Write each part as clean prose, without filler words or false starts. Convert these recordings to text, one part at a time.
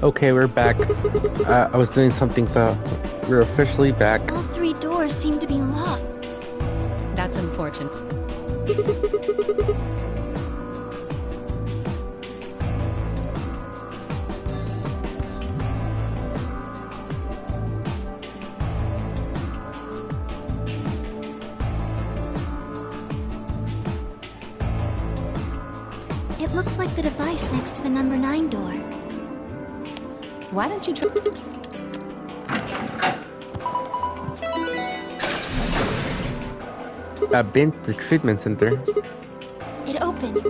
Okay, we're back. I was doing something, but we're officially back. All three doors seem to be locked. That's unfortunate. It looks like the device next to the number 9 door. Why don't you try... I've been to the treatment center. It opened.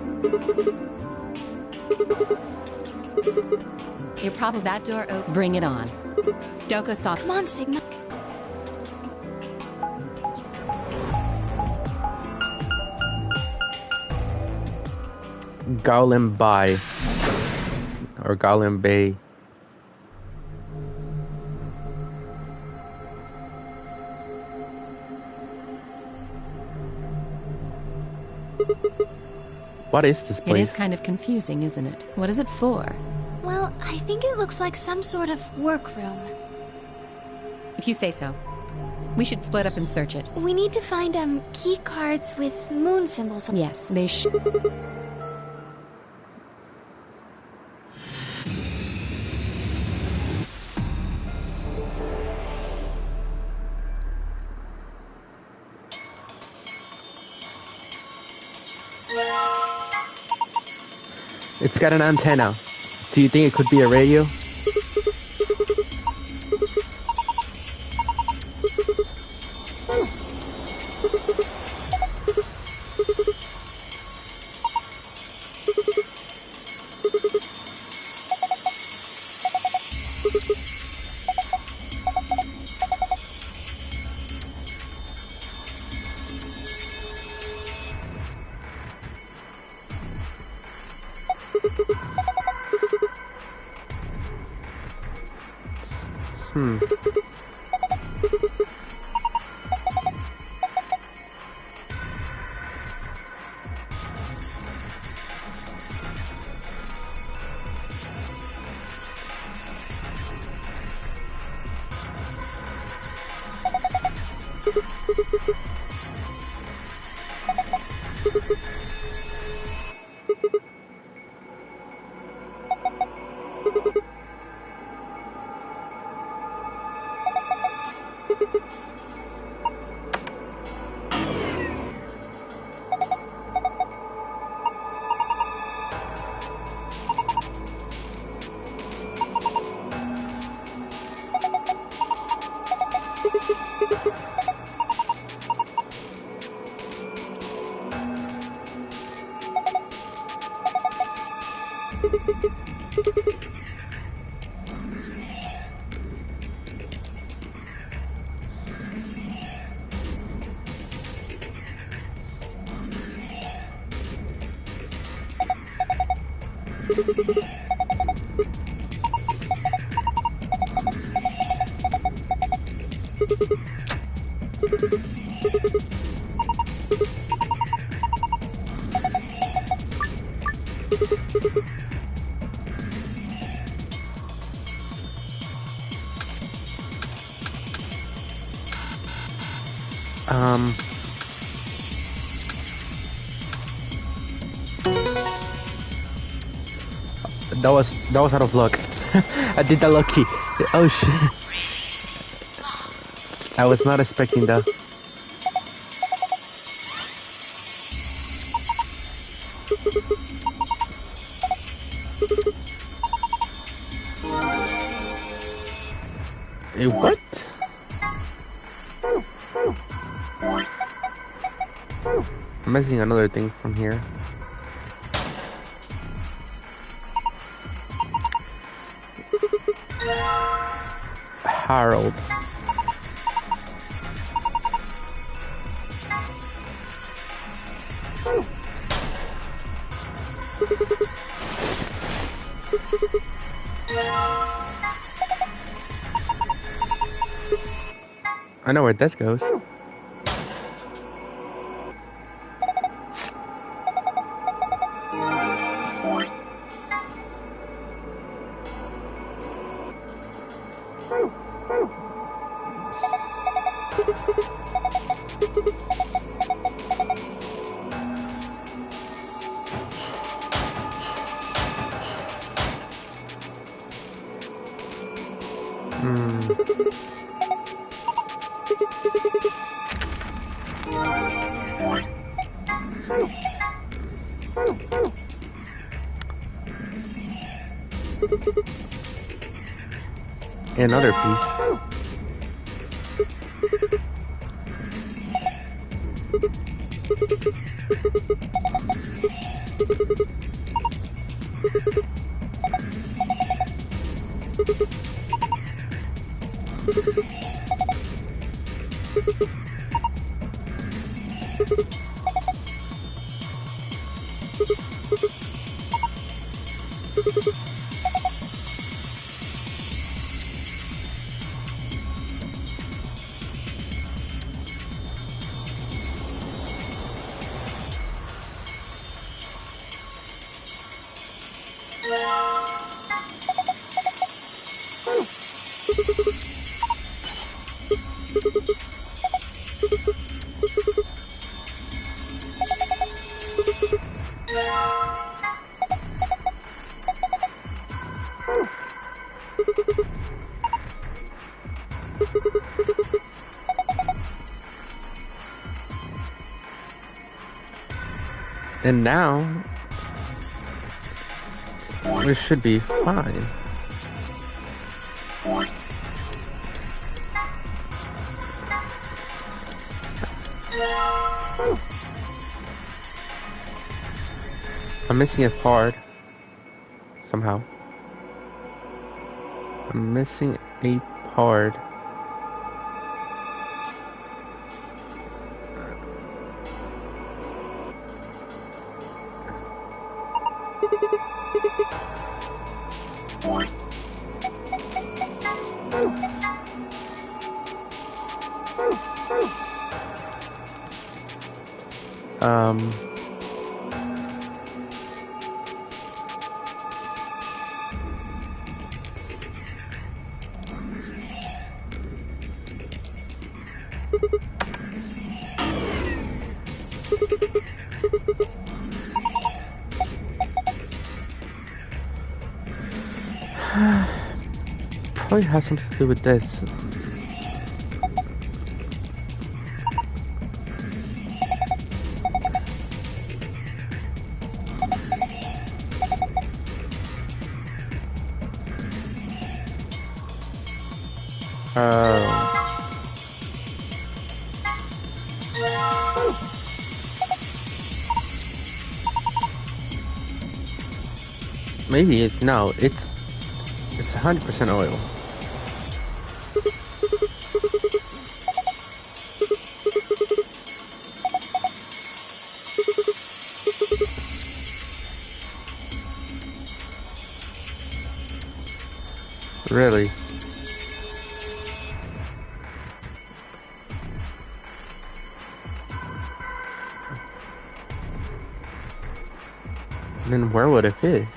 You're probably that door open. Bring it on. Doko saw... Come on, Sigma. Gowlem Bay. Or Gowlem Bay. What is this place? It is kind of confusing, isn't it? What is it for? Well, I think it looks like some sort of workroom. If you say so. We should split up and search it. We need to find, key cards with moon symbols on. Yes, they should. It's got an antenna. Do you think it could be a radio? That was out of luck. I did that lucky. Oh shit. I was not expecting that. What? I'm missing another thing from here. Harold. I know where this goes. Another piece. And now we should be fine. I'm missing a part somehow. I'm missing a part. Probably has something to do with this. Maybe it's no, it's 100% oil. Really? Then where would it fit?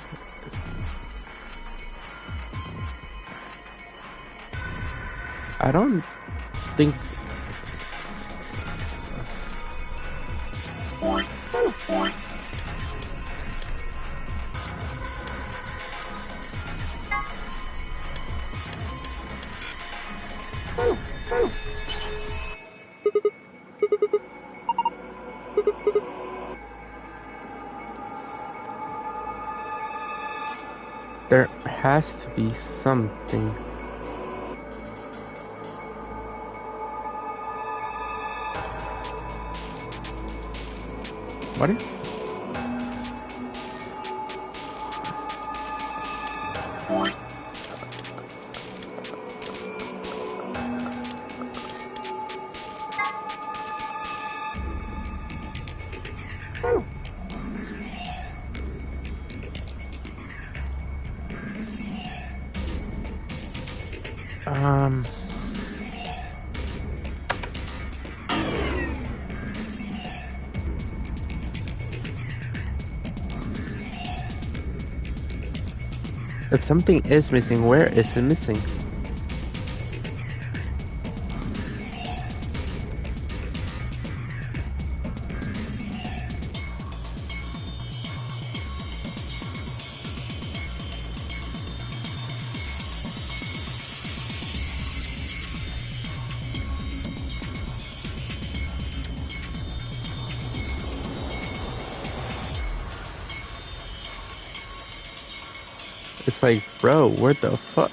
I don't think. There has to be something. What is? If something is missing, where is it missing? It's like, bro, what the fuck?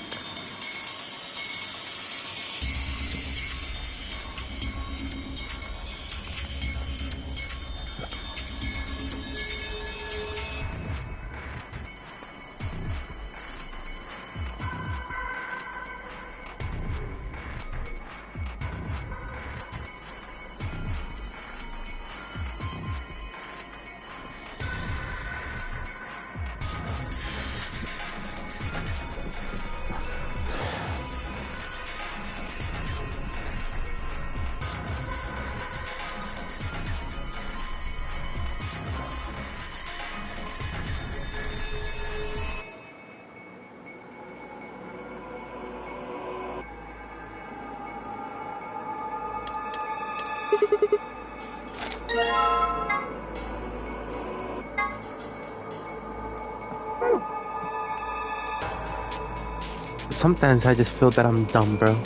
Sometimes I just feel that I'm dumb, bro.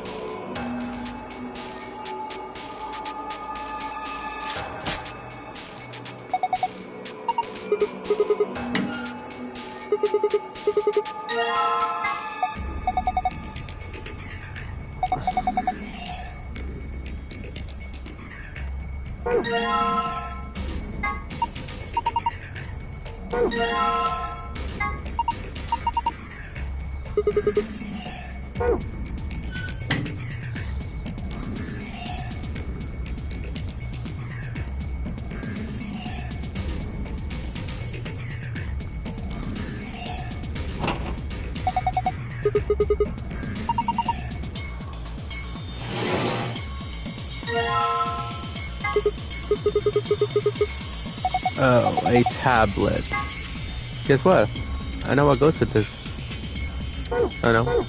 Oh, a tablet. Guess what? I know what goes with this. I know.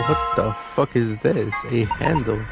What the fuck is this? A handle.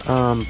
Um,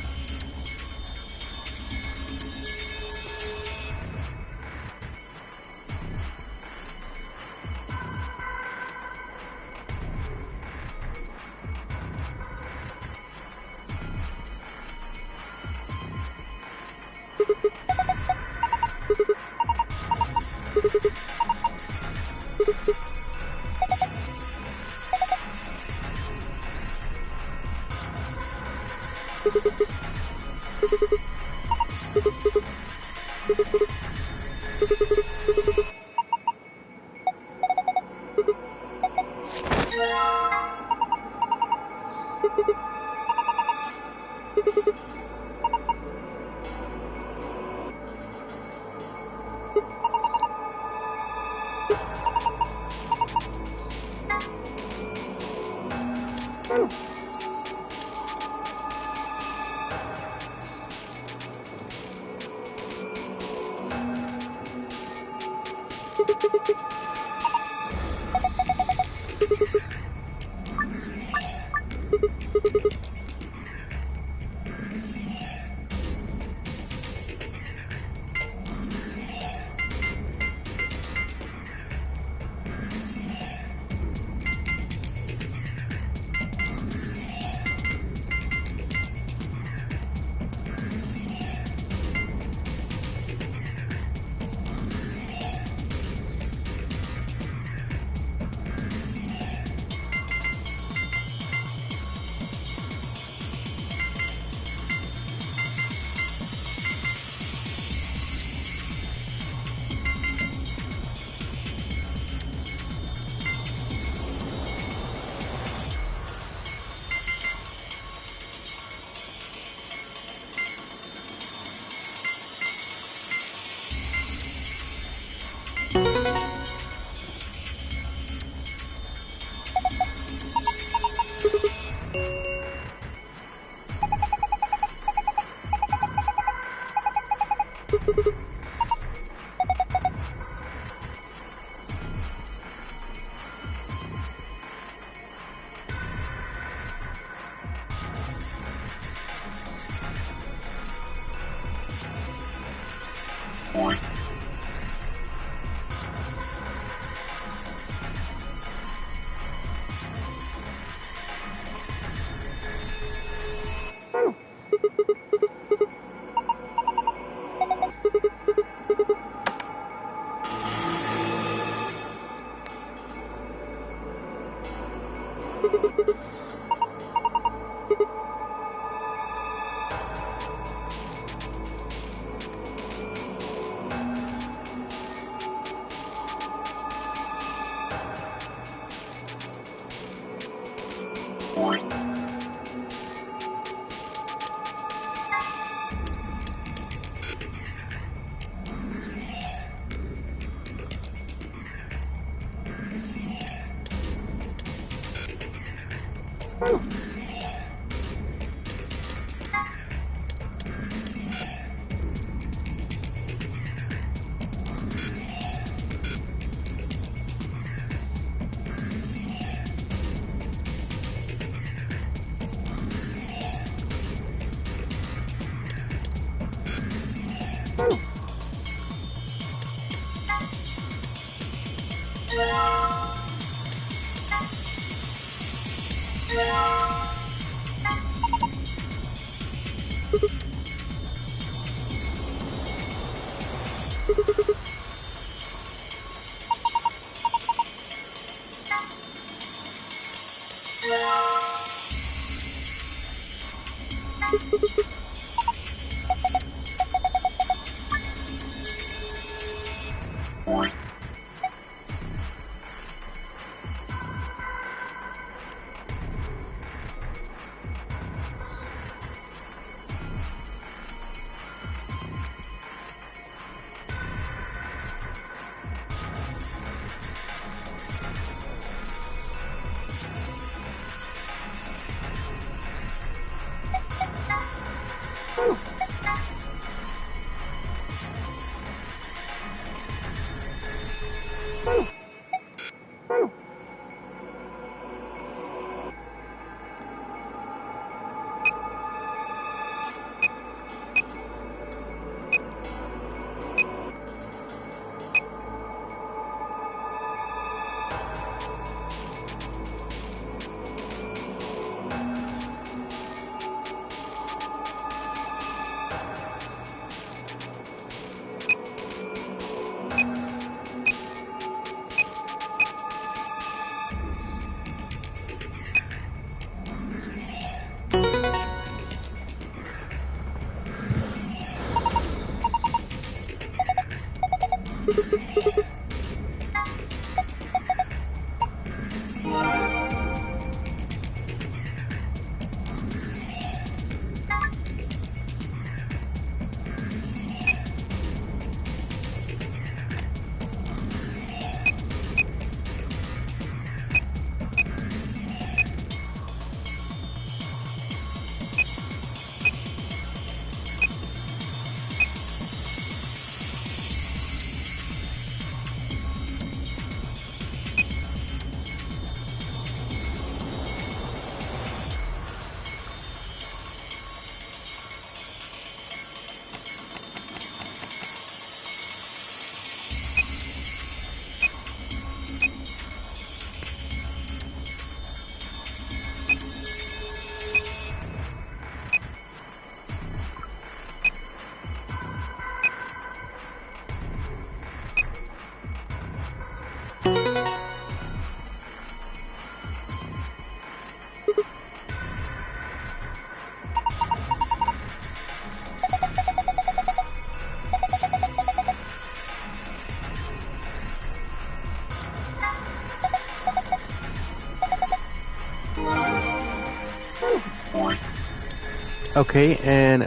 Okay, and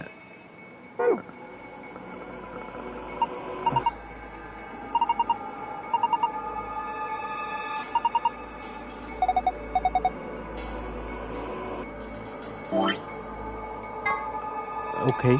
okay.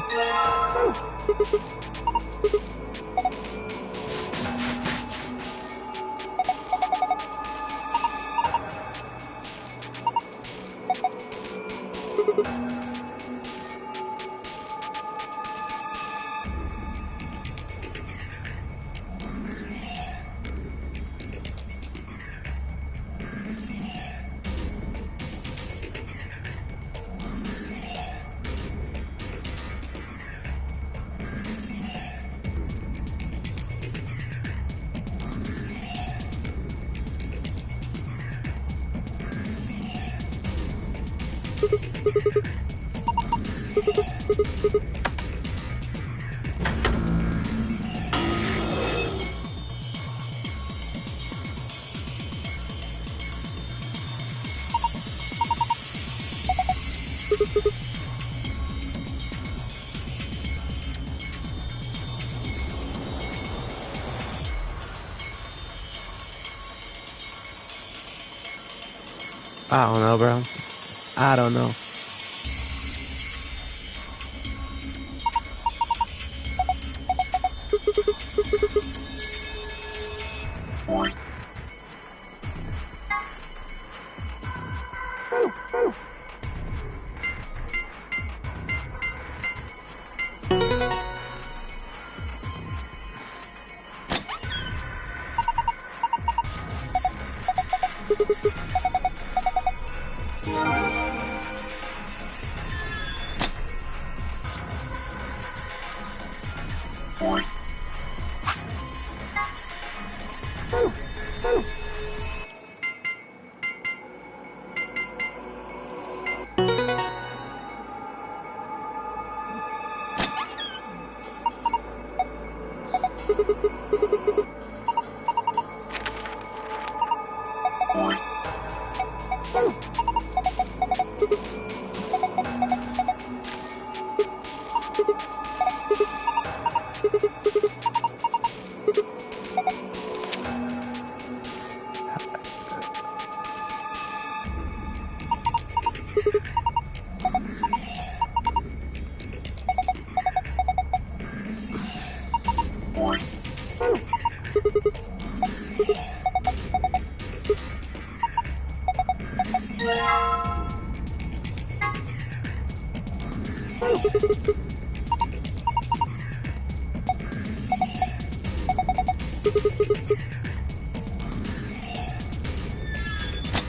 I don't know, bro. I don't know.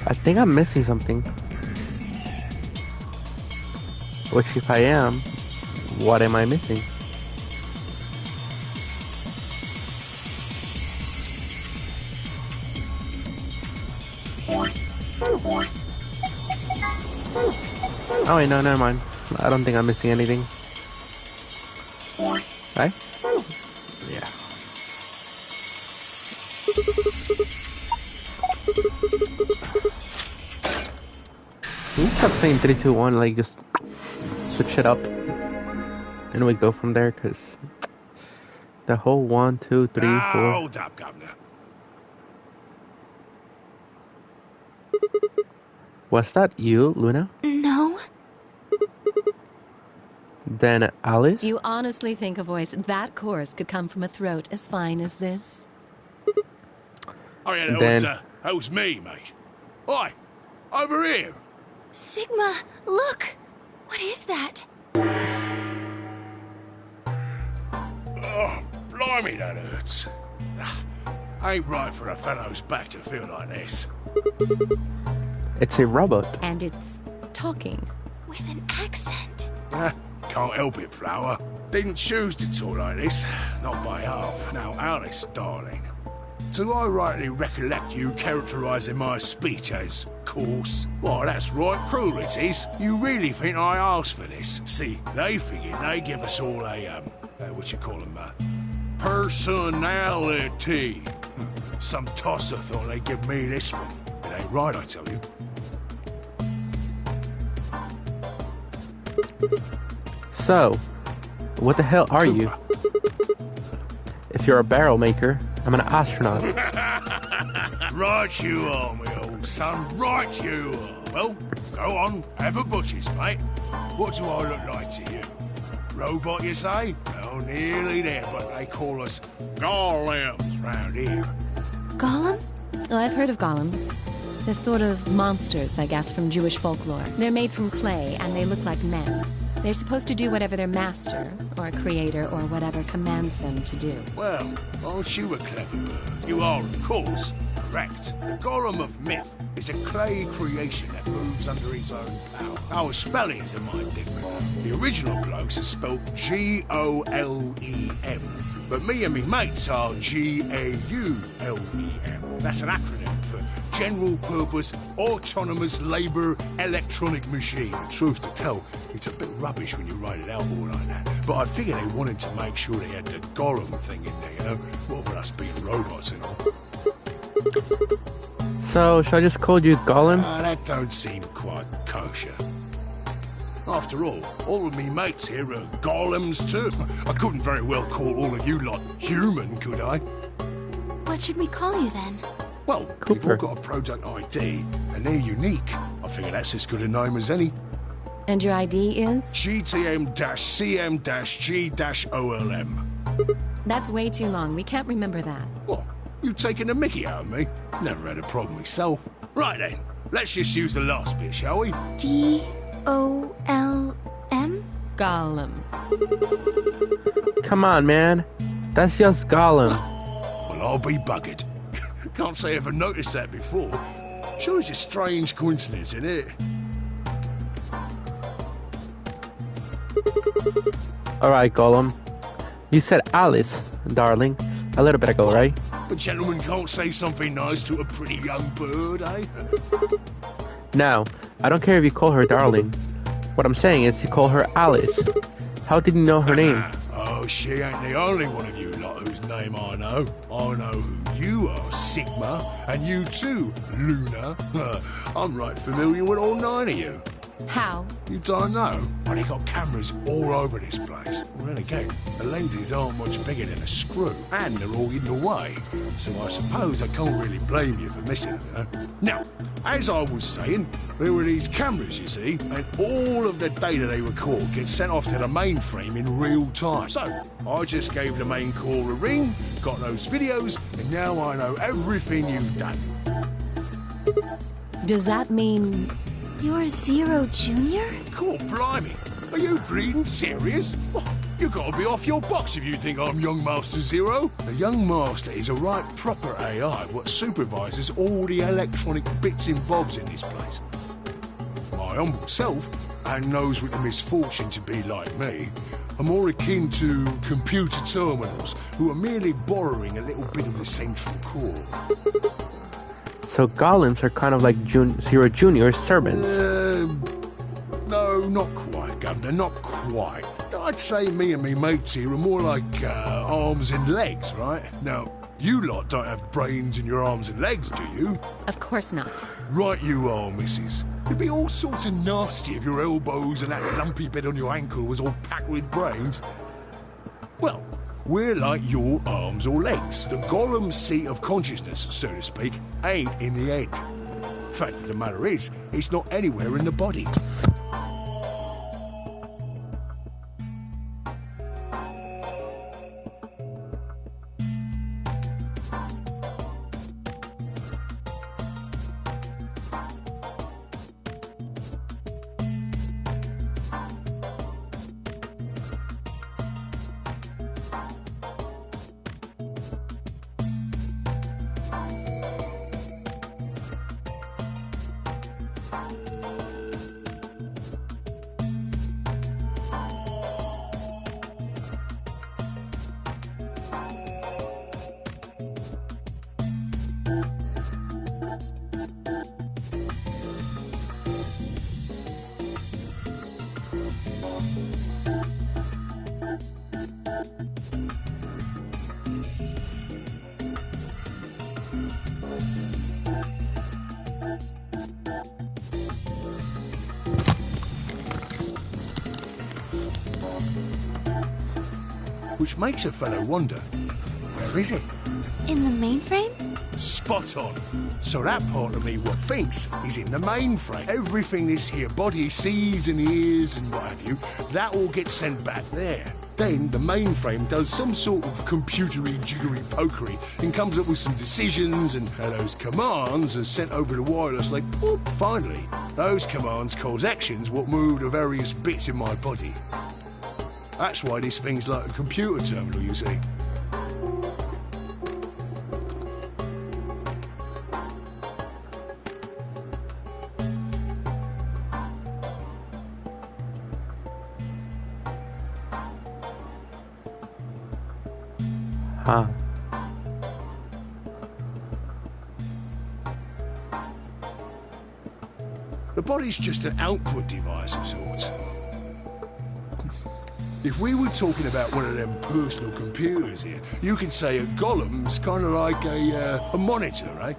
I think I'm missing something. Which, if I am, what am I missing? Oh wait, no, never mind. I don't think I'm missing anything. Right? Yeah. Can you stop saying 3, 2, 1? Like, just switch it up, and we go from there. Cause the whole 1, 2, 3, 4. Hold up, Governor. Was that you, Luna? No. Then Alice? You honestly think a voice that coarse could come from a throat as fine as this? Oh yeah, that was me, mate. Oi, over here. Sigma, look! What is that? Oh, blimey, that hurts. Ain't right for a fellow's back to feel like this. It's a robot. And it's talking. With an accent. Can't help it, Flower. Didn't choose to talk like this, not by half. Now, Alice, darling, do I rightly recollect you characterising my speech as coarse? Why, that's right, cruel it is. You really think I asked for this? See, they figured they give us all a, what you call them, personality. Some tosser thought they'd give me this one. It ain't right, I tell you. So, what the hell are you? If you're a barrel maker, I'm an astronaut. Right you are, my old son. Right you are. Well, go on, have a butcher's, mate. What do I look like to you? Robot, you say? Oh, nearly there, but they call us golems round here. Golems? Oh, I've heard of golems. They're sort of monsters, I guess, from Jewish folklore. They're made from clay, and they look like men. They're supposed to do whatever their master, or creator, or whatever commands them to do. Well, aren't you a clever bird? You are, of course, correct. The golem of myth is a clay creation that moves under his own power. Our spellings are might different. The original blokes are spelled Golem, but me and me mates are Gaulem. That's an acronym for General Purpose Autonomous Labour Electronic Machine. And truth to tell, it's a bit rubbish when you write it out all like that. But I figure they wanted to make sure they had the golem thing in there, you know? What with us being robots and all. So, should I just call you Golem? That don't seem quite kosher. After all of me mates here are golems too. I couldn't very well call all of you lot human, could I? What should we call you then? Well, you've all got a product ID, and they're unique. I figure that's as good a name as any. And your ID is? GTM-CM-G-OLM. That's way too long. We can't remember that. What? You taking the mickey out of me? Never had a problem myself. Right then, let's just use the last bit, shall we? Golem? Golem. Come on, man. That's just Golem. Well, I'll be buggered. Can't say I ever noticed that before. Sure, it's a strange coincidence, isn't it? Alright, Golem. You said Alice, darling, a little bit ago, right? A gentleman can't say something nice to a pretty young bird, eh? Now, I don't care if you call her darling. What I'm saying is you call her Alice. How did you know her name? Oh, she ain't the only one of you lot whose name I know. I know who you are, Sigma, and you too, Luna. I'm right familiar with all 9 of you. How? You don't know? Well, they got cameras all over this place. Well, then again, the lenses aren't much bigger than a screw, and they're all hidden away. So I suppose I can't really blame you for missing them, you know? Now, as I was saying, there were these cameras, you see, and all of the data they record gets sent off to the mainframe in real time. So, I just gave the main core a ring, got those videos, and now I know everything you've done. Does that mean... You're Zero Junior? Cool, blimey. Are you bleeding serious? You gotta be off your box if you think I'm Young Master Zero. The Young Master is a right proper AI what supervises all the electronic bits and bobs in this place. My humble self, and those with the misfortune to be like me, are more akin to computer terminals who are merely borrowing a little bit of the central core. So golems are kind of like Zero Junior's servants. No, not quite, Governor, not quite. I'd say me and me mates here are more like arms and legs, right? Now, you lot don't have brains in your arms and legs, do you? Of course not. Right you are, missus. It'd be all sorts of nasty if your elbows and that lumpy bit on your ankle was all packed with brains. Well, we're like your arms or legs. The golem's seat of consciousness, so to speak, ain't in the head. Fact of the matter is, it's not anywhere in the body. which makes a fellow wonder, where is it? In the mainframe? Spot on. So that part of me what thinks is in the mainframe. Everything this here body sees and hears and what have you, that all gets sent back there. Then the mainframe does some sort of computery jiggery pokery and comes up with some decisions, and those commands are sent over the wireless like, whoop, finally. Those commands cause actions what move the various bits in my body. That's why this thing's like a computer terminal, you see. Huh. The body's just an output device of sorts. If we were talking about one of them personal computers here, you could say a golem's kind of like a monitor, right?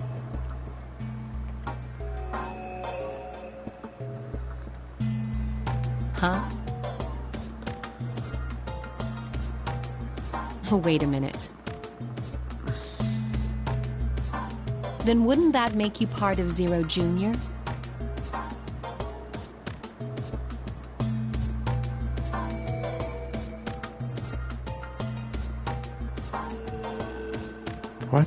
Huh? Oh, wait a minute. Then wouldn't that make you part of Zero Jr.? What?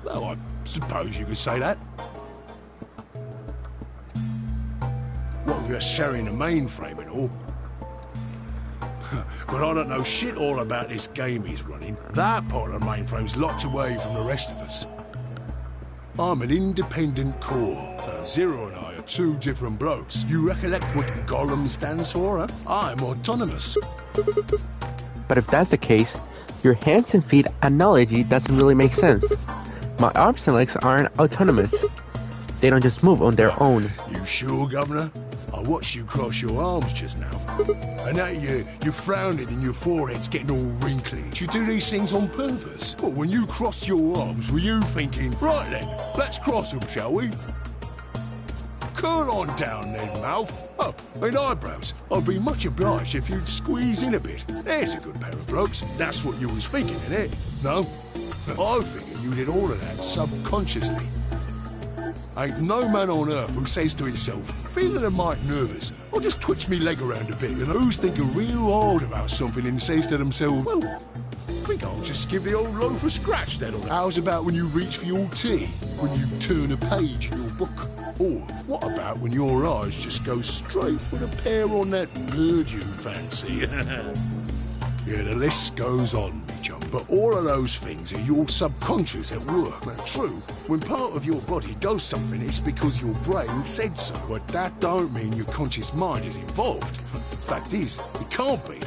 Well, I suppose you could say that. What with us sharing the mainframe and all. But I don't know shit all about this game he's running. That part of the mainframe's locked away from the rest of us. I'm an independent core. Zero and I are two different blokes. You recollect what Golem stands for, huh? I'm autonomous. But if that's the case, your hands and feet analogy doesn't really make sense. My arms and legs aren't autonomous. They don't just move on their own. You sure, Governor? I watched you cross your arms just now. And now you're frowning and your forehead's getting all wrinkly. Do you do these things on purpose? Well, when you crossed your arms, were you thinking, right then, let's cross them, shall we? Curl on down then, mouth. Oh, and eyebrows. I'd be much obliged if you'd squeeze in a bit. There's a good pair of blokes. That's what you was thinking, innit? No? I figured you did all of that subconsciously. Ain't no man on earth who says to himself, feeling a mite nervous, I'll just twitch me leg around a bit, and who's thinking real hard about something and says to themselves, well, I think I'll just give the old loaf a scratch then. Or how's about when you reach for your tea, when you turn a page in your book? Or what about when your eyes just go straight for the pair on that bird you fancy? Yeah, the list goes on, me chum. But all of those things are your subconscious at work. Now, true, when part of your body does something, it's because your brain said so. But that don't mean your conscious mind is involved. Fact is, it can't be.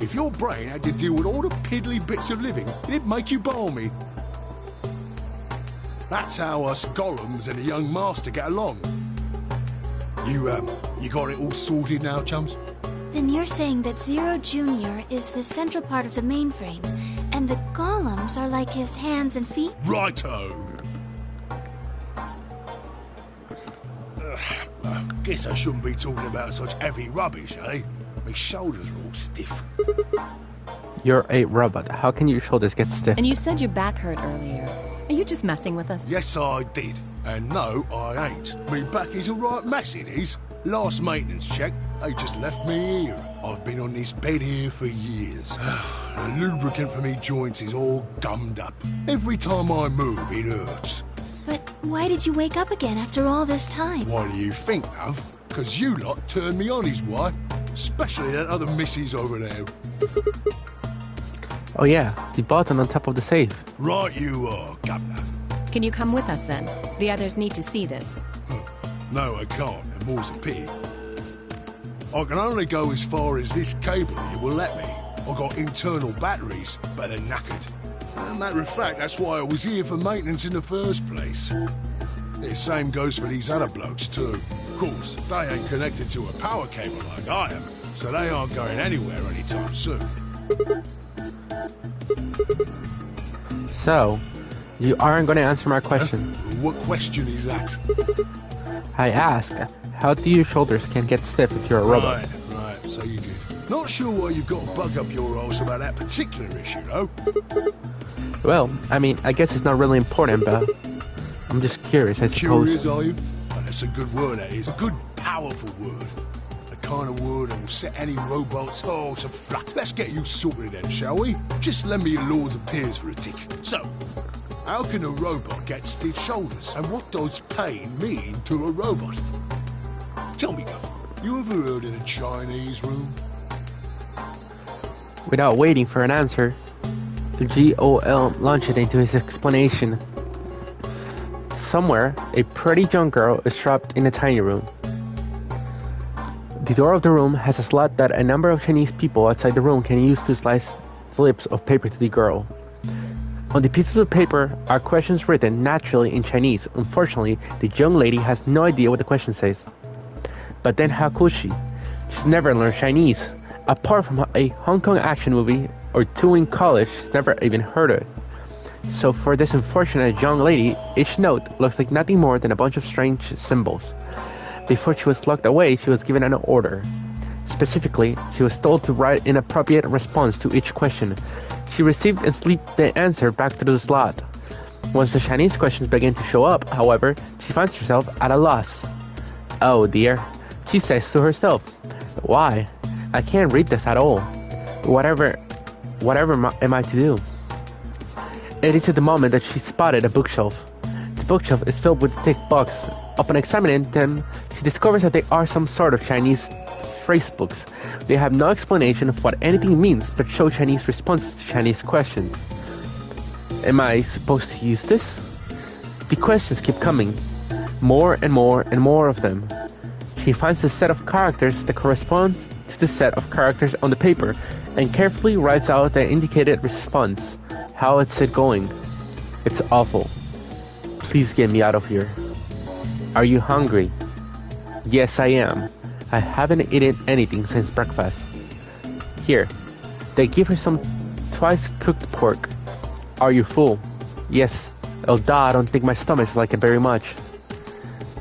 If your brain had to deal with all the piddly bits of living, it'd make you balmy. That's how us golems and the young master get along. You got it all sorted now, chums? Then you're saying that Zero Jr. is the central part of the mainframe, and the golems are like his hands and feet? Righto! Guess I shouldn't be talking about such heavy rubbish, eh? My shoulders are all stiff. You're a robot. How can your shoulders get stiff? And you said your back hurt earlier. Are you just messing with us? Yes, I did. And no, I ain't. Me back is a right mess, it is. Last maintenance check, they just left me here. I've been on this bed here for years. The lubricant for me joints is all gummed up. Every time I move, it hurts. But why did you wake up again after all this time? What do you think, love? 'Cause you lot turned me on is why. Especially that other missus over there. Oh yeah, the button on top of the safe. Right you are, Governor. Can you come with us then? The others need to see this. No, I can't, and more's a pity. I can only go as far as this cable you will let me. I've got internal batteries, but they're knackered. As a matter of fact, that's why I was here for maintenance in the first place. The same goes for these other blokes too. Of course, they ain't connected to a power cable like I am, so they aren't going anywhere anytime soon. So, you aren't going to answer my question. What question is that? I ask, how do your shoulders can get stiff if you're a robot? Right, so you did. Not sure why you've got to bug up your arse about that particular issue, though. Well, I mean, I guess it's not really important, but I'm just curious, I suppose. Curious, are you? Oh, that's a good word, that is. A good, powerful word. The kind of word that will set any robot's all to flat. Let's get you sorted then, shall we? Just lend me your Lords of Peers for a tick. So, how can a robot get stiff shoulders? And what does pain mean to a robot? Tell me, Guff, you ever heard of the Chinese room? Without waiting for an answer, GOL launched into his explanation. Somewhere, a pretty young girl is trapped in a tiny room. The door of the room has a slot that a number of Chinese people outside the room can use to slice slips of paper to the girl. On the pieces of paper are questions written naturally in Chinese. Unfortunately, the young lady has no idea what the question says. But then how could she? She's never learned Chinese. Apart from a Hong Kong action movie or two in college, she's never even heard of it. So for this unfortunate young lady, each note looks like nothing more than a bunch of strange symbols. Before she was locked away, she was given an order. Specifically, she was told to write an appropriate response to each question. She received and slipped the answer back to the slot. Once the Chinese questions began to show up, however, she finds herself at a loss. Oh dear, she says to herself, why? I can't read this at all. Whatever am I to do? It is at the moment that she spotted a bookshelf. The bookshelf is filled with thick books. Upon examining them, she discovers that they are some sort of Chinese phrase books. They have no explanation of what anything means, but show Chinese responses to Chinese questions. Am I supposed to use this? The questions keep coming. More and more and more of them. She finds the set of characters that corresponds to the set of characters on the paper and carefully writes out the indicated response. How is it going? It's awful. Please get me out of here. Are you hungry? Yes, I am. I haven't eaten anything since breakfast. Here, they give her some twice-cooked pork. Are you full? Yes. Although I don't think my stomach like it very much.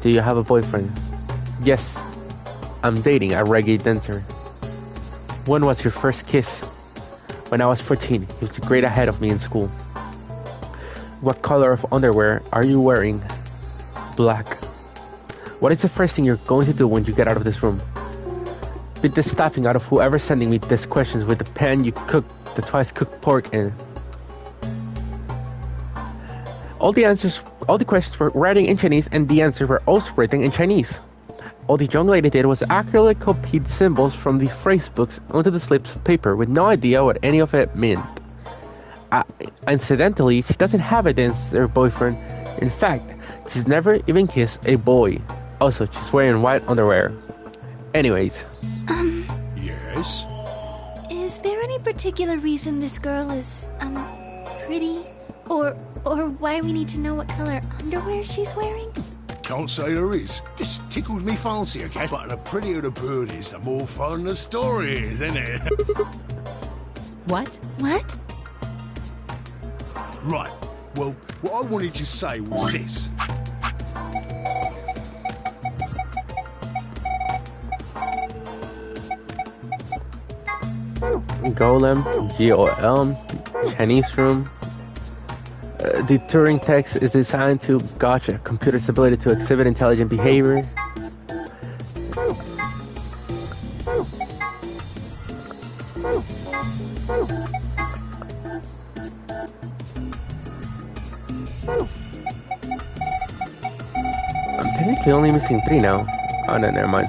Do you have a boyfriend? Yes. I'm dating a reggae dancer. When was your first kiss? When I was 14. He was a grade ahead of me in school. What color of underwear are you wearing? Black. What is the first thing you're going to do when you get out of this room? Beat the stuffing out of whoever's sending me these questions with the pan you cooked the twice-cooked pork in. All the questions were writing in Chinese, and the answers were also written in Chinese. All the young lady did was accurately copied symbols from the phrase books onto the slips of paper with no idea what any of it meant. Incidentally, she doesn't have a dancer boyfriend. In fact, she's never even kissed a boy. Also, she's wearing white underwear. Anyways. Yes? Is there any particular reason this girl is, pretty? Or why we need to know what color underwear she's wearing? Can't say there is. Just tickles me fancy, I guess. But the prettier the bird is, the more fun the story is, isn't it? What? What? Right. Well, what I wanted to say was this. Golem, GOLM, Chinese room. The Turing text is designed to gauge a computer's ability to exhibit intelligent behavior. I'm technically only missing 3 now. Oh no, never mind.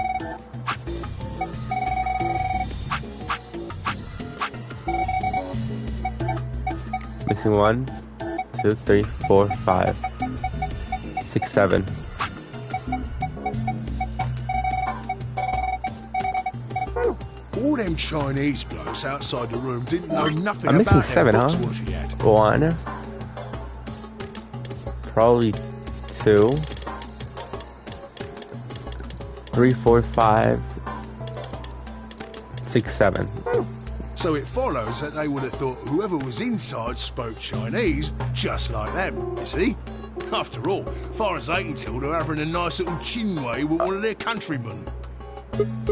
Missing 1, 2, 3, 4, 5, 6, 7. All them Chinese blokes outside the room didn't know nothing I'm missing about 7, them huh? books what she had. 1, probably 2, 3, 4, 5, 6, 7. So it follows that they would have thought whoever was inside spoke Chinese just like them, you see? After all, far as they can tell, they're having a nice little chinway with one of their countrymen.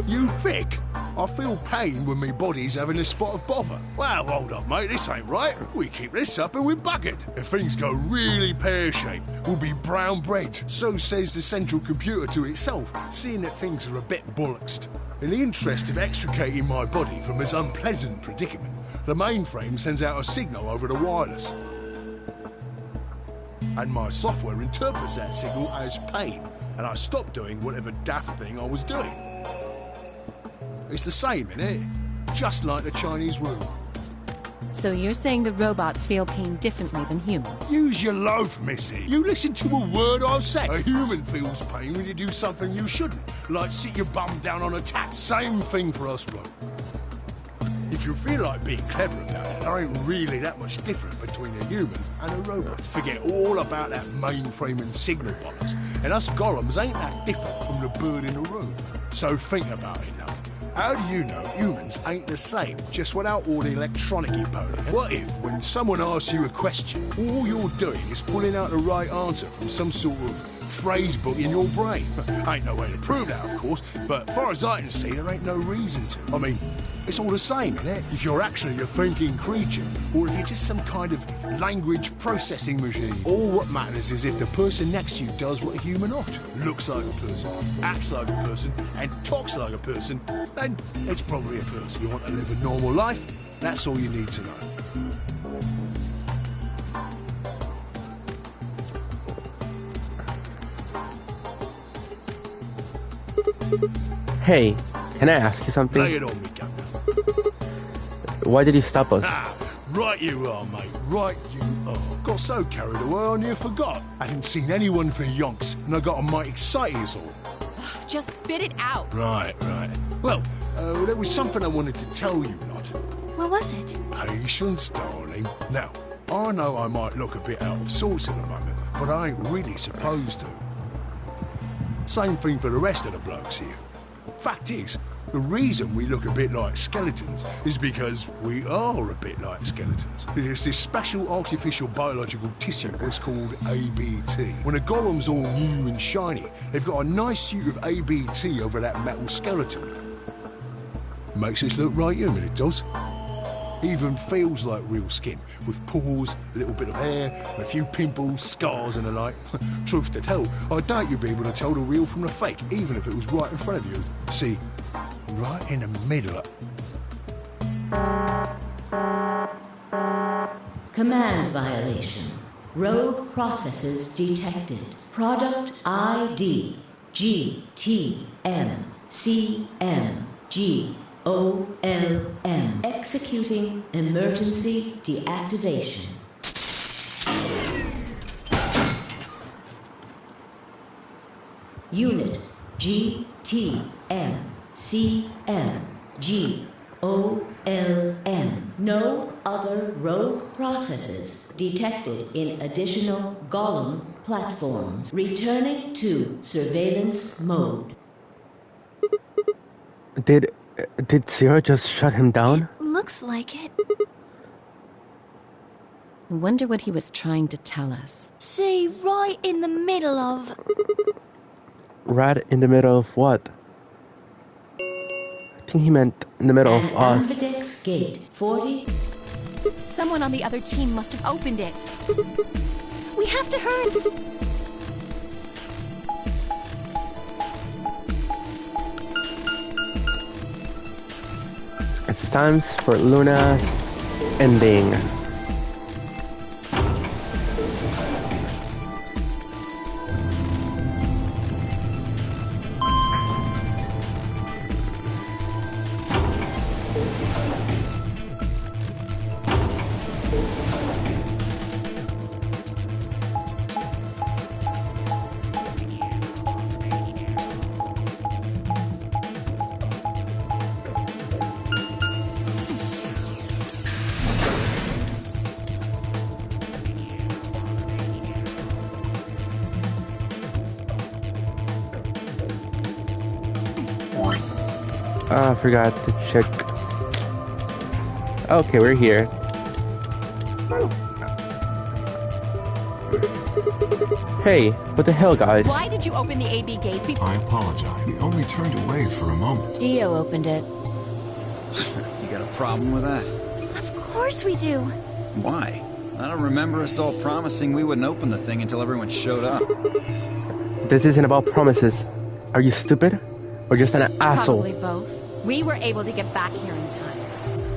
You thick? I feel pain when my body's having a spot of bother. Well, hold up, mate, this ain't right. We keep this up and we're buggered. If things go really pear-shaped, we'll be brown bread. So says the central computer to itself, seeing that things are a bit bollocksed. In the interest of extricating my body from this unpleasant predicament, the mainframe sends out a signal over the wireless. And my software interprets that signal as pain, and I stop doing whatever daft thing I was doing. It's the same, innit? Just like the Chinese room. So you're saying the robots feel pain differently than humans? Use your loaf, missy. You listen to a word I've said. A human feels pain when you do something you shouldn't, like sit your bum down on a tack. Same thing for us, bro. If you feel like being clever about it, there ain't really that much different between a human and a robot. Forget all about that mainframe and signal box. And us golems ain't that different from the bird in the room. So think about it now. How do you know humans ain't the same, just without all the electronic-y pony? What if, when someone asks you a question, all you're doing is pulling out the right answer from some sort of phrase book in your brain? Ain't no way to prove that, of course, but far as I can see, there ain't no reason to. I mean, it's all the same, isn't it? If you're actually a thinking creature, or if you're just some kind of language processing machine. All what matters is if the person next to you does what a human ought. Looks like a person, acts like a person, and talks like a person, then it's probably a person. You want to live a normal life? That's all you need to know. Hey, can I ask you something? Lay it on me, Governor. Why did you stop us? Ah, right you are, mate. Right you are. Got so carried away I near forgot. I hadn't seen anyone for yonks, and I got a mite excited as all. Just spit it out. Right. Well, there was something I wanted to tell you, Lot. What was it? Patience, darling. Now, I know I might look a bit out of sorts at the moment, but I ain't really supposed to. Same thing for the rest of the blokes here. Fact is, the reason we look a bit like skeletons is because we are a bit like skeletons. It's this special artificial biological tissue that's called ABT. When a golem's all new and shiny, they've got a nice suit of ABT over that metal skeleton. Makes us look right human, it does. Even feels like real skin, with pores, a little bit of hair, and a few pimples, scars and the like. Truth to tell, I doubt you'd be able to tell the real from the fake, even if it was right in front of you. See, right in the middle of... Command violation. Rogue processes detected. Product ID GTMCMGOLM. Executing emergency deactivation. Unit GTMCMGOLM. No other rogue processes detected in additional Golem platforms. Returning to surveillance mode. Did Zero just shut him down? Looks like it. I wonder what he was trying to tell us. See, right in the middle of... Right in the middle of what? I think he meant in the middle of us. Ambidex gate 40. Someone on the other team must have opened it. We have to hurry. It's time for Luna's ending. I forgot to check. Okay, we're here. Hey, what the hell, guys? Why did you open the AB gate I apologize. We only turned away for a moment. Dio opened it. You got a problem with that? Of course we do. Why? I don't remember us all promising we wouldn't open the thing until everyone showed up. This isn't about promises. Are you stupid? Or just an asshole? Probably both. We were able to get back here in time.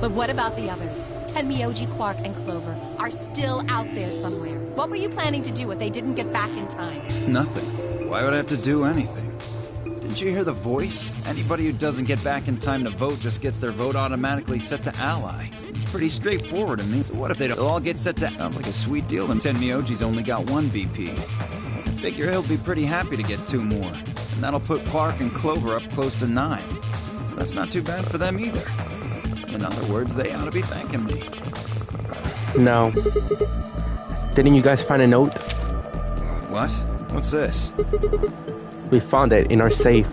But what about the others? Tenmyoji, Quark, and Clover are still out there somewhere. What were you planning to do if they didn't get back in time? Nothing. Why would I have to do anything? Didn't you hear the voice? Anybody who doesn't get back in time to vote just gets their vote automatically set to ally. Seems pretty straightforward to me. So what if they don't all get set to... Sounds like a sweet deal, and Tenmyoji's only got one VP. I figure he'll be pretty happy to get 2 more. And that'll put Quark and Clover up close to 9. So that's not too bad for them either. In other words, they ought to be thanking me. No. Didn't you guys find a note? What? What's this? We found it in our safe.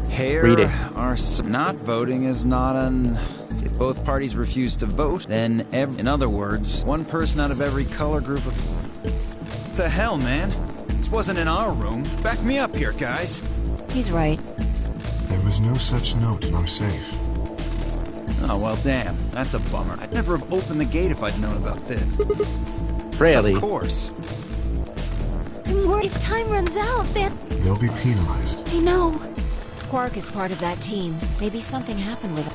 Here Read it. are not voting is not an... If both parties refuse to vote, then in other words, one person out of every color group of... What the hell, man? This wasn't in our room. Back me up here, guys. He's right. There was no such note in our safe. Oh, well, damn. That's a bummer. I'd never have opened the gate if I'd known about this. Really? Of course. I'm worried if time runs out, then... They'll be penalized. I know. Quark is part of that team. Maybe something happened with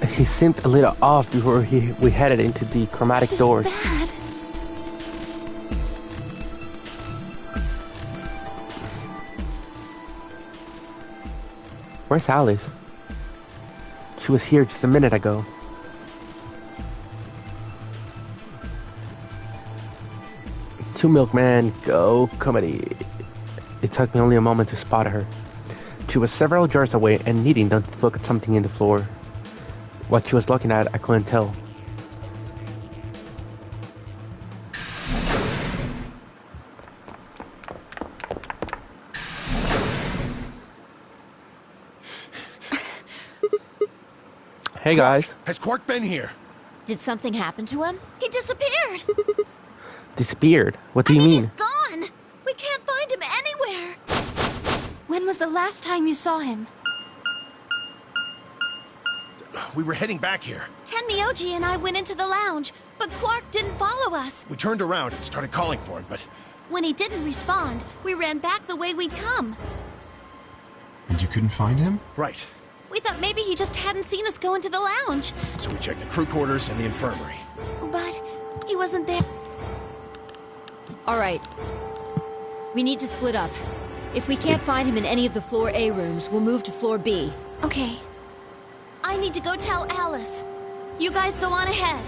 him. He seemed a little off before we headed into the chromatic This doors. is bad. Where's Alice? She was here just a minute ago. Two Milkmen Go Comedy. It took me only a moment to spot her. She was several yards away and needing to look at something in the floor. What she was looking at, I couldn't tell. Hey guys. Has Quark been here? Did something happen to him? He disappeared. Disappeared? What do you mean? He's gone. We can't find him anywhere. When was the last time you saw him? We were heading back here. Tenmyoji and I went into the lounge, but Quark didn't follow us. We turned around and started calling for him, but... When he didn't respond, we ran back the way we'd come. And you couldn't find him? Right. We thought maybe he just hadn't seen us go into the lounge. So we checked the crew quarters and the infirmary. But he wasn't there. All right. We need to split up. If we can't find him in any of the floor A rooms, we'll move to floor B. Okay. I need to go tell Alice. You guys go on ahead.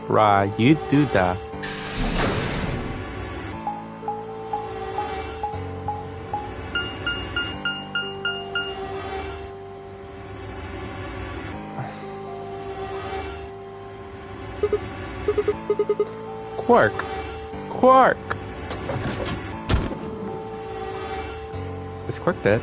Right, you do that. Quark! Quark! Is Quark dead?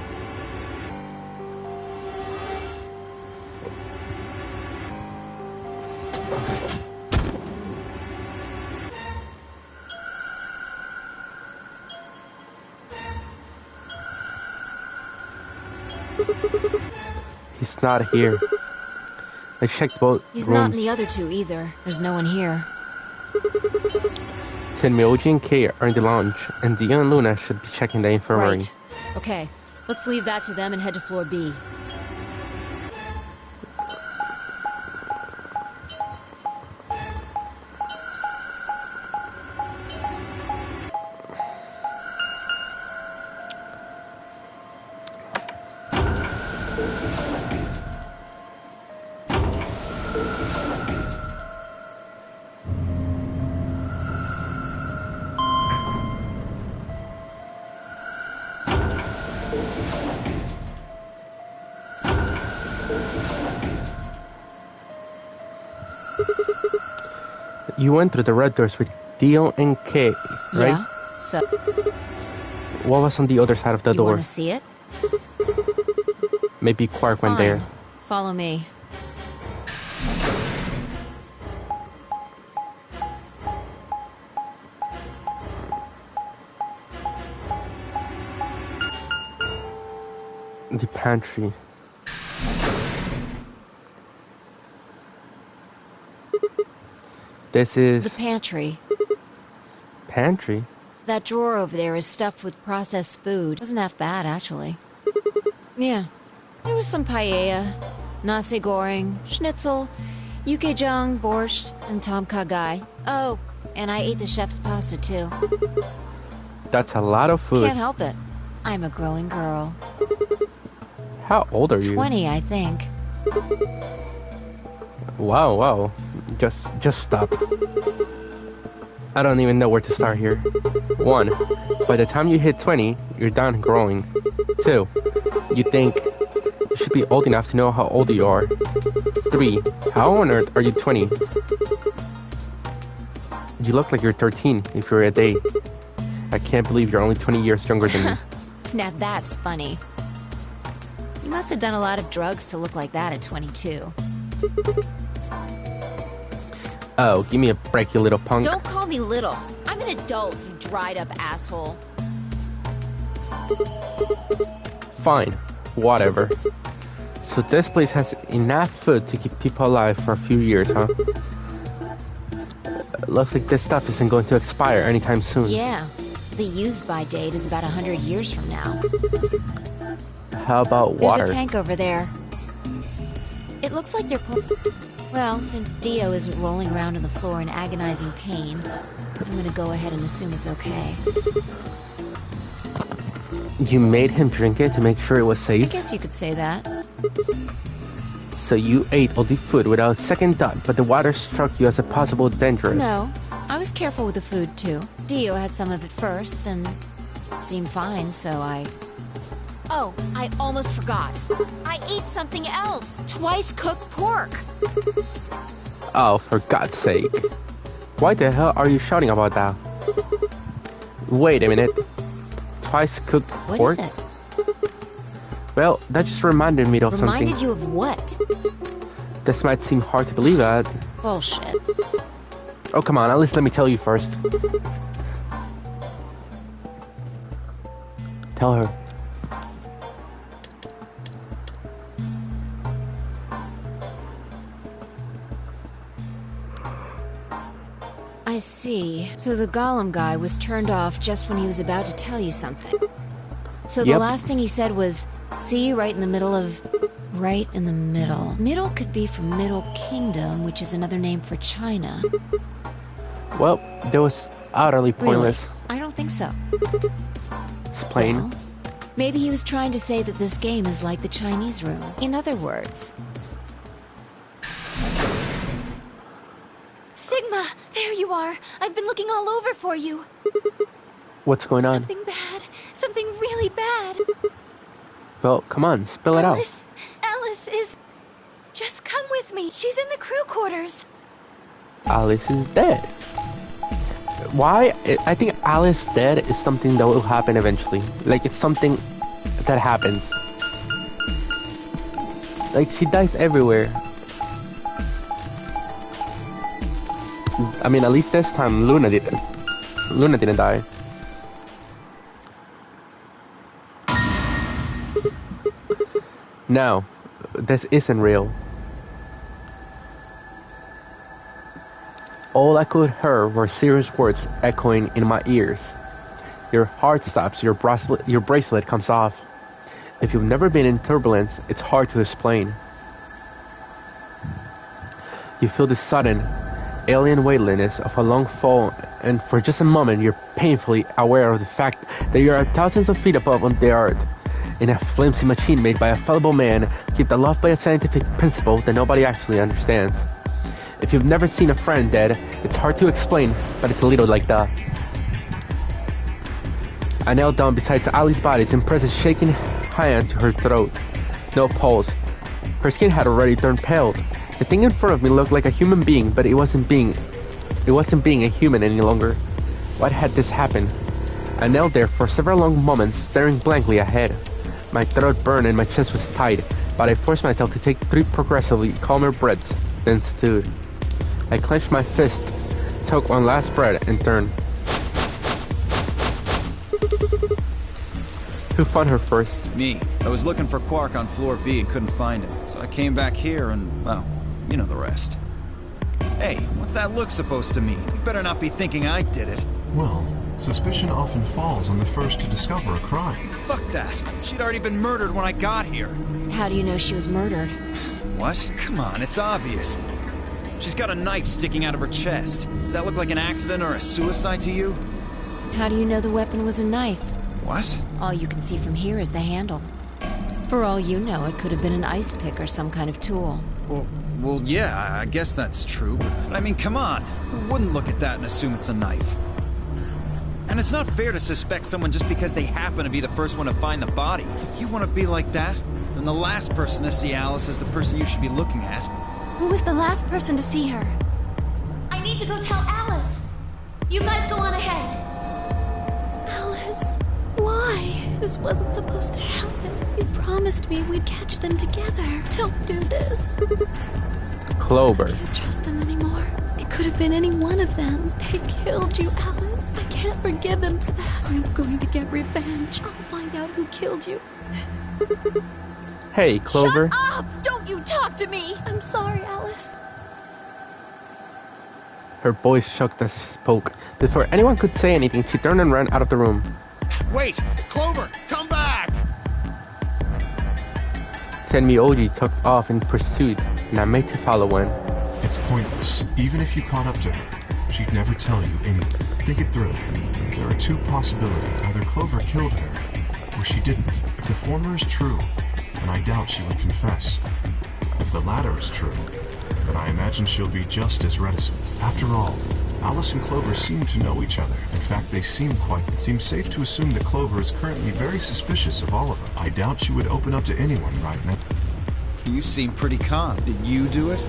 He's not here. I checked both He's rooms. not in the other two either. There's no one here. Tenmyoji and Kay are in the lounge, and Dio and Luna should be checking the infirmary. Right. Okay, let's leave that to them and head to floor B. You went through the red doors with Dio and Kay, right? Yeah, so... What was on the other side of the You door? want to see it? Maybe Quark went Fine. there. Follow me. The pantry. This is... The pantry. Pantry? That drawer over there is stuffed with processed food. Wasn't half bad, actually. Yeah. There was some paella, nasi goreng, schnitzel, yukejang, borscht, and tom kha gai. Oh, and I ate the chef's pasta, too. That's a lot of food. Can't help it. I'm a growing girl. How old are you? 20, I think. Wow. Just stop. I don't even know where to start here. 1. By the time you hit 20, you're done growing. 2. You think you should be old enough to know how old you are. 3. How on earth are you 20? You look like you're 13 if you're a day. I can't believe you're only 20 years younger than me. Now that's funny. You must have done a lot of drugs to look like that at 22. Oh, give me a break, you little punk. Don't call me little. I'm an adult, you dried up asshole. Fine, whatever. So this place has enough food to keep people alive for a few years, huh? Looks like this stuff isn't going to expire anytime soon. Yeah, the use-by date is about 100 years from now. How about water? There's a tank over there. It looks like they're Well, since Dio isn't rolling around on the floor in agonizing pain, I'm gonna go ahead and assume it's okay. You made him drink it to make sure it was I safe? guess you could say that. So you ate all the food without a second thought, but the water struck you as a possible dangerous. No, I was careful with the food, too. Dio had some of it first, and it seemed fine, so I... Oh, I almost forgot. I ate something else. Twice cooked pork. Oh, for God's sake. Why the hell are you shouting about that? Wait a minute. Twice cooked pork? What is it? Well, that just reminded me of something. Reminded you of what? This might seem hard to believe that. Bullshit. Oh, come on, at least let me tell you first. Tell her. I see. So the golem guy was turned off just when he was about to tell you something. So the Yep. last thing he said was, see you right in the middle of... Right in the middle. Middle could be from Middle Kingdom, which is another name for China. Well, that was utterly pointless. Really? I don't think so. It's plain. Well, maybe he was trying to say that this game is like the Chinese room. In other words... Sigma, there you are. I've been looking all over for you. What's going on? Something bad. Something really bad. Well, come on, spill it out. Alice is... Just come with me. She's in the crew quarters. Alice is dead. Why? I think Alice dead is something that will happen eventually. Like, it's something that happens. Like, she dies everywhere. I mean, at least this time Luna didn't. Luna didn't die. No, this isn't real. All I could hear were serious words echoing in my ears. Your heart stops, your bracelet comes off. If you've never been in turbulence, it's hard to explain. You feel the sudden, alien weightlessness of a long fall, and for just a moment you're painfully aware of the fact that you are thousands of feet above on the earth, in a flimsy machine made by a fallible man, kept aloft by a scientific principle that nobody actually understands. If you've never seen a friend dead, it's hard to explain, but it's a little like that. I knelt down beside Ali's body and pressed a shaking hand to her throat. No pulse. Her skin had already turned pale. The thing in front of me looked like a human being, but it wasn't being a human any longer. Why had this happened? I knelt there for several long moments, staring blankly ahead. My throat burned and my chest was tight, but I forced myself to take 3 progressively calmer breaths, then stood. I clenched my fist, took one last breath, and turned. Who found her first? Me. I was looking for Quark on floor B and couldn't find him, so I came back here and, well, you know the rest. Hey, what's that look supposed to mean? You better not be thinking I did it. Well, suspicion often falls on the first to discover a crime. Fuck that. She'd already been murdered when I got here. How do you know she was murdered? What? Come on, it's obvious. She's got a knife sticking out of her chest. Does that look like an accident or a suicide to you? How do you know the weapon was a knife? What? All you can see from here is the handle. For all you know, it could have been an ice pick or some kind of tool. Well, yeah, I guess that's true, but I mean, come on. Who wouldn't look at that and assume it's a knife? And it's not fair to suspect someone just because they happen to be the first one to find the body. If you want to be like that, then the last person to see Alice is the person you should be looking at. Who was the last person to see her? I need to go tell Alice. You guys go on ahead. Alice, why? This wasn't supposed to happen. You promised me we'd catch them together. Don't do this. Clover. I can't trust them anymore. It could have been any one of them. They killed you, Alice. I can't forgive them for that. I'm going to get revenge. I'll find out who killed you. Hey, Clover. Shut up! Don't you talk to me! I'm sorry, Alice. Her voice shook as she spoke. Before anyone could say anything, she turned and ran out of the room. Wait! Clover, come back! Senmyoji took off in pursuit, and I made to follow one. It's pointless. Even if you caught up to her, she'd never tell you anything. Think it through. There are 2 possibilities. Either Clover killed her, or she didn't. If the former is true, then I doubt she would confess. If the latter is true, then I imagine she'll be just as reticent. After all, Alice and Clover seem to know each other. In fact, it seems safe to assume that Clover is currently very suspicious of all of them. I doubt she would open up to anyone right now. You seem pretty calm. Did you do it?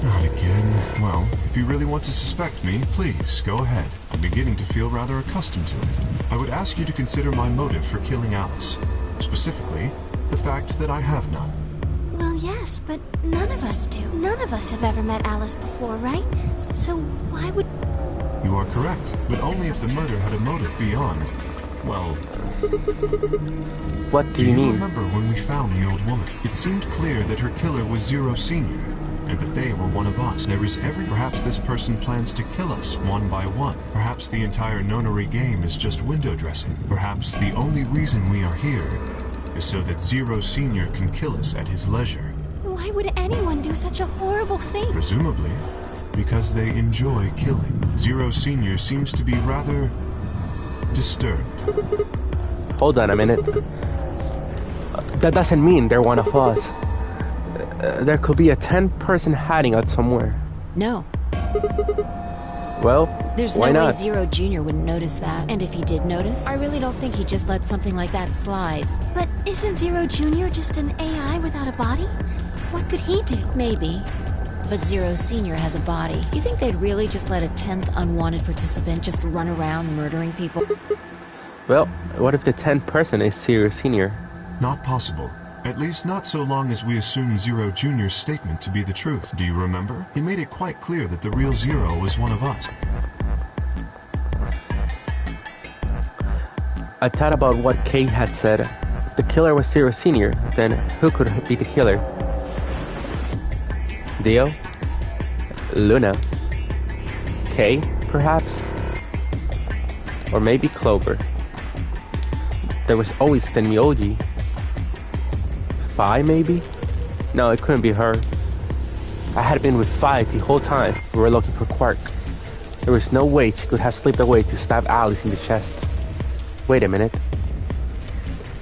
Not again. Well, if you really want to suspect me, please, go ahead. I'm beginning to feel rather accustomed to it. I would ask you to consider my motive for killing Alice. Specifically, the fact that I have none. Well, yes, but none of us do. None of us have ever met Alice before, right? So why would... You are correct, but only if the murder had a motive beyond, well... What do you mean? Remember when we found the old woman? It seemed clear that her killer was Zero Senior, and that they were one of us. Perhaps this person plans to kill us one by one. Perhaps the entire nonary game is just window dressing. Perhaps the only reason we are here is so that Zero Senior can kill us at his leisure. Why would anyone do such a horrible thing? Presumably, because they enjoy killing. Zero Senior seems to be rather disturbed. Hold on a minute. That doesn't mean they're one of us. There could be a 10-person hiding out somewhere. No. Well, There's why no way not? Zero Jr. wouldn't notice that. And if he did notice, I really don't think he'd just let something like that slide. But isn't Zero Jr. just an AI without a body? What could he do? Maybe. But Zero Sr. has a body. You think they'd really just let a 10th unwanted participant just run around murdering people? Well, what if the 10th person is Zero Senior? Not possible. At least not so long as we assume Zero Jr.'s statement to be the truth. Do you remember? He made it quite clear that the real Zero was one of us. I thought about what Kate had said. If the killer was Zero Senior, then who could be the killer? Dio? Luna? Kay, perhaps? Or maybe Clover. There was always Tenmyoji. Fi, maybe? No, it couldn't be her. I had been with Fi the whole time we were looking for Quark. There was no way she could have slipped away to stab Alice in the chest. Wait a minute.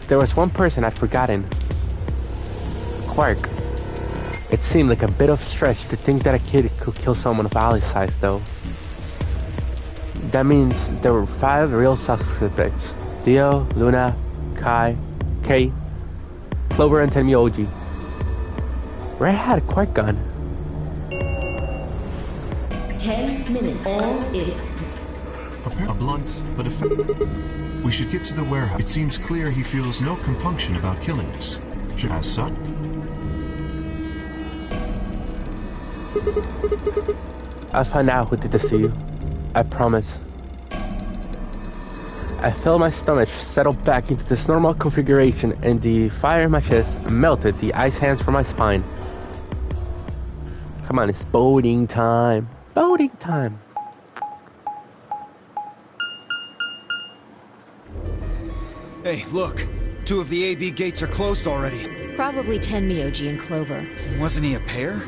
There was one person I'd forgotten. Quark. It seemed like a bit of a stretch to think that a kid could kill someone of Alice's size, though. That means there were 5 real suspects. Dio, Luna, Kay, Clover, and Tenmyoji. Ray had a Quark gun. 10 minutes. All in. A blunt, but effective. We should get to the warehouse. It seems clear he feels no compunction about killing us. As such. I'll find out who did this to you. I promise. I felt my stomach settle back into this normal configuration and the fire in my chest melted the ice hands from my spine. Come on, it's boating time. Boating time. Hey, look. 2 of the AB gates are closed already. Probably Tenmyoji and Clover. Wasn't he a pair?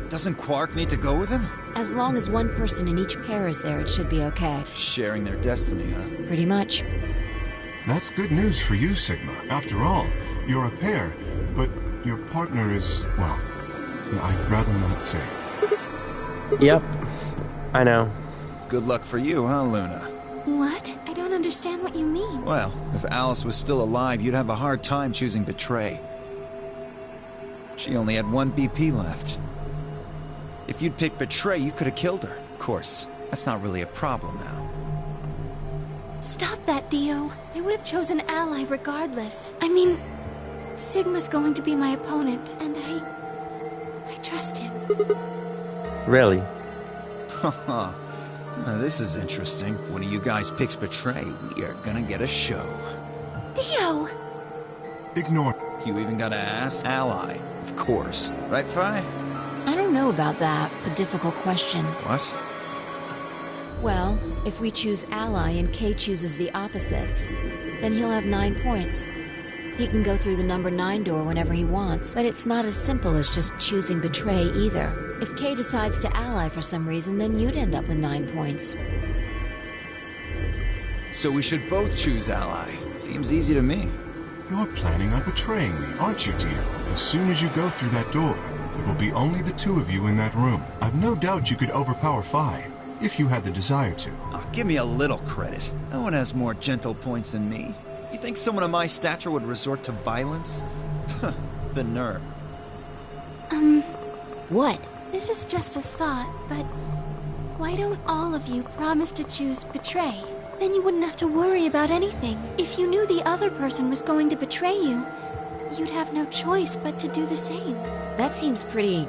Doesn't Quark need to go with him? As long as one person in each pair is there, it should be okay. Sharing their destiny, huh? Pretty much. That's good news for you, Sigma. After all, you're a pair, but your partner is, well, I'd rather not say. Yep, I know. Good luck for you, huh, Luna? What? I don't understand what you mean. Well, if Alice was still alive, you'd have a hard time choosing betray. She only had 1 BP left. If you'd picked betray, you could have killed her. Of course, that's not really a problem now. Stop that, Dio. I would have chosen Ally regardless. I mean, Sigma's going to be my opponent, and I trust him. Really? Haha. This is interesting. If one of you guys picks betray, we are gonna get a show. Dio! Ignore. You even gotta ask Ally, of course. Right, Fi? I don't know about that. It's a difficult question. What? Well, if we choose Ally and Kay chooses the opposite, then he'll have 9 points. He can go through the number 9 door whenever he wants, but it's not as simple as just choosing betray either. If Kay decides to ally for some reason, then you'd end up with 9 points. So we should both choose Ally. Seems easy to me. You're planning on betraying me, aren't you, Dio? As soon as you go through that door, it will be only the 2 of you in that room. I've no doubt you could overpower Fi, if you had the desire to. Oh, give me a little credit. No one has more gentle points than me. You think someone of my stature would resort to violence? The nerve. What? This is just a thought, but why don't all of you promise to choose betray? Then you wouldn't have to worry about anything. If you knew the other person was going to betray you, you'd have no choice but to do the same. That seems pretty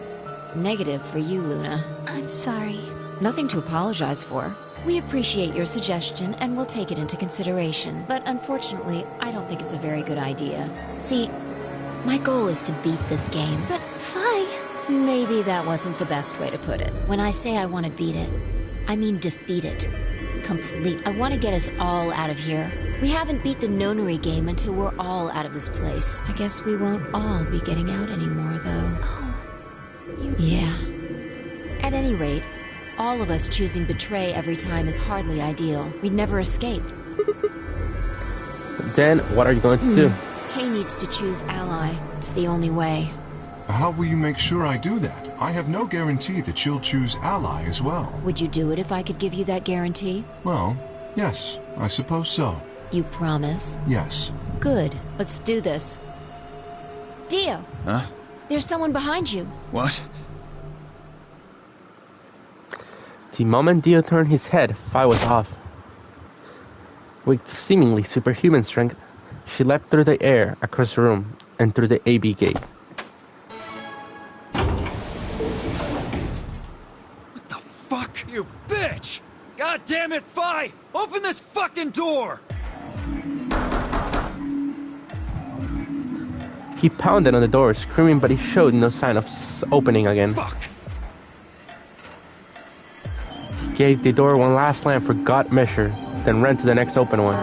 negative for you, Luna. I'm sorry. Nothing to apologize for. We appreciate your suggestion and we'll take it into consideration, but unfortunately, I don't think it's a very good idea. See, my goal is to beat this game. But, Fi... Maybe that wasn't the best way to put it. When I say I want to beat it, I mean defeat it. Complete. I want to get us all out of here. We haven't beat the nonary game until we're all out of this place. I guess we won't all be getting out anymore, though. Oh, you... Yeah. At any rate, all of us choosing betray every time is hardly ideal. We'd never escape. Then, what are you going to do? Kay needs to choose ally. It's the only way. How will you make sure I do that? I have no guarantee that she'll choose ally as well. Would you do it if I could give you that guarantee? Well, yes, I suppose so. You promise? Yes. Good. Let's do this. Dio! Huh? There's someone behind you. What? The moment Dio turned his head, Fi was off. With seemingly superhuman strength, she leapt through the air across the room and through the AB gate. What the fuck? You bitch! God damn it, Fi! Open this fucking door! He pounded on the door, screaming, but he showed no sign of opening again. Fuck! gave the door one last slam for good measure, then ran to the next open one.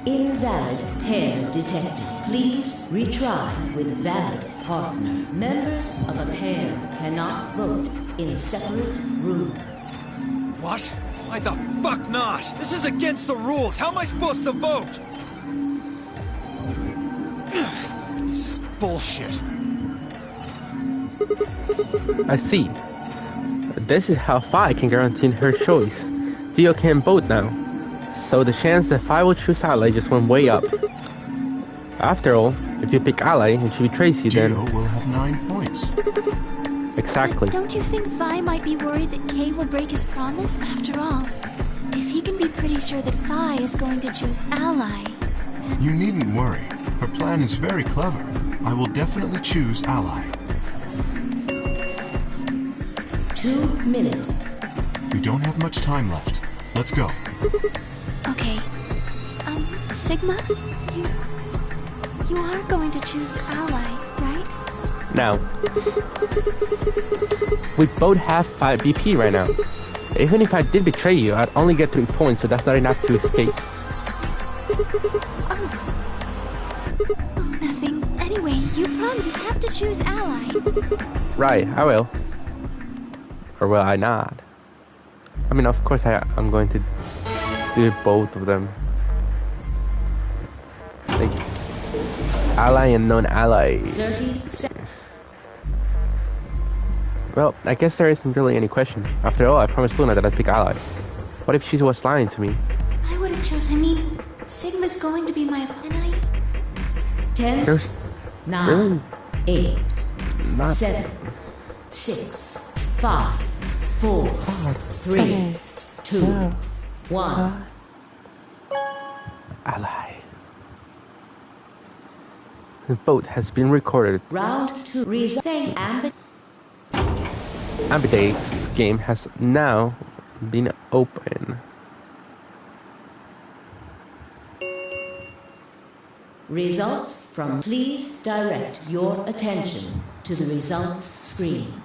Invalid pair detected. Please retry with valid partner. Members of a pair cannot vote in a separate room. What? Why the fuck not? This is against the rules. How am I supposed to vote? This is bullshit. I see. This is how Fi can guarantee her choice. Theo can vote now, so the chance that Fi will choose Ally just went way up. After all, if you pick Ally and she betrays you, then Theo will have 9 points. Exactly. Don't you think Vi might be worried that Kay will break his promise? After all, if he can be pretty sure that Vi is going to choose Ally, then... You needn't worry. Her plan is very clever. I will definitely choose Ally. 2 minutes. We don't have much time left. Let's go. Okay. Sigma? You are going to choose Ally, right? Now, we both have 5 BP right now. Even if I did betray you, I'd only get 3 points, so that's not enough to escape. Oh, nothing. Anyway, you have to choose Ally. Right, I will. Or will I not? I mean, of course I'm going to do both of them. Like, ally and non-ally. 30 seconds. Well, I guess there isn't really any question. After all, I promised Luna that I'd pick ally. What if she was lying to me? I would have chosen... I mean, Sigma's going to be my opponent. 10, There's 9, really 8, not 7, 6, 5, 4, 3, 2, 1. ally. The vote has been recorded. Round 2. Ambidate's game has now been open. Results from. Please direct your attention to the results screen.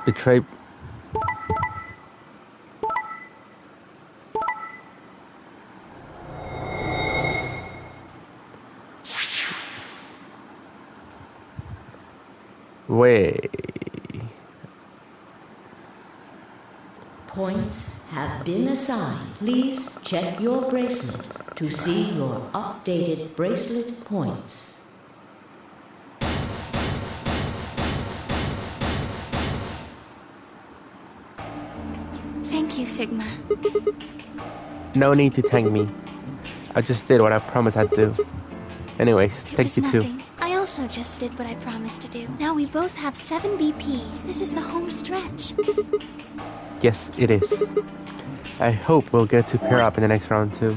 Betray. Way. Points have been assigned. Please check your bracelet to see your updated bracelet points. Thank you, Sigma. No need to thank me. I just did what I promised I'd do. Anyways, It thank was you too. nothing. I also just did what I promised to do. Now we both have 7 BP. This is the home stretch. Yes, it is. I hope we'll get to pair up in the next round too.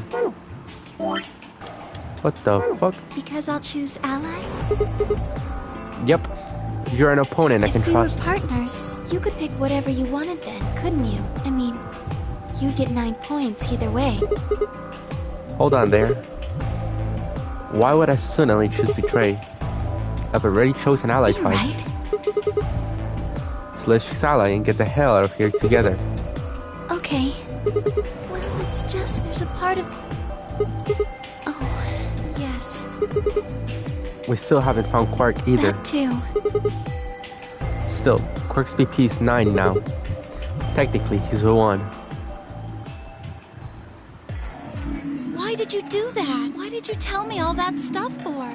What the fuck? Because I'll choose Ally? Yep. You're an opponent I can If we were trust. partners, you could pick whatever you wanted then, couldn't you? I mean, you'd get 9 points either way. Hold on there. Why would I suddenly choose betray? I've already chosen ally You're twice. right. So let's choose ally and get the hell out of here together. Okay. Well, it's just there's a part of... Oh, yes. We still haven't found Quark either. That too. Still, Quark's BP is 9 now. Technically, he's a 1. Why did you do that? Why did you tell me all that stuff for?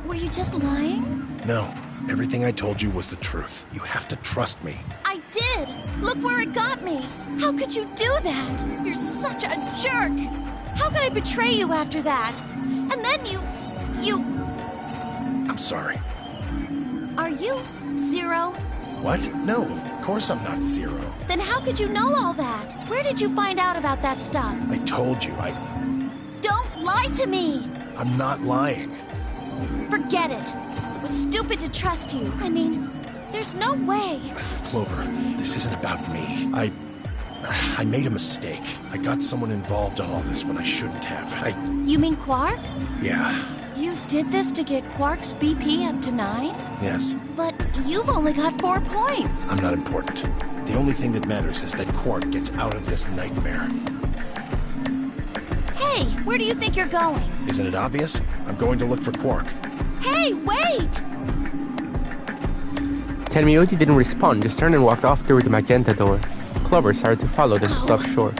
Were you just lying? No, everything I told you was the truth. You have to trust me. I did! Look where it got me! How could you do that? You're such a jerk! How could I betray you after that? And then you... I'm sorry. Are you Zero? What? No, of course I'm not Zero. Then how could you know all that? Where did you find out about that stuff? I told you, Don't lie to me! I'm not lying. Forget it. It was stupid to trust you. I mean, there's no way. Clover, this isn't about me. I made a mistake. I got someone involved on all this when I shouldn't have. You mean Quark? Yeah. You did this to get Quark's BP up to 9? Yes. But you've only got 4 points. I'm not important. The only thing that matters is that Quark gets out of this nightmare. Hey, where do you think you're going? Isn't it obvious? I'm going to look for Quark. Hey, wait! Tenmyoji didn't respond, just turned and walked off through the magenta door. Clover started to follow them to Club Shore.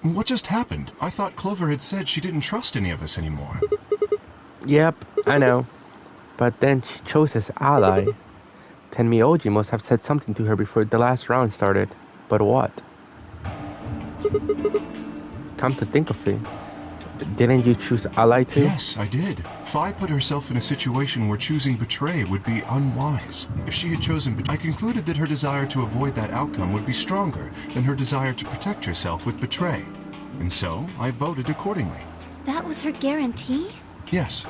What just happened? I thought Clover had said she didn't trust any of us anymore. Yep, I know. But then she chose his ally. Tenmyoji must have said something to her before the last round started. But what? Come to think of it, didn't you choose ally too? Yes, I did. Fi put herself in a situation where choosing betray would be unwise. If she had chosen I concluded that her desire to avoid that outcome would be stronger than her desire to protect herself with betray. And so, I voted accordingly. That was her guarantee? Yes.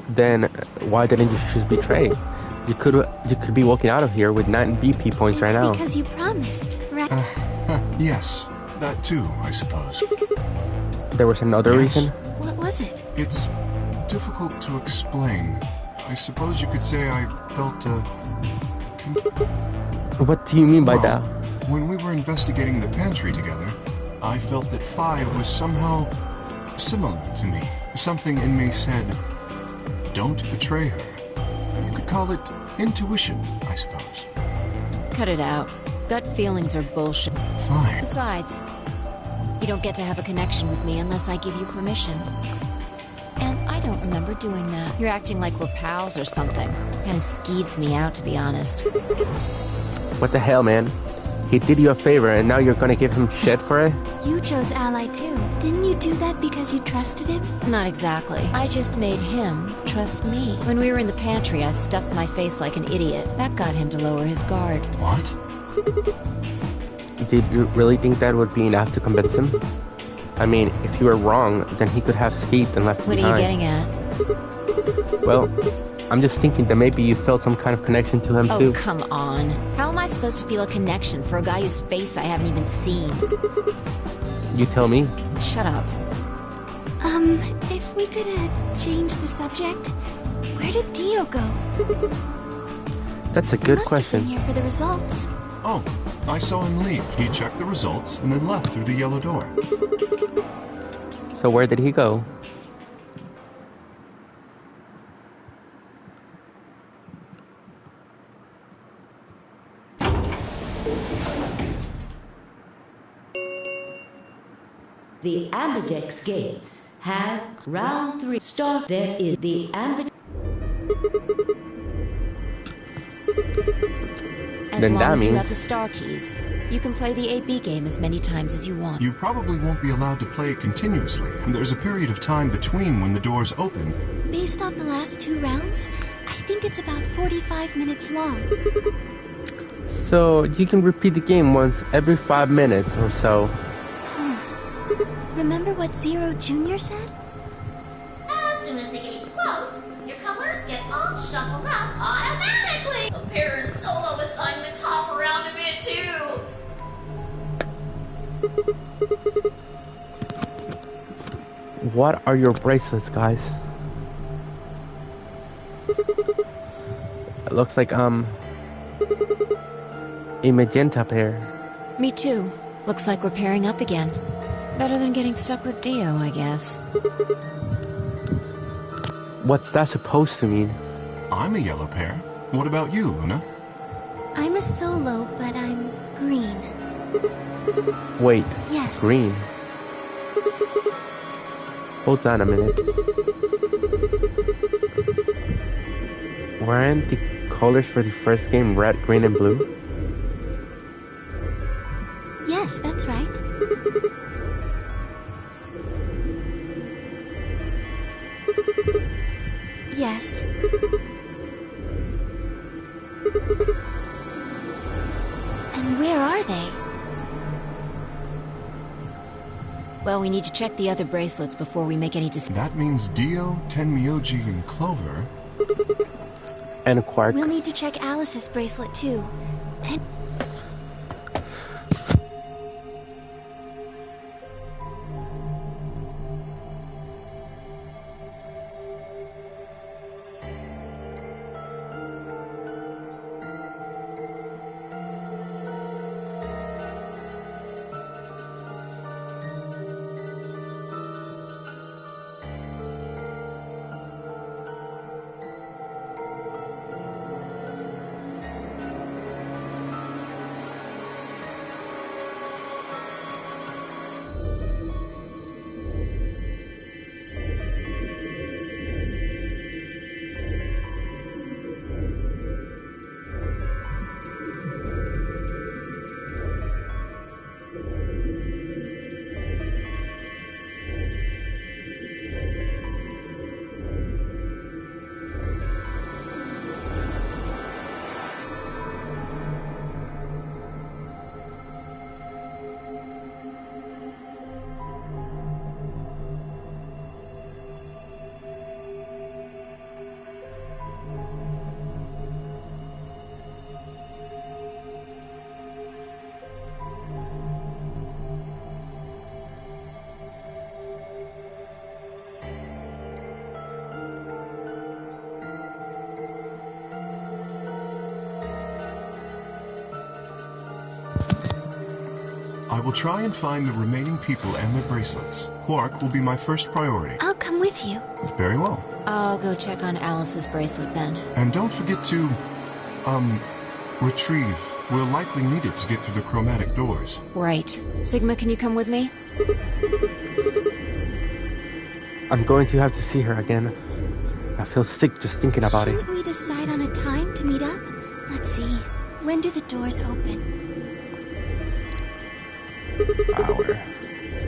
Then why didn't you choose betray? You could be walking out of here with 9 BP points right now. It's because you promised, right? Yes, that too, I suppose. There was another reason? What was it? It's difficult to explain. I suppose you could say I felt, What do you mean by that? When we were investigating the pantry together, I felt that Fi was somehow similar to me. Something in me said, don't betray her. You could call it intuition, I suppose. Cut it out. Gut feelings are bullshit. Fine. Besides, you don't get to have a connection with me unless I give you permission. And I don't remember doing that. You're acting like we're pals or something. Kinda skeeves me out, to be honest. What the hell, man? He did you a favor and now you're gonna give him shit for it? You chose ally too. Didn't you do that because you trusted him? Not exactly. I just made him trust me. When we were in the pantry, I stuffed my face like an idiot. That got him to lower his guard. What? Did you really think that would be enough to convince him? I mean, if you were wrong, then he could have escaped and left behind. What are you getting at? Well, I'm just thinking that maybe you felt some kind of connection to him too. Oh, come on. How am I supposed to feel a connection for a guy whose face I haven't even seen? You tell me. Shut up. If we could change the subject, where did Dio go? That's a good Must question. have been here for the results. Oh, I saw him leave. He checked the results and then left through the yellow door. So where did he go? The Ambidex gates have round 3 start. There is the Ambidex. As Then long that as you means- have the star keys, you can play the AB game as many times as you want. You probably won't be allowed to play it continuously, and there's a period of time between when the doors open. Based off the last 2 rounds, I think it's about 45 minutes long. So you can repeat the game once every 5 minutes or so. Remember what Zero Jr. said? As soon as the game's close, your colors get all shuffled up automatically. The parent solo assignments hop around a bit too. What are your bracelets, guys? It looks like a magenta pair. Me too. Looks like we're pairing up again. Better than getting stuck with Dio, I guess. What's that supposed to mean? I'm a yellow pair. What about you, Luna? I'm a solo, but I'm green. Wait, Yes. green. Hold on a minute. Weren't the colors for the first game red, green, and blue? Yes, that's right. Yes. And where are they? Well, we need to check the other bracelets before we make any decisions. That means Dio, Tenmyoji, and Clover. And Quark. We'll need to check Alice's bracelet too. And I will try and find the remaining people and their bracelets. Quark will be my first priority. I'll come with you. Very well. I'll go check on Alice's bracelet then. And don't forget to, retrieve. We'll likely need it to get through the chromatic doors. Right. Sigma, can you come with me? I'm going to have to see her again. I feel sick just thinking about it. Shouldn't we decide on a time to meet up? Let's see. When do the doors open?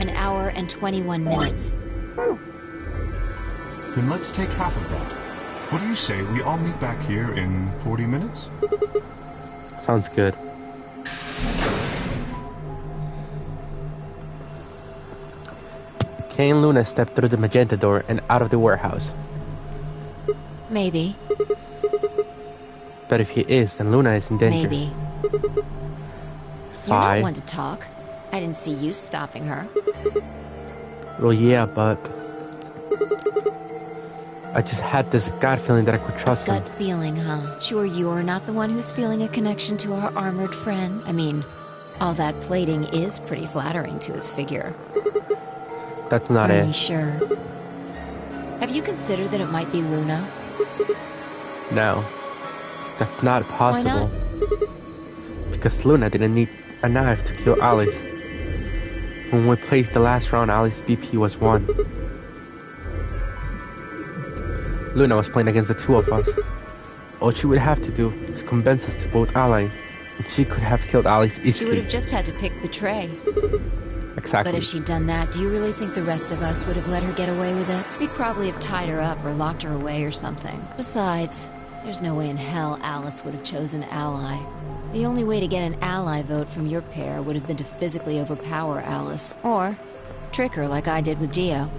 An hour and 21 minutes. Then let's take half of that. What do you say we all meet back here in 40 minutes? Sounds good. Kay and Luna stepped through the magenta door and out of the warehouse. Maybe. But if he is, then Luna is in danger. Maybe. You're not one to talk. I didn't see you stopping her. Well, yeah, but I just had this gut feeling that I could trust him. Gut feeling, huh? Sure you're not the one who's feeling a connection to our armored friend? I mean, all that plating is pretty flattering to his figure. That's not Are it. you sure? Have you considered that it might be Luna? No. That's not possible. Why not? Because Luna didn't need a knife to kill Alice. When we placed the last round, Alice's BP was 1. Luna was playing against the two of us. All she would have to do is convince us to both ally, and she could have killed Alice easily. She would have just had to pick betray. Exactly. But if she'd done that, do you really think the rest of us would have let her get away with it? We'd probably have tied her up or locked her away or something. Besides, there's no way in hell Alice would have chosen ally. The only way to get an ally vote from your pair would have been to physically overpower Alice. Or trick her like I did with Dio.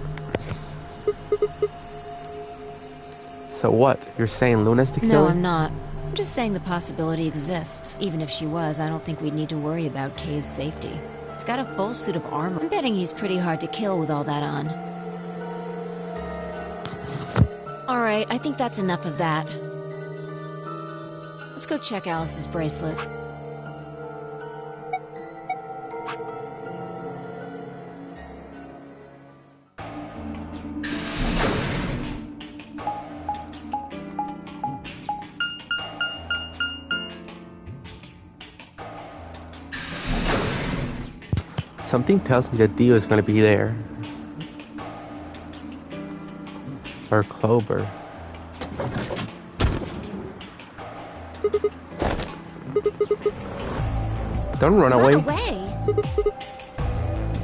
So what? You're saying Luna's the killer? No, I'm not. I'm just saying the possibility exists. Even if she was, I don't think we'd need to worry about Kay's safety. He's got a full suit of armor. I'm betting he's pretty hard to kill with all that on. Alright, I think that's enough of that. Let's go check Alice's bracelet. Something tells me that Dio is going to be there. Or Clover. Don't run away. Run away?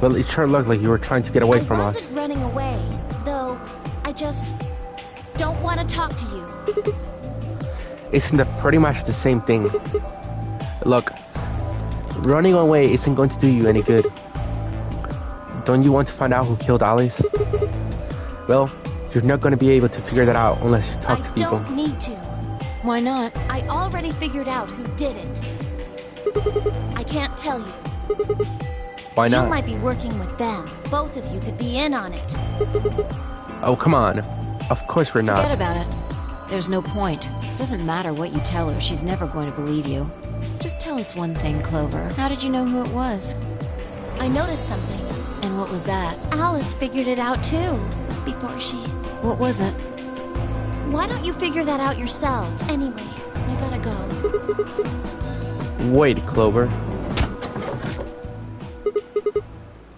Well, it sure looked like you were trying to get away from us. I wasn't running away, though. I just don't want to talk to you. Isn't that pretty much the same thing? Look, running away isn't going to do you any good. Don't you want to find out who killed Alice? Well, you're not going to be able to figure that out unless you talk to people. I don't need to. Why not? I already figured out who did it. I can't tell you. Why not? You might be working with them. Both of you could be in on it. Oh, come on. Of course we're not. Forget about it. There's no point. Doesn't matter what you tell her, she's never going to believe you. Just tell us one thing, Clover. How did you know who it was? I noticed something. And what was that? Alice figured it out too, before she... What was it? Why don't you figure that out yourselves? Anyway, I gotta go. Wait, Clover.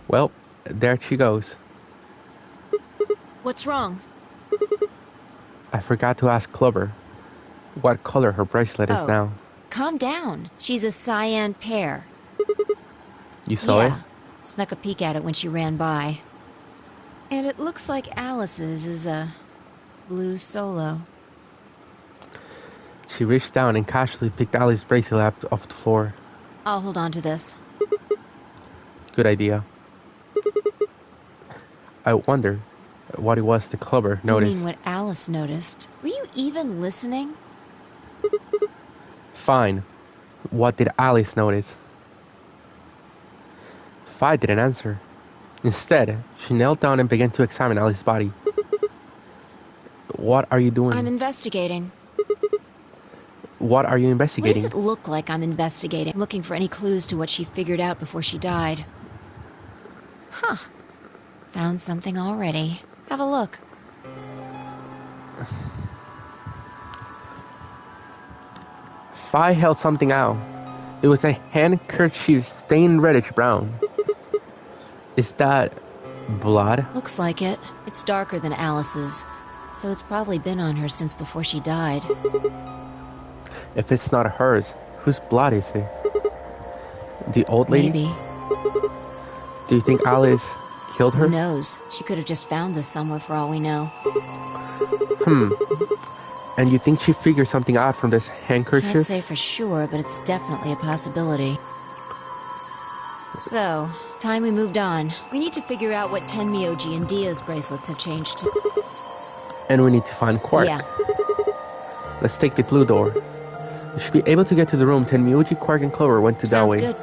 Well, there she goes. What's wrong? I forgot to ask Clover what color her bracelet is now. Calm down. She's a cyan pear. You saw it? Snuck a peek at it when she ran by. And it looks like Alice's is a blue solo. She reached down and casually picked Alice's bracelet up off the floor. I'll hold on to this. Good idea. I wonder what it was the Clover noticed. You mean what Alice noticed? Were you even listening? Fine. What did Alice notice? Fi didn't answer. Instead, she knelt down and began to examine Alice's body. What are you doing? I'm investigating. What are you What investigating? does it look like I'm investigating? Looking for any clues to what she figured out before she died. Huh. Found something already. Have a look. Fi held something out. It was a handkerchief stained reddish brown. Is that blood? Looks like it. It's darker than Alice's, so it's probably been on her since before she died. If it's not hers, whose blood is it? The old lady? Maybe. Do you think Alice killed her? Who knows? She could have just found this somewhere for all we know. And you think she figured something out from this handkerchief? Can't say for sure, but it's definitely a possibility. So, time we moved on. We need to figure out what Tenmyoji and Dia's bracelets have changed to. And we need to find Quark. Yeah. Let's take the blue door. We should be able to get to the room Tenmyoji, Quark, and Clover went to that Sounds way. good.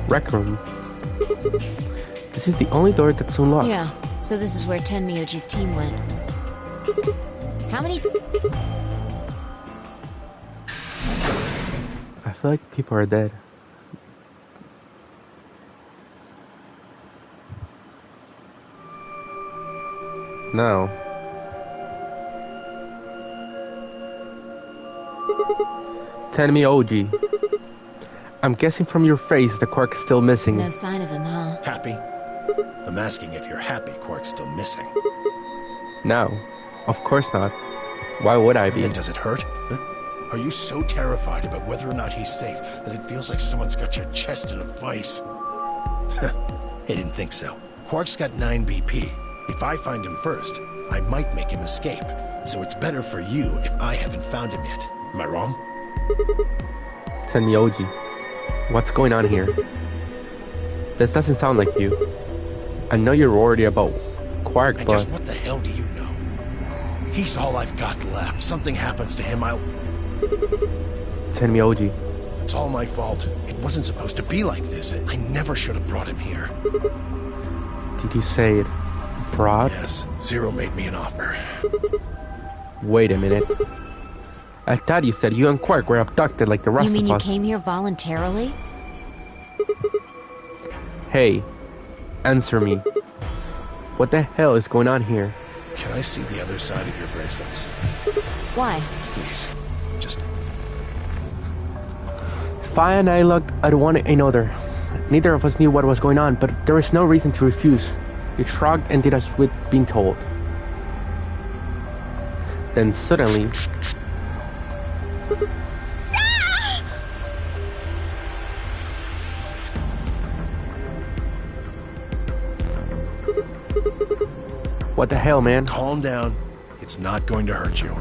Rec room. This is the only door that's unlocked. Yeah, so this is where Tenmyoji's team went. How many... I feel like people are dead. No. Tenmyoji. I'm guessing from your face the Quark's still missing. No sign of him, huh? Happy? I'm asking if you're happy Quark's still missing. No, of course not. Why would I be? And does it hurt? Huh? Are you so terrified about whether or not he's safe that it feels like someone's got your chest in a vice? I didn't think so. Quark's got 9 BP. If I find him first, I might make him escape. So it's better for you if I haven't found him yet. Am I wrong? Tenmyoji, what's going on here? This doesn't sound like you. I know you're worried about Quark, And but... just what the hell do you know? He's all I've got left. Something happens to him, I'll... Tenmyoji. It's all my fault. It wasn't supposed to be like this. I never should have brought him here. Did you say it? Brought? Yes, Zero made me an offer. Wait a minute. I thought you said you and Quark were abducted like the rest of us. You mean you came here voluntarily? Hey, answer me. What the hell is going on here? Can I see the other side of your bracelets? Why? Please. Just... Fi and I looked at one another. Neither of us knew what was going on, but there was no reason to refuse. We shrugged and did as we'd been told. Then suddenly... What the hell, man? Calm down. It's not going to hurt you.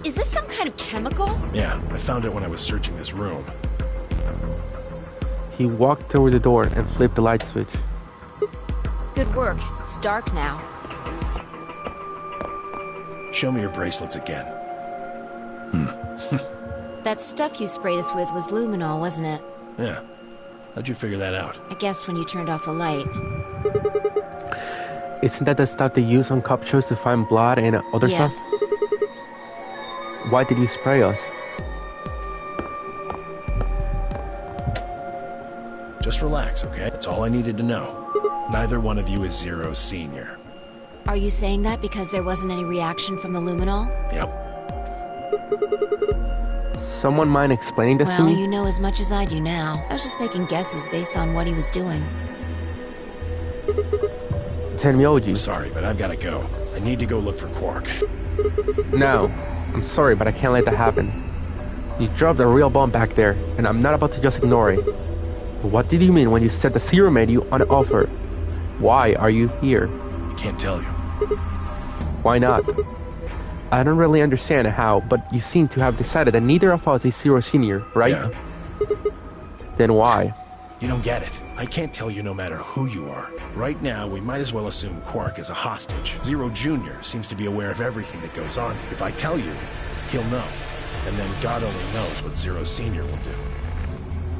Is this some kind of chemical? Yeah, I found it when I was searching this room. He walked toward the door and flipped the light switch. Good work. It's dark now. Show me your bracelets again. That stuff you sprayed us with was luminol, wasn't it? Yeah. How'd you figure that out? I guessed when you turned off the light. Isn't that the stuff they use on cop shows to find blood and other Yeah. stuff? Why did you spray us? Just relax, okay? That's all I needed to know. Neither one of you is Zero's senior. Are you saying that because there wasn't any reaction from the luminol? Yep. Someone mind explaining this to Well, me? you know as much as I do now. I was just making guesses based on what he was doing. Tenmyoji. Sorry, but I've got to go. I need to go look for Quark. No, I'm sorry, but I can't let that happen. You dropped a real bomb back there, and I'm not about to just ignore it. What did you mean when you set the Zero menu on offer? Why are you here? I can't tell you. Why not? I don't really understand how, but you seem to have decided that neither of us is Zero Senior, right? Yeah. Then why? You don't get it. I can't tell you no matter who you are. Right now, we might as well assume Quark is a hostage. Zero Jr. seems to be aware of everything that goes on. If I tell you, he'll know. And then God only knows what Zero Sr. will do.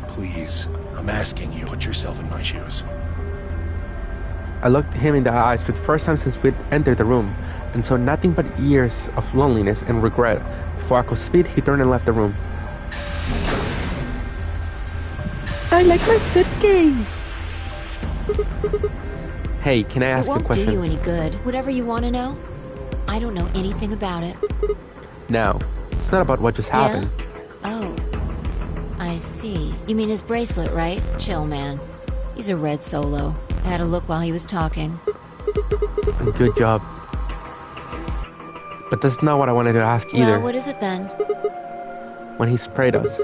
Please, I'm asking you, put yourself in my shoes. I looked him in the eyes for the first time since we'd entered the room, and saw nothing but years of loneliness and regret. Before I could speak, he turned and left the room. I like my suitcase! Hey, can I ask It you a won't question? do you any good. Whatever you want to know, I don't know anything about it. No, it's not about what just happened. Oh, I see. You mean his bracelet, right? Chill, man. He's a red Solo. I had a look while he was talking. Good job. But that's not what I wanted to ask either. Well, what is it then? When he sprayed us,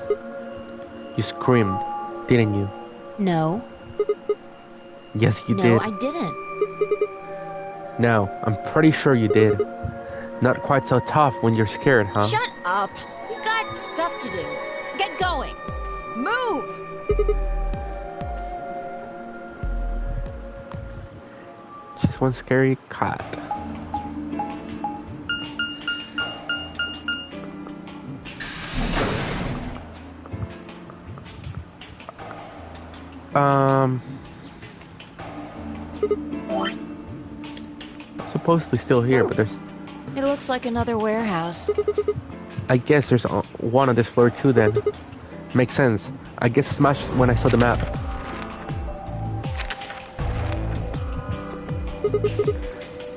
you screamed, didn't you? No. Yes, you No, did. I didn't. No, I'm pretty sure you did. Not quite so tough when you're scared, huh? Shut up. We've got stuff to do. Get going. Move! Just one scary cat. Supposedly still here, but there's... It looks like another warehouse. I guess there's one on this floor too then. Makes sense. I guess smashed when I saw the map.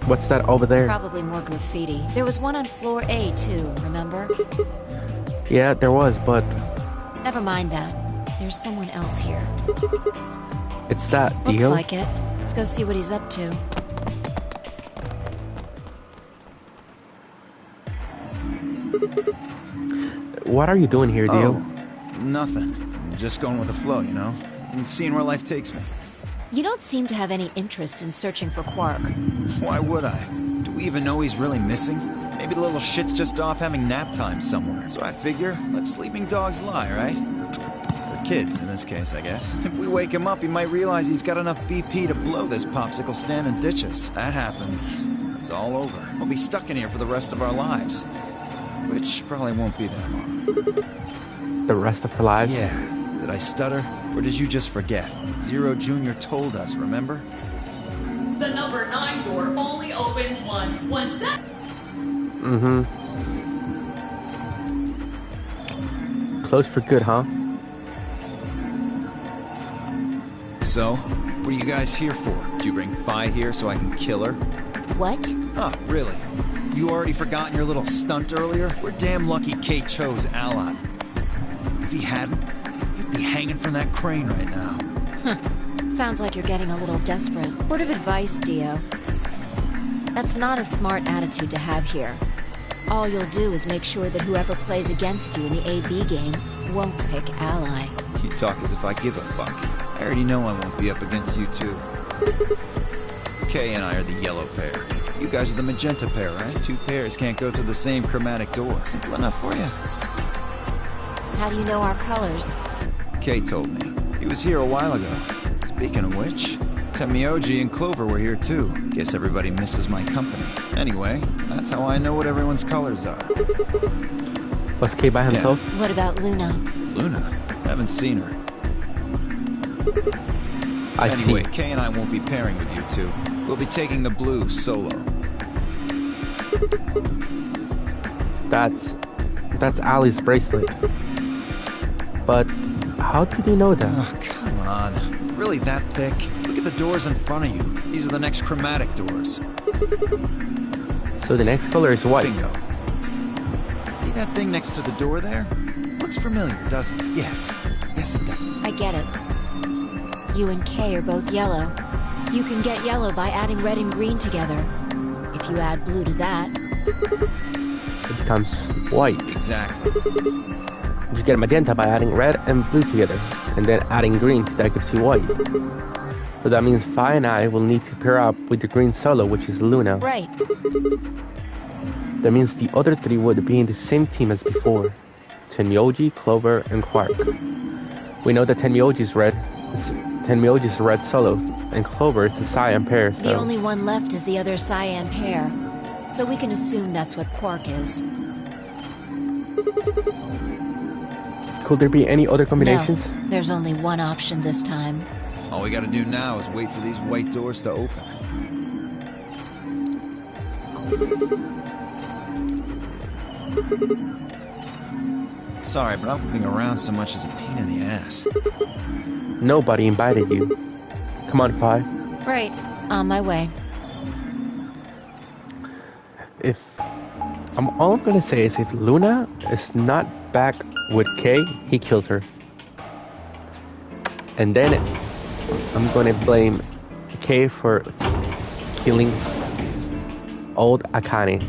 What's that over there? Probably more graffiti. There was one on floor A too, remember? Yeah, there was, but Never mind that. There's someone else here. it's that Looks deal. like it. Let's go see what he's up to. What are you doing here, Dio? Nothing. Just going with the flow, you know? And seeing where life takes me. You don't seem to have any interest in searching for Quark. Why would I? Do we even know he's really missing? Maybe the little shit's just off having nap time somewhere. So I figure, let sleeping dogs lie, right? Or kids, in this case, I guess. If we wake him up, he might realize he's got enough BP to blow this popsicle stand and ditch us. That happens. It's all over. We'll be stuck in here for the rest of our lives. Which probably won't be that long. The rest of her lives? Yeah. Did I stutter? Or did you just forget? Zero Jr. told us, remember? The number 9 door only opens once. Once that... Mm-hmm. closed for good, huh? So, what are you guys here for? Did you bring Fi here so I can kill her? What? Oh, really? You already forgotten your little stunt earlier? We're damn lucky Kate chose Ally. If he hadn't, you'd be hanging from that crane right now. Sounds like you're getting a little desperate. Word of advice, Dio. That's not a smart attitude to have here. All you'll do is make sure that whoever plays against you in the AB game won't pick Ally. You talk as if I give a fuck. I already know I won't be up against you two. Kay and I are the yellow pair. You guys are the magenta pair, right? Two pairs can't go through the same chromatic door. Simple enough for you. How do you know our colors? Kay told me. He was here a while ago. Speaking of which, Temioji and Clover were here too. Guess everybody misses my company. Anyway, that's how I know what everyone's colors are. Was Kay by himself? Yeah. What about Luna? Luna? Haven't seen her. Anyway, Kay and I won't be pairing with you two. We'll be taking the blue solo. That's Ali's bracelet. But how did you know that? Oh, come on. Really that thick? Look at the doors in front of you. These are the next chromatic doors. So the next color is white. Bingo. See that thing next to the door there? Looks familiar, doesn't it? Yes. Yes, it does. I get it. You and Kay are both yellow. You can get yellow by adding red and green together. If you add blue to that, it becomes white. Exactly. You get magenta by adding red and blue together, and then adding green to that gives you white. So that means Fi and I will need to pair up with the green solo, which is Luna. Right. That means the other three would be in the same team as before. Tenmyoji, Clover, and Quark. We know that Tenmyoji's red solo, and Clover is the cyan pair, so... The only one left is the other cyan pair. So we can assume that's what Quark is. Could there be any other combinations? No, there's only one option this time. All we gotta do now is wait for these white doors to open. Sorry, but I'm moving around so much is a pain in the ass. Nobody invited you. Come on, Fi. Right, on my way. All I'm gonna say is if Luna is not back with Kay, he killed her. And then I'm gonna blame Kay for killing old Akane.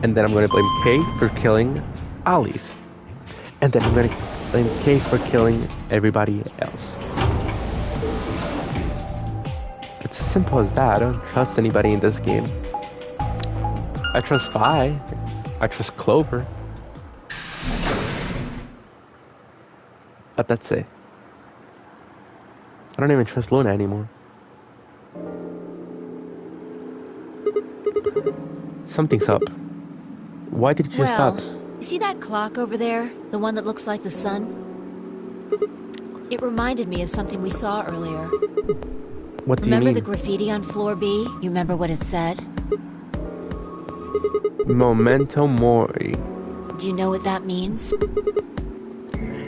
And then I'm gonna blame Kay for killing Alice. And then I'm gonna blame Kay for killing everybody else. It's as simple as that. I don't trust anybody in this game. I trust Fi. I trust Clover. But that's it. I don't even trust Luna anymore. Something's up. Why did you just stop? You see that clock over there? The one that looks like the sun? It reminded me of something we saw earlier. What do you mean? Remember the graffiti on floor B? You remember what it said? Memento Mori. Do you know what that means?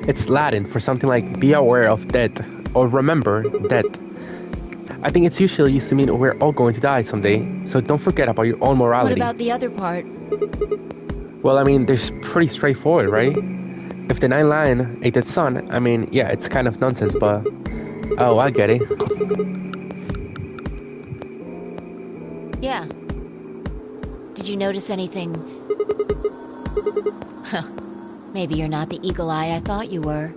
It's Latin for something like be aware of death or remember death. I think it's usually used to mean we're all going to die someday, so don't forget about your own morality. What about the other part? Well, I mean, they're pretty straightforward, right? If the 9th lion ate its son, I mean, yeah, it's kind of nonsense, but... Oh, I get it. Yeah. Did you notice anything? Huh. Maybe you're not the eagle eye I thought you were.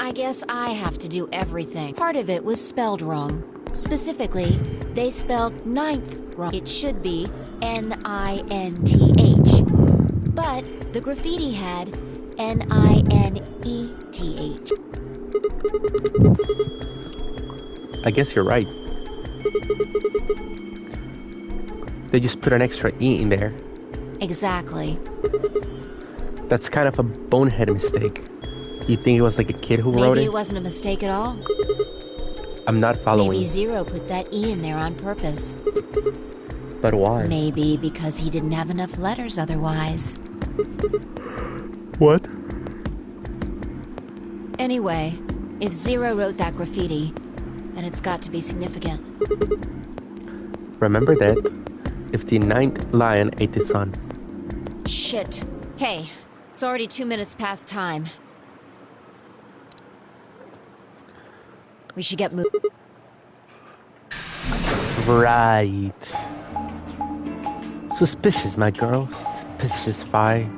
I guess I have to do everything. Part of it was spelled wrong. Specifically, they spelled ninth wrong. It should be N-I-N-T-H. But the graffiti had N-I-N-E-T-H. I guess you're right. They just put an extra E in there. Exactly. That's kind of a bonehead mistake. You think it was like a kid who wrote it? Maybe it wasn't a mistake at all. I'm not following. Maybe Zero put that E in there on purpose. But why? Maybe because he didn't have enough letters otherwise. What? Anyway, if Zero wrote that graffiti, then it's got to be significant. Remember that if the 9th lion ate the sun. Shit. Hey, it's already 2 minutes past time. We should get moving. Right. Suspicious, my girl. Suspicious Fi.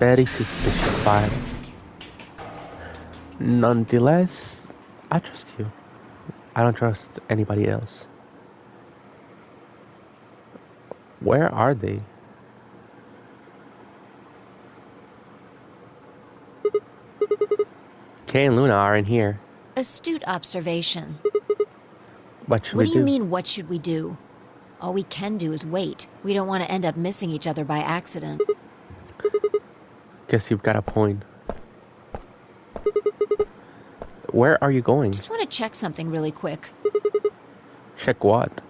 Very suspicious Fi. Nonetheless, I trust you. I don't trust anybody else. Where are they? Kay and Luna are in here. Astute observation. What should What we do do? you mean, what should we do? All we can do is wait. We don't want to end up missing each other by accident. Guess you've got a point. Where are you going? Just want to check something really quick. Check what?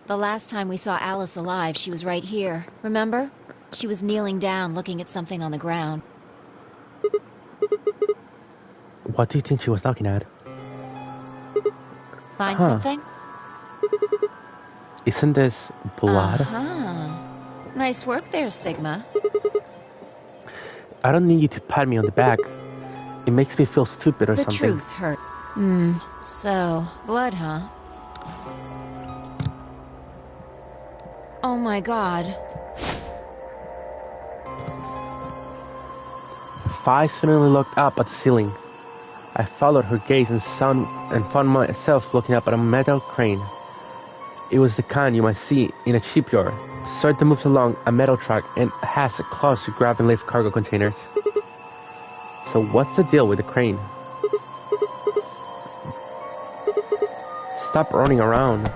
The last time we saw Alice alive, she was right here. Remember? She was kneeling down, looking at something on the ground. What do you think she was looking at? Find something? Isn't this blood? Nice work there, Sigma. I don't need you to pat me on the back. It makes me feel stupid or The something. truth hurt. So, blood, huh? Oh my god. Fi suddenly looked up at the ceiling. I followed her gaze and found myself looking up at a metal crane. It was the kind you might see in a shipyard. The sort that moves along a metal track and has claws to grab and lift cargo containers. So what's the deal with the crane? Stop running around.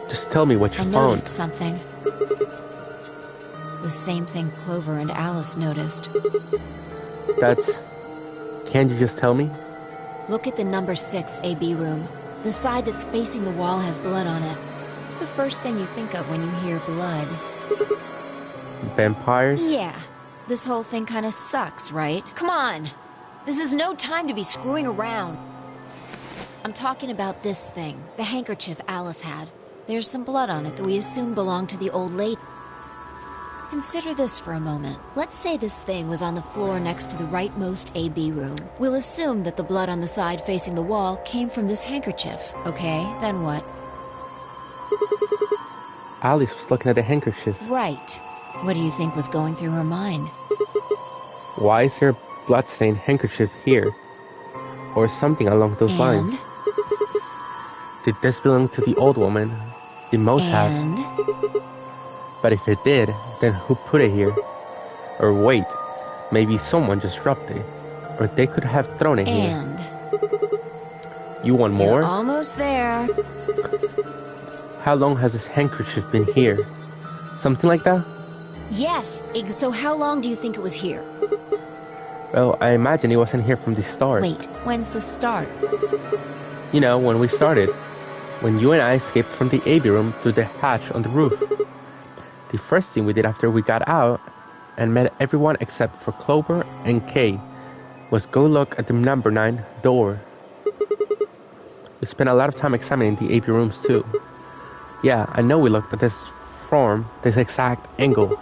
Just tell me what you I found. noticed something. The same thing Clover and Alice noticed. That's... Can't you just tell me? Look at the number 6 AB room. The side that's facing the wall has blood on it. It's the first thing you think of when you hear blood. Vampires? Yeah. This whole thing kind of sucks, right? Come on! This is no time to be screwing around. I'm talking about this thing, the handkerchief Alice had. There's some blood on it that we assume belonged to the old lady. Consider this for a moment. Let's say this thing was on the floor next to the rightmost AB room. We'll assume that the blood on the side facing the wall came from this handkerchief. Okay, then what? Alice was looking at the handkerchief. Right. What do you think was going through her mind? Why is there a bloodstained handkerchief here? Or something along those lines. Did this belong to the old woman? It must have. But if it did, then who put it here? Or wait, maybe someone just dropped it. Or they could have thrown it here. You want more? You're almost there. How long has this handkerchief been here? Something like that? Yes, so how long do you think it was here? Well, I imagine it wasn't here from the start. Wait, when's the start? You know, when we started. When you and I escaped from the AB room through the hatch on the roof. The first thing we did after we got out and met everyone except for Clover and Kay was go look at the number 9 door. We spent a lot of time examining the AB rooms too. Yeah, I know we looked at this from this exact angle.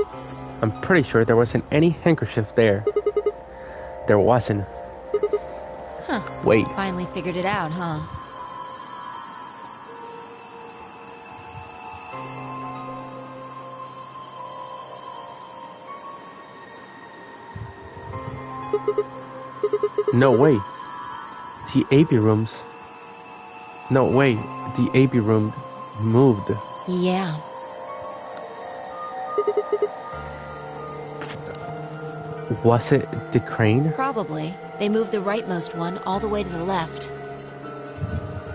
I'm pretty sure there wasn't any handkerchief there. There wasn't. Huh. Wait. Finally figured it out, huh? No way. The AB rooms. No way. The AB room moved. Yeah. Was it the crane? Probably. They moved the rightmost one all the way to the left.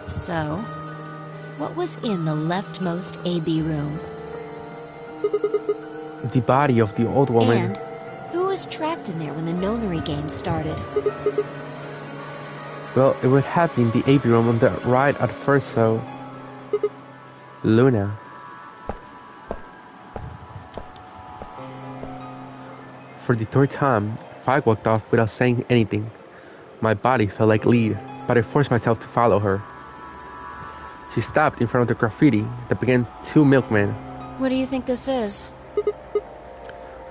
So, what was in the leftmost AB room? The body of the old woman. And who was trapped in there when the nonary game started? Well, it would have been the AB room on the right at first, so... Luna. For the third time, Fi walked off without saying anything. My body felt like lead, but I forced myself to follow her. She stopped in front of the graffiti that began 2 milkmen. What do you think this is?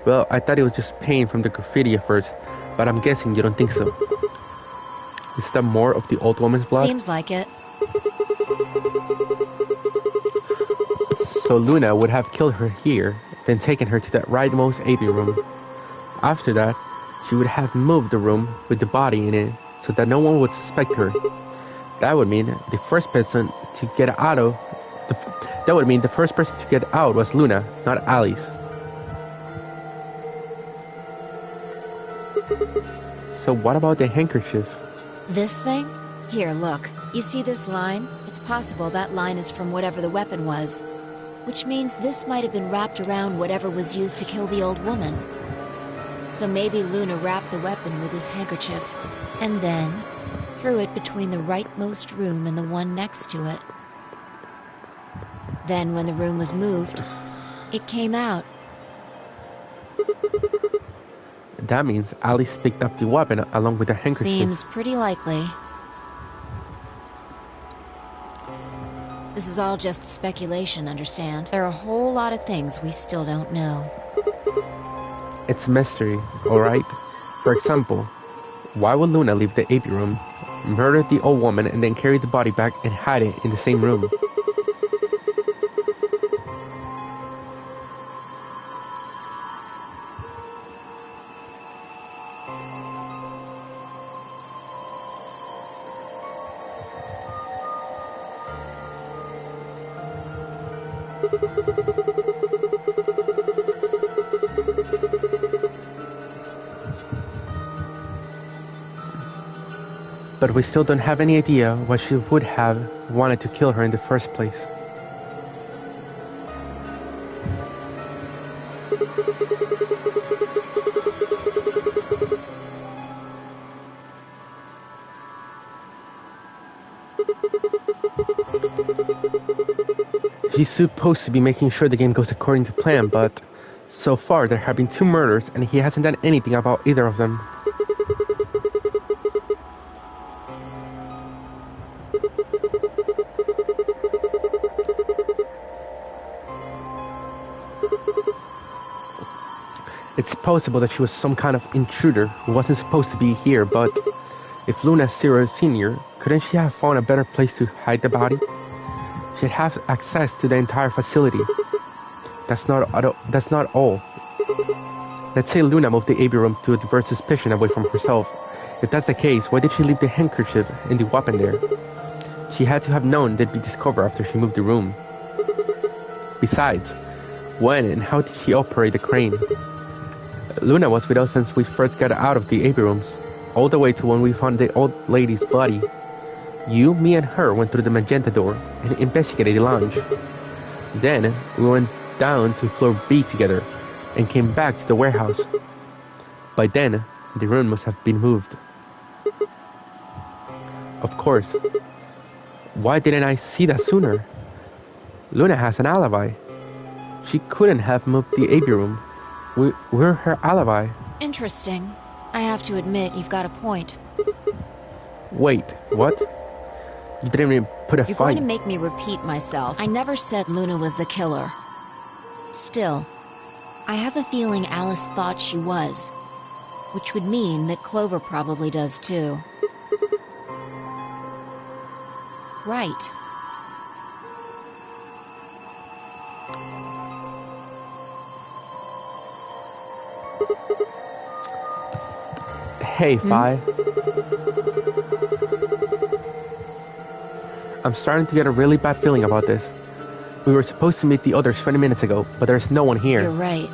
Well, I thought it was just paint from the graffiti at first, but I'm guessing you don't think so. Is that more of the old woman's blood? Seems like it. So Luna would have killed her here, then taken her to that rightmost AP room. After that, she would have moved the room with the body in it so that no one would suspect her. That would mean the first person to get out was Luna, not Alice. So what about the handkerchief? This thing? Here, look. You see this line? It's possible that line is from whatever the weapon was. Which means this might have been wrapped around whatever was used to kill the old woman. So maybe Luna wrapped the weapon with his handkerchief, and then threw it between the rightmost room and the one next to it. Then when the room was moved, it came out. That means Alice picked up the weapon along with the handkerchief. Seems pretty likely. This is all just speculation, understand? There are a whole lot of things we still don't know. It's a mystery, alright? For example, why would Luna leave the AP room, murder the old woman, and then carry the body back and hide it in the same room? But we still don't have any idea why she would have wanted to kill her in the first place. He's supposed to be making sure the game goes according to plan, but so far there have been 2 murders and he hasn't done anything about either of them. It's possible that she was some kind of intruder who wasn't supposed to be here, but if Luna's Zero Senior, couldn't she have found a better place to hide the body? She'd have access to the entire facility. That's not all. Let's say Luna moved the AB room to divert suspicion away from herself. If that's the case, why did she leave the handkerchief and the weapon there? She had to have known they'd be discovered after she moved the room. Besides, when and how did she operate the crane? Luna was with us since we first got out of the AB rooms, all the way to when we found the old lady's body. You, me, and her went through the magenta door and investigated the lounge. Then, we went down to floor B together and came back to the warehouse. By then, the room must have been moved. Of course. Why didn't I see that sooner? Luna has an alibi. She couldn't have moved the AB room. We're her alibi. Interesting. I have to admit, you've got a point. Wait, what? You didn't even put a fight. You're going to make me repeat myself. I never said Luna was the killer. Still, I have a feeling Alice thought she was, which would mean that Clover probably does too. Right. Hey, Fi. I'm starting to get a really bad feeling about this. We were supposed to meet the others 20 minutes ago, but there's no one here. You're right.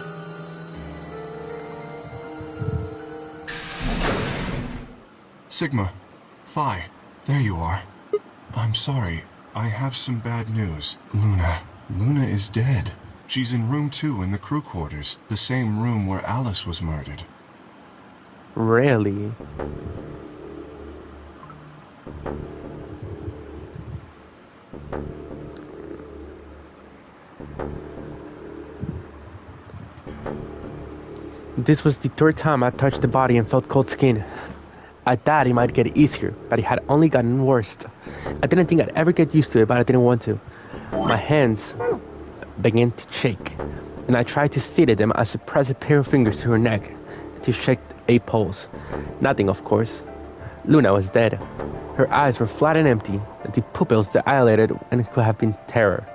Sigma. Phi. There you are. I'm sorry. I have some bad news. Luna. Luna is dead. She's in room 2 in the crew quarters, the same room where Alice was murdered. Really? This was the third time I touched the body and felt cold skin. I thought it might get easier, but it had only gotten worse. I didn't think I'd ever get used to it, but I didn't want to. My hands began to shake, and I tried to steady them as I pressed a pair of fingers to her neck to check a pulse. Nothing, of course. Luna was dead. Her eyes were flat and empty, and the pupils dilated, and it could have been terror.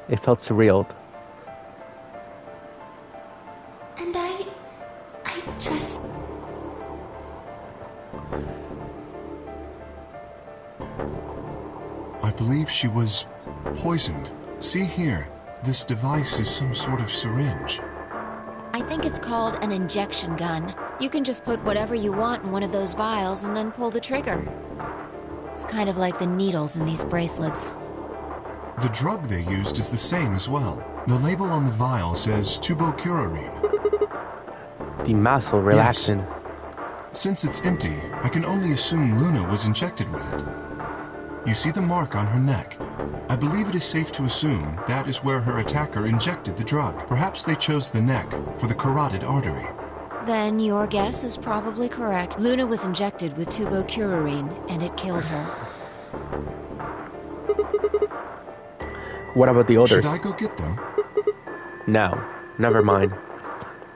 It felt surreal. And I just... I believe she was poisoned. See here, this device is some sort of syringe. I think it's called an injection gun. You can just put whatever you want in one of those vials and then pull the trigger. It's kind of like the needles in these bracelets. The drug they used is the same as well. The label on the vial says tubocurarine. The muscle relaxant. Yes. Since it's empty, I can only assume Luna was injected with it. You see the mark on her neck. I believe it is safe to assume that is where her attacker injected the drug. Perhaps they chose the neck for the carotid artery. Then your guess is probably correct. Luna was injected with tubocurarine, and it killed her. What about the others? Should I go get them? No, never mind.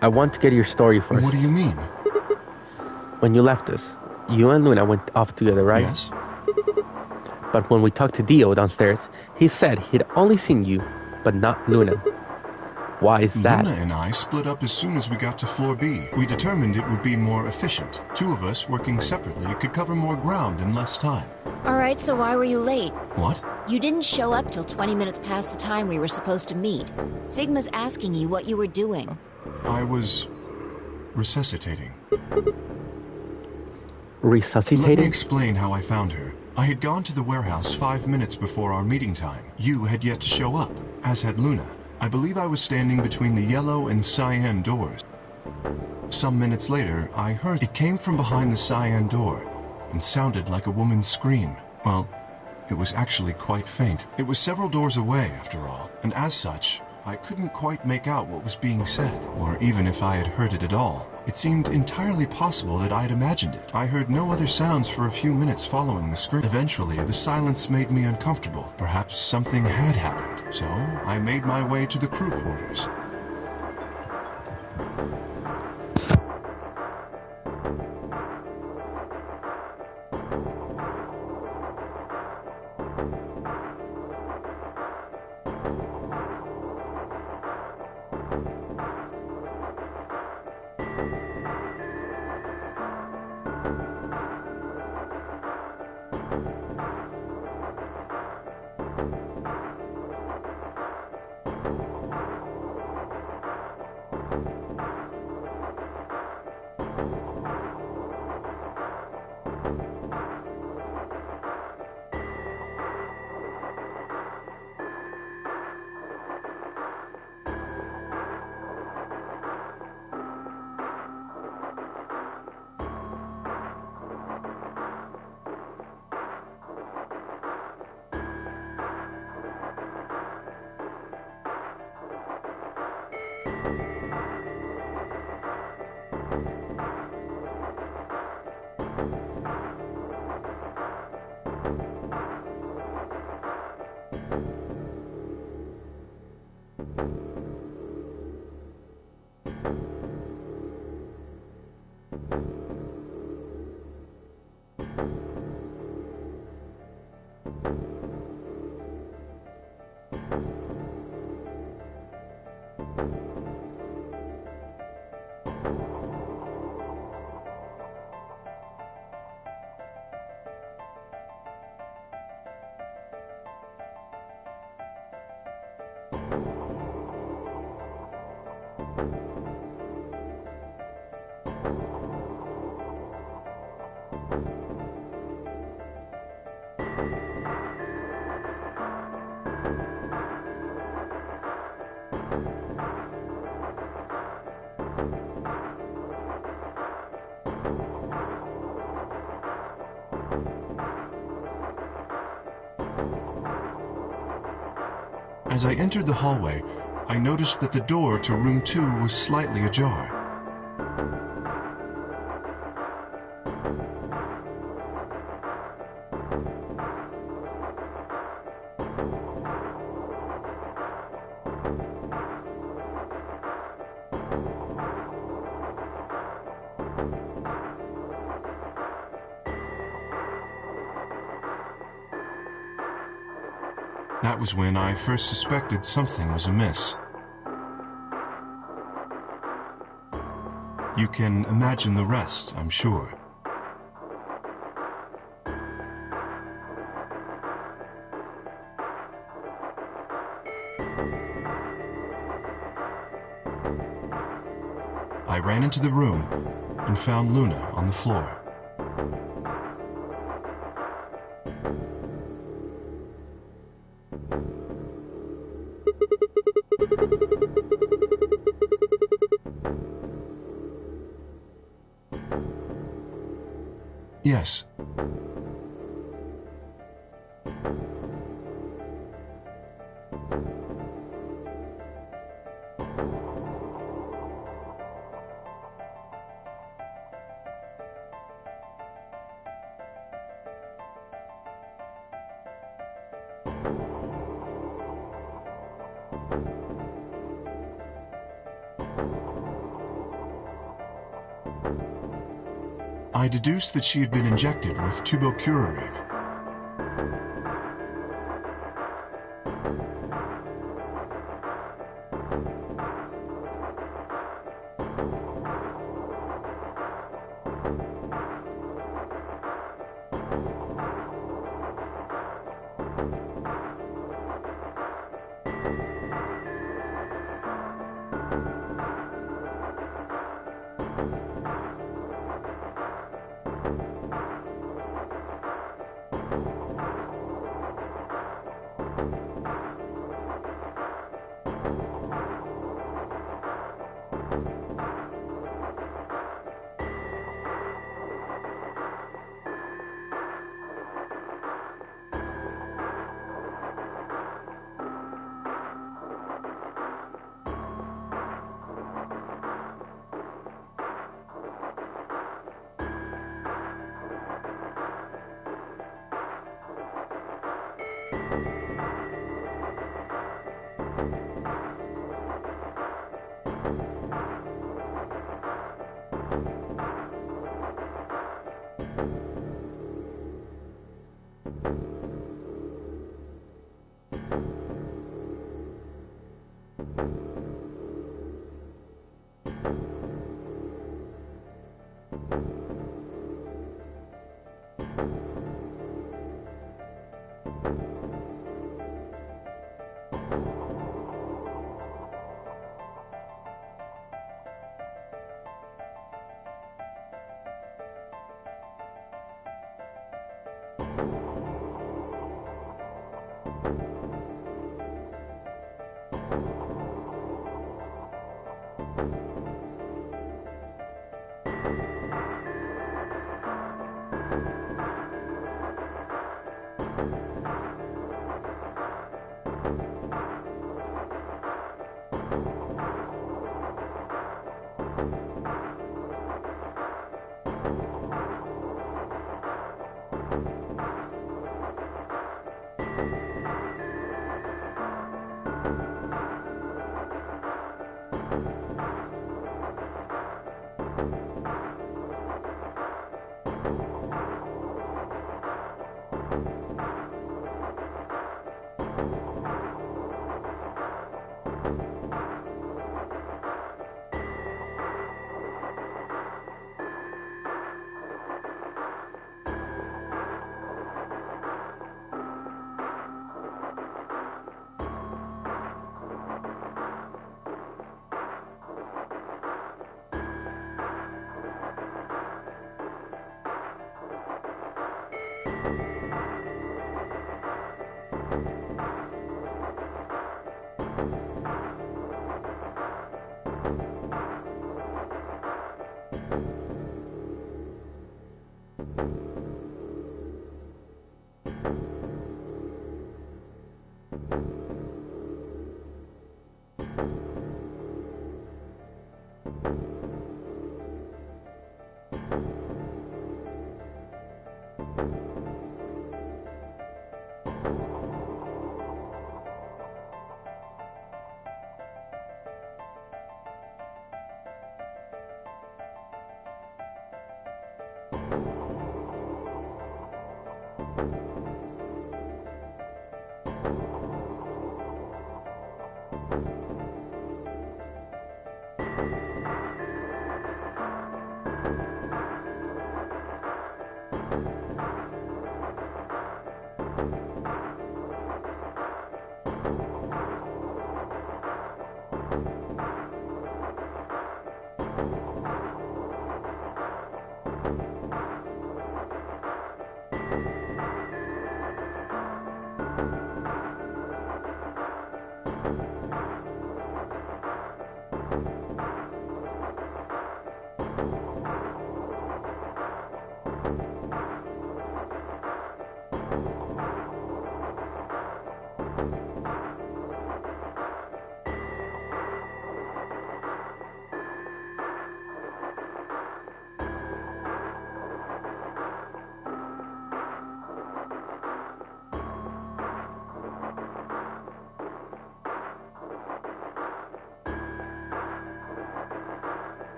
I want to get your story first. What do you mean? When you left us, you and Luna went off together, right? Yes. But when we talked to Dio downstairs, he said he'd only seen you, but not Luna. Why is that? Luna and I split up as soon as we got to floor B. We determined it would be more efficient. Two of us working separately could cover more ground in less time. Alright, so why were you late? What? You didn't show up till 20 minutes past the time we were supposed to meet. Sigma's asking you what you were doing. I was resuscitating. Resuscitating? Let me explain how I found her. I had gone to the warehouse 5 minutes before our meeting time. You had yet to show up, as had Luna. I believe I was standing between the yellow and cyan doors. Some minutes later, I heard it came from behind the cyan door and sounded like a woman's scream. Well, it was actually quite faint. It was several doors away, after all, and as such, I couldn't quite make out what was being said, or even if I had heard it at all. It seemed entirely possible that I had imagined it. I heard no other sounds for a few minutes following the scream. Eventually, the silence made me uncomfortable. Perhaps something had happened. So, I made my way to the crew quarters. As I entered the hallway, I noticed that the door to room 2 was slightly ajar. That was when I first suspected something was amiss. You can imagine the rest, I'm sure. I ran into the room and found Luna on the floor. Yes. I deduced that she had been injected with tubercularine.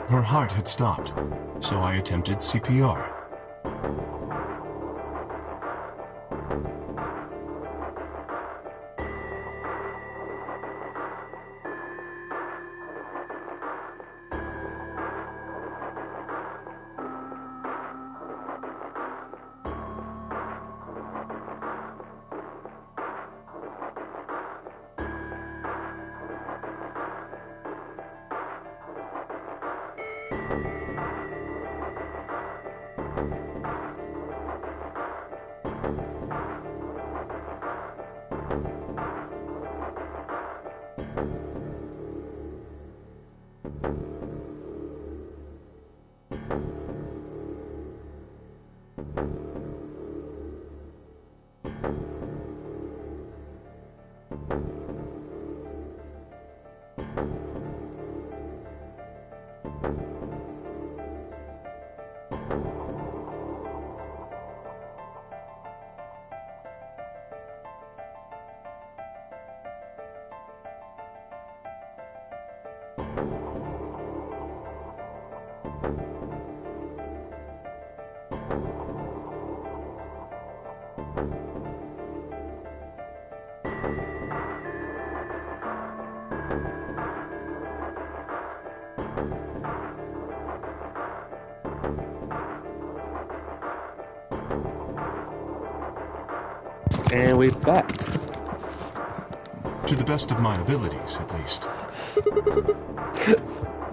Her heart had stopped, so I attempted CPR. And we're back. To the best of my abilities, at least.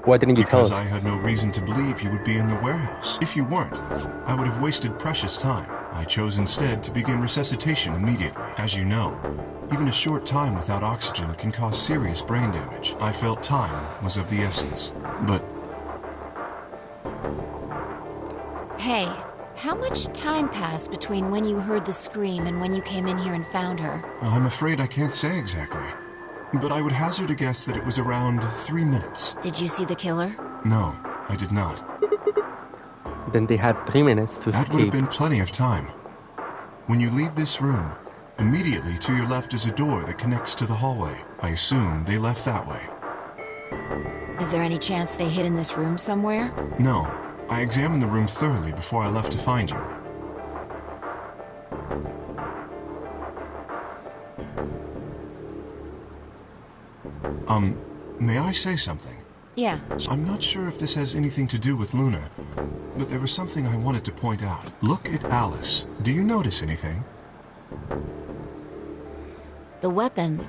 Why didn't you tell us? Because I had no reason to believe you would be in the warehouse. If you weren't, I would have wasted precious time. I chose instead to begin resuscitation immediately. As you know, even a short time without oxygen can cause serious brain damage. I felt time was of the essence. But... Hey, how much time passed between when you heard the scream and when you came in here and found her? I'm afraid I can't say exactly. But I would hazard a guess that it was around 3 minutes. Did you see the killer? No, I did not. Then they had 3 minutes to That escape. would have been plenty of time. When you leave this room, Immediately to your left is a door that connects to the hallway. I assume they left that way. Is there any chance they hid in this room somewhere? No. I examined the room thoroughly before I left to find you. May I say something? Yeah. I'm not sure if this has anything to do with Luna, but there was something I wanted to point out. Look at Alice. Do you notice anything? The weapon.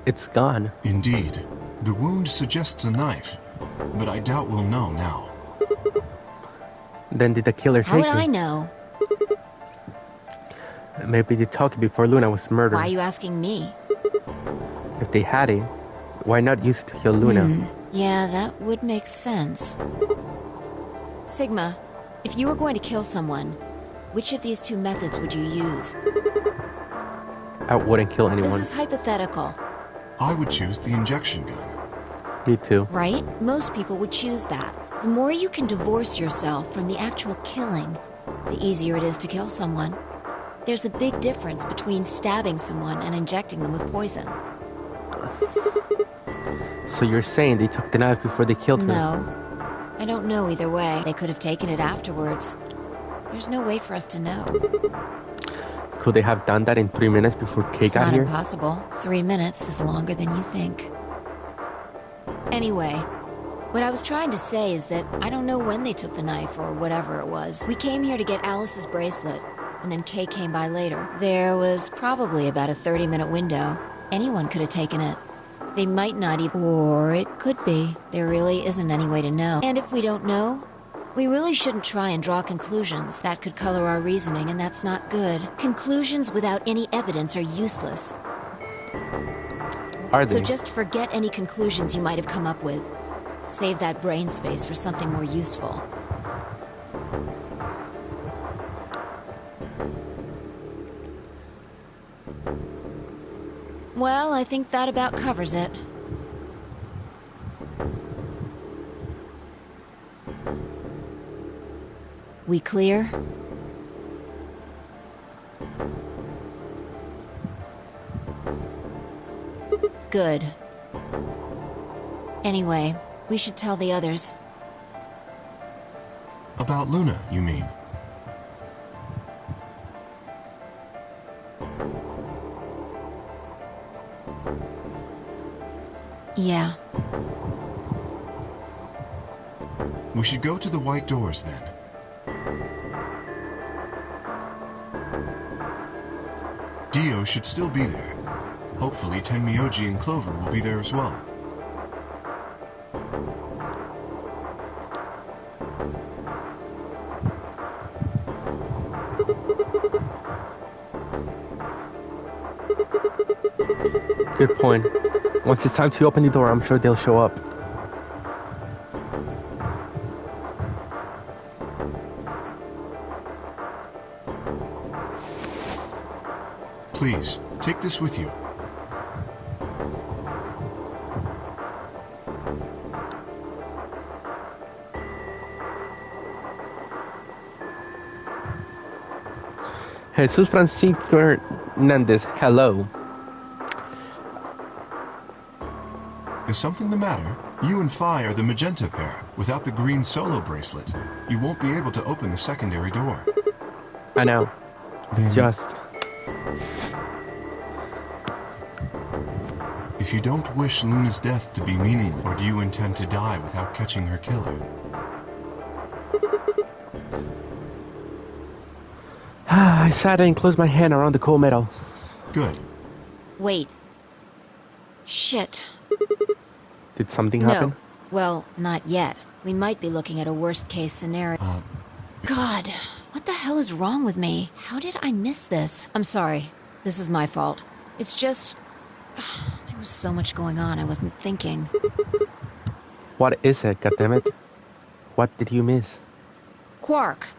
It's gone. Indeed. The wound suggests a knife, but I doubt we'll know now. Then did the killer How take would it? I know? Maybe they took it before Luna was murdered. Why are you asking me? If they had it, why not use it to kill Luna? Yeah, that would make sense. Sigma, if you were going to kill someone, which of these two methods would you use? I wouldn't kill anyone. This is hypothetical. I would choose the injection gun. Me too. Right? Most people would choose that. The more you can divorce yourself from the actual killing, the easier it is to kill someone. There's a big difference between stabbing someone and injecting them with poison. So you're saying they took the knife before they killed her? No. I don't know either way. They could have taken it afterwards. There's no way for us to know. Could they have done that in 3 minutes before Kay It's got not here? impossible. 3 minutes is longer than you think. Anyway, what I was trying to say is that I don't know when they took the knife or whatever it was. We came here to get Alice's bracelet, and then Kay came by later. There was probably about a 30-minute window. Anyone could have taken it. They might not even... Or it could be. There really isn't any way to know. And if we don't know, we really shouldn't try and draw conclusions. That could color our reasoning, and that's not good. Conclusions without any evidence are useless. Are they? So just forget any conclusions you might have come up with. Save that brain space for something more useful. Well, I think that about covers it. We clear? Good. Anyway, we should tell the others. About Luna, you mean? Yeah. We should go to the white doors then. Dio should still be there. Hopefully Tenmyoji and Clover will be there as well. Good point. Once it's time to open the door, I'm sure they'll show up. Please, take this with you. Jesus Francisco Hernandez, hello. Is something the matter? You and Phi are the magenta pair. Without the green solo bracelet, you won't be able to open the secondary door. I know. Then, Just... if you don't wish Luna's death to be meaningless, or do you intend to die without catching her killer? I sat and closed my hand around the cold metal. Good. Wait. Shit. Did something happen? No. Well, not yet. We might be looking at a worst-case scenario. God, what the hell is wrong with me? How did I miss this? I'm sorry. This is my fault. It's just... there was so much going on, I wasn't thinking. What is it, goddammit? What did you miss? Quark.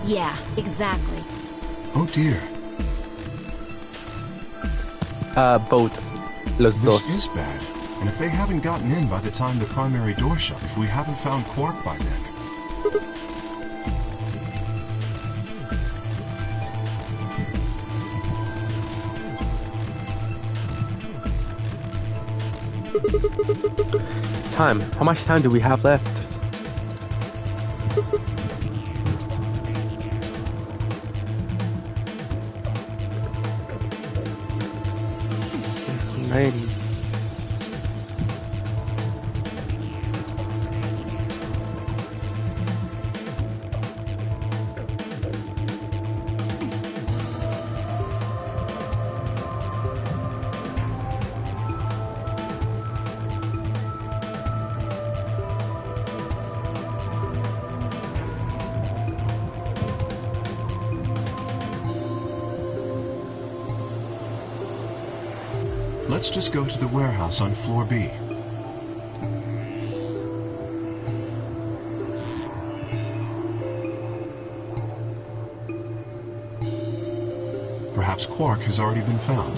Yeah, exactly. Oh dear. both. Los dos. This is bad. And if they haven't gotten in by the time the primary door shut, if we haven't found Quark by then. Time. How much time do we have left? Alrighty. Let's just go to the warehouse on floor B. Perhaps Quark has already been found.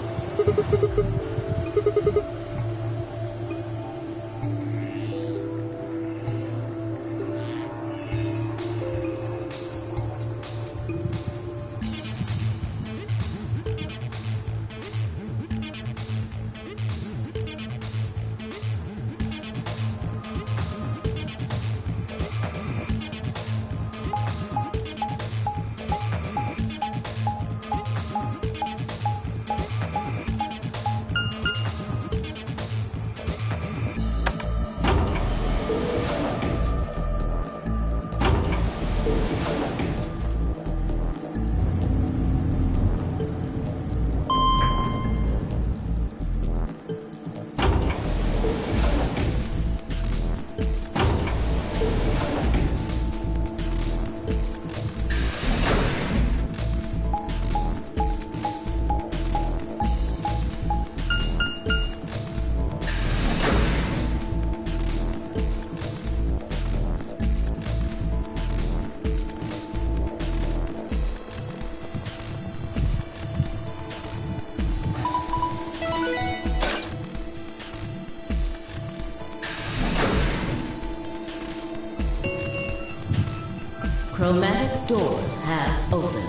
Chromatic doors have opened.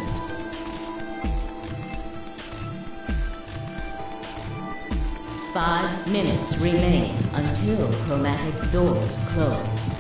Five minutes remain until chromatic doors close.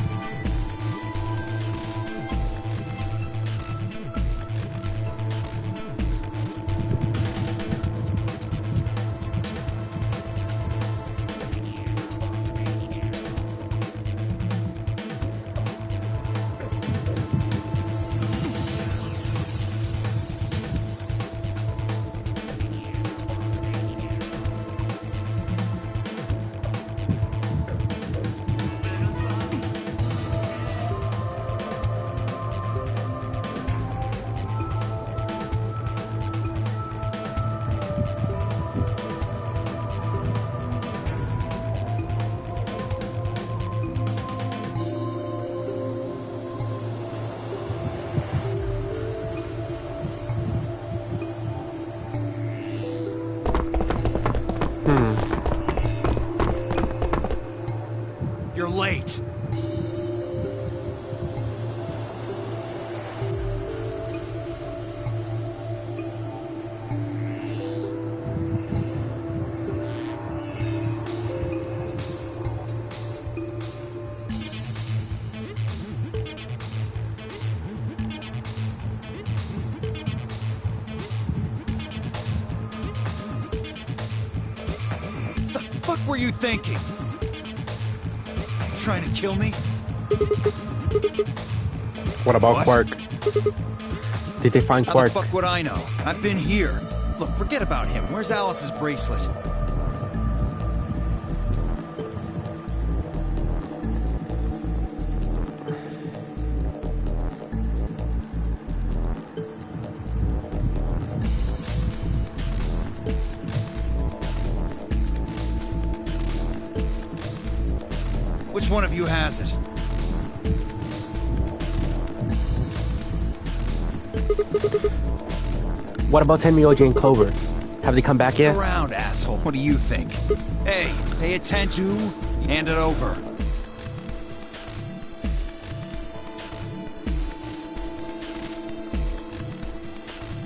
You're late. The fuck were you thinking? Trying to kill me? What about What? Quark? Did they find How Quark? the fuck would I know? I've been here. Look, forget about him. Where's Alice's bracelet? Which one of you has it? What about Tenmi, OJ, and Clover? Have they come back yet? Around, asshole. What do you think? Hey, pay attention. Hand it over.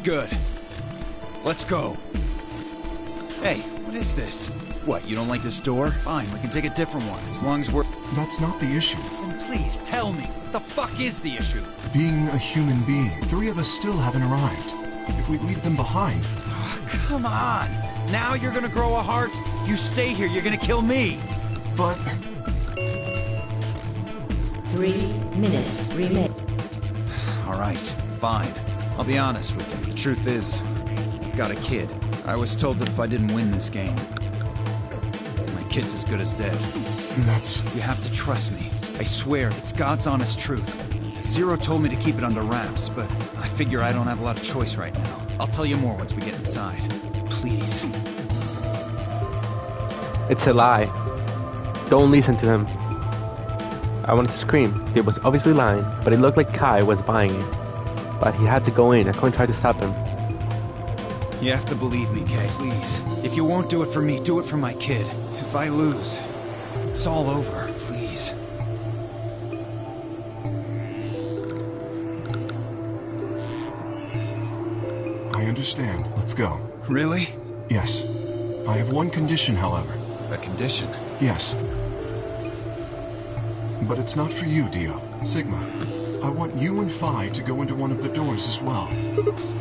Good. Let's go. Hey, what is this? What, you don't like this door? Fine, we can take a different one, as long as we're... That's not the issue. Then please, tell me, what the fuck is the issue? Being a human being, 3 of us still haven't arrived. If we leave them behind... Oh, come on! Now you're gonna grow a heart? If you stay here, you're gonna kill me! But... 3 minutes remain. Alright, fine. I'll be honest with you. The truth is, I've got a kid. I was told that if I didn't win this game, my kid's as good as dead. That's... You have to trust me. I swear, it's God's honest truth. Zero told me to keep it under wraps, but I figure I don't have a lot of choice right now. I'll tell you more once we get inside. Please. It's a lie. Don't listen to him. I wanted to scream. He was obviously lying, but it looked like Kai was buying it. But he had to go in. I couldn't try to stop him. You have to believe me, Kay. Please. If you won't do it for me, do it for my kid. If I lose, it's all over. Please. I understand. Let's go. Really? Yes. I have one condition, however. A condition? Yes. But it's not for you, Dio. Sigma. I want you and Phi to go into one of the doors as well.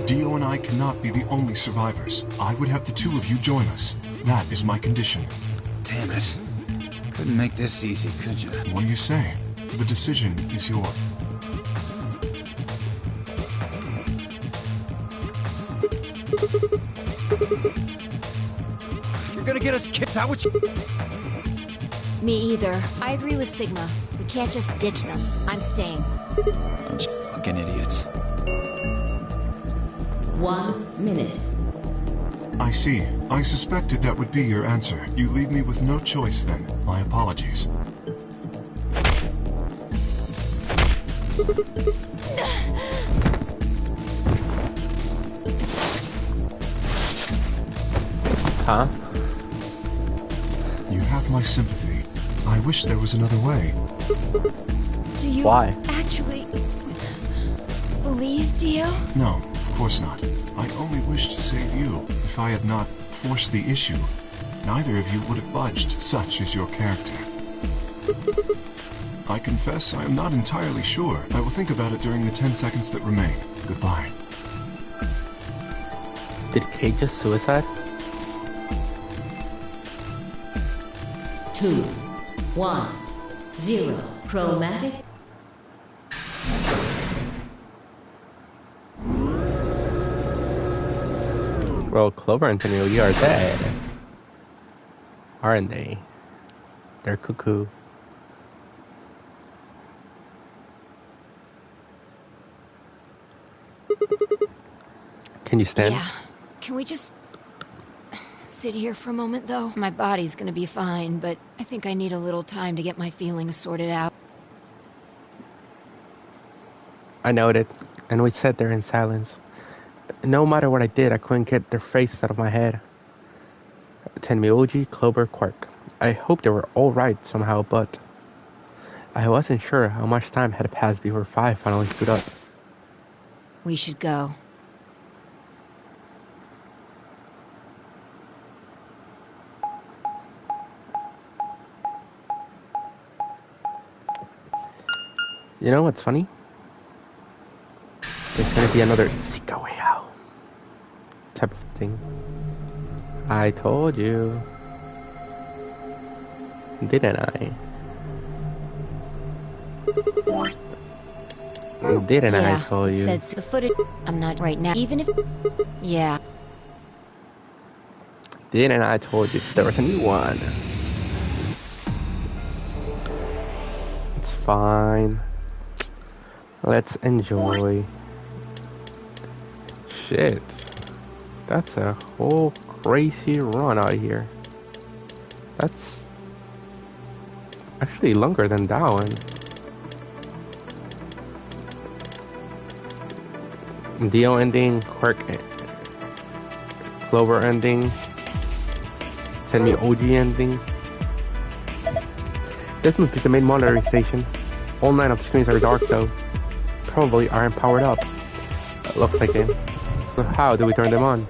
Dio and I cannot be the only survivors. I would have the 2 of you join us. That is my condition. Damn it. Couldn't make this easy, could you? What do you say? The decision is yours. You're gonna get us kids out with you? Me either. I agree with Sigma. We can't just ditch them. I'm staying. Bunch of fucking idiots. 1 minute. I see. I suspected that would be your answer. You leave me with no choice then. My apologies. Huh? You have my sympathy. I wish there was another way. Do you Why? actually believe Dio? No, of course not. I only wish to save you. If I had not forced the issue, neither of you would have budged. Such is your character. I confess I am not entirely sure. I will think about it during the 10 seconds that remain. Goodbye. Did Kate just suicide? 2, 1, 0. Chromatic. Well, Clover and Cornelia are dead. Aren't they? They're cuckoo. Can you stand? Yeah. Can we just sit here for a moment, though? My body's gonna be fine, but I think I need a little time to get my feelings sorted out. I noted, and we sat there in silence. No matter what I did, I couldn't get their faces out of my head. Tenmyoji, Clover, Quark. I hoped they were all right somehow, but I wasn't sure how much time had passed before Phi finally stood up. We should go. You know what's funny? There's gonna be another seek a way out type of thing. I told you. Didn't I? Didn't I tell you? Said the footage. I'm not right now. Even if. Yeah. Didn't I told you there was a new one? It's fine. Let's enjoy. Shit. That's a whole crazy run out here. That's actually longer than that one. Dio ending, Quark Clover ending. Send me OG ending. This must be the main monitoring station. All 9 of the screens are dark though. Probably aren't powered up. Looks like it. So how do we turn them on?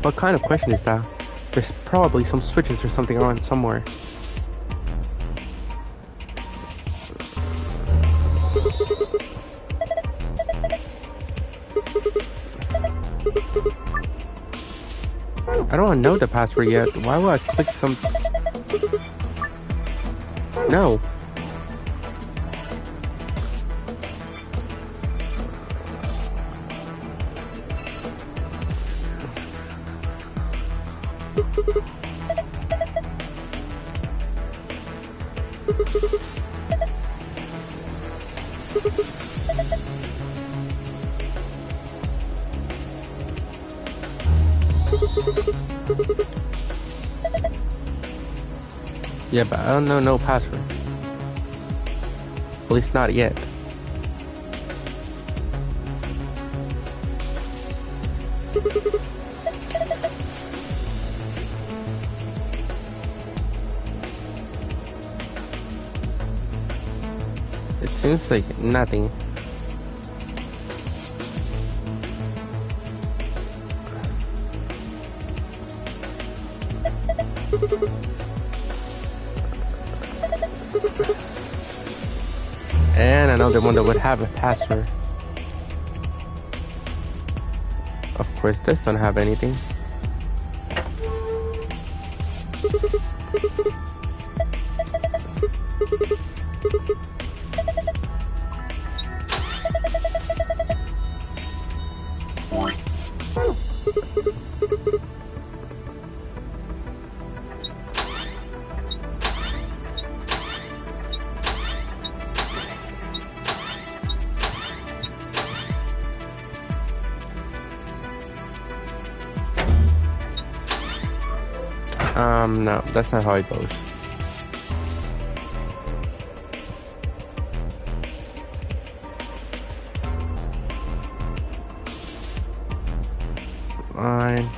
What kind of question is that? There's probably some switches or something around somewhere. I don't know the password yet. Why would I click some... No. Yeah, but I don't know no password. At least not yet. It seems like nothing. And another one that would have a password. Of course, this don't have anything. No, that's not how it goes. Line.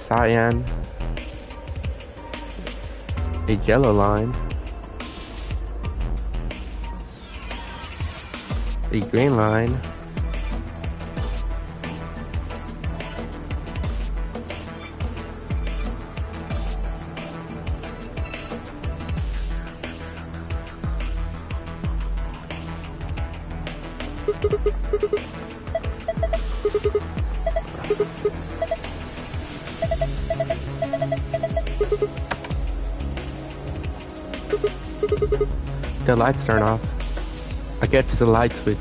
Cyan. A yellow line. A green line. The lights turn off. I guess it's a light switch.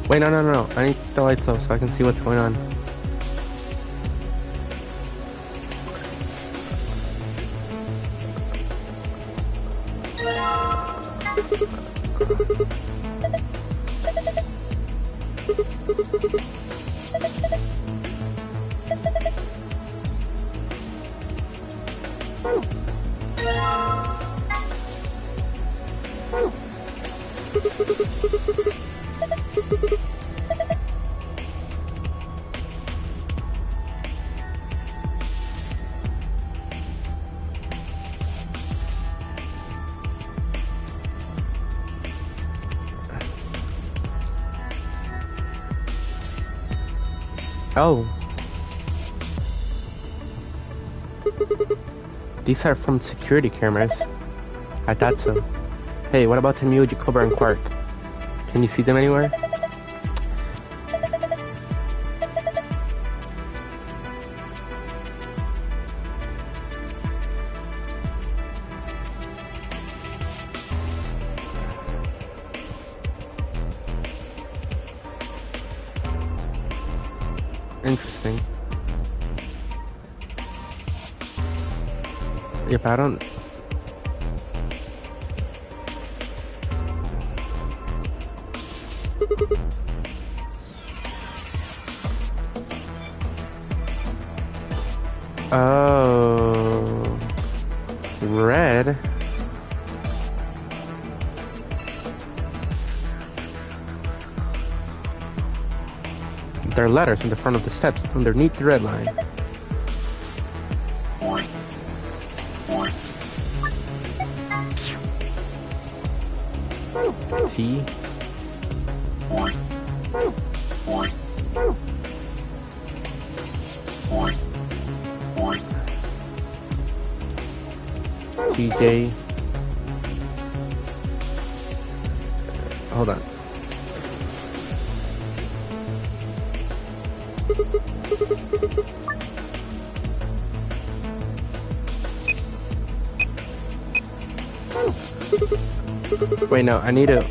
Wait, no. I need the lights off so I can see what's going on. Oh. These are from security cameras. I thought so. Hey, what about Temuji, Cobra, and Quark? Can you see them anywhere? Interesting. Yep, I don't... Oh... Red? There are letters on the front of the steps underneath the red line. T. TJ. Hold on. Wait, no, I need to...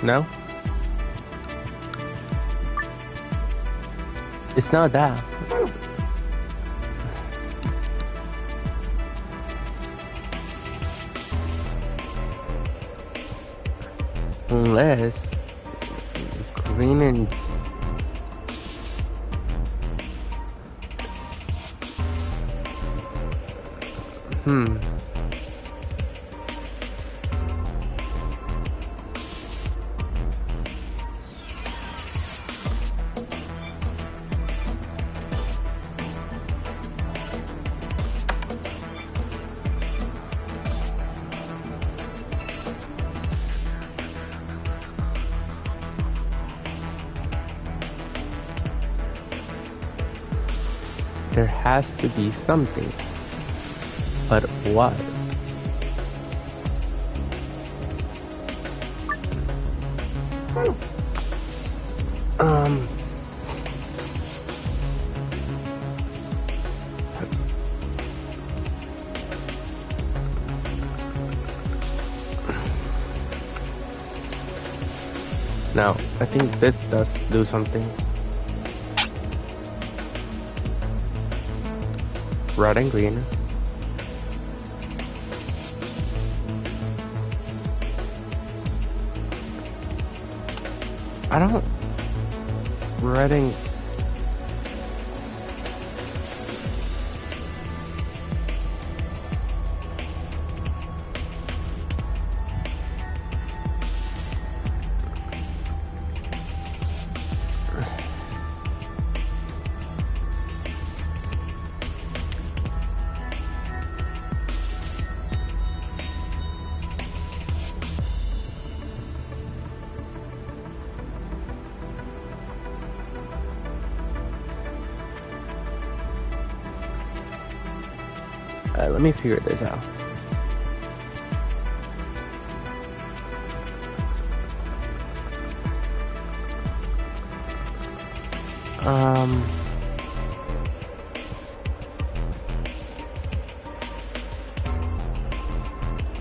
No? It's not that. Unless green and there has to be something. But what? Now, I think this does do something. Red and green. I don't... Red and... let me figure this out.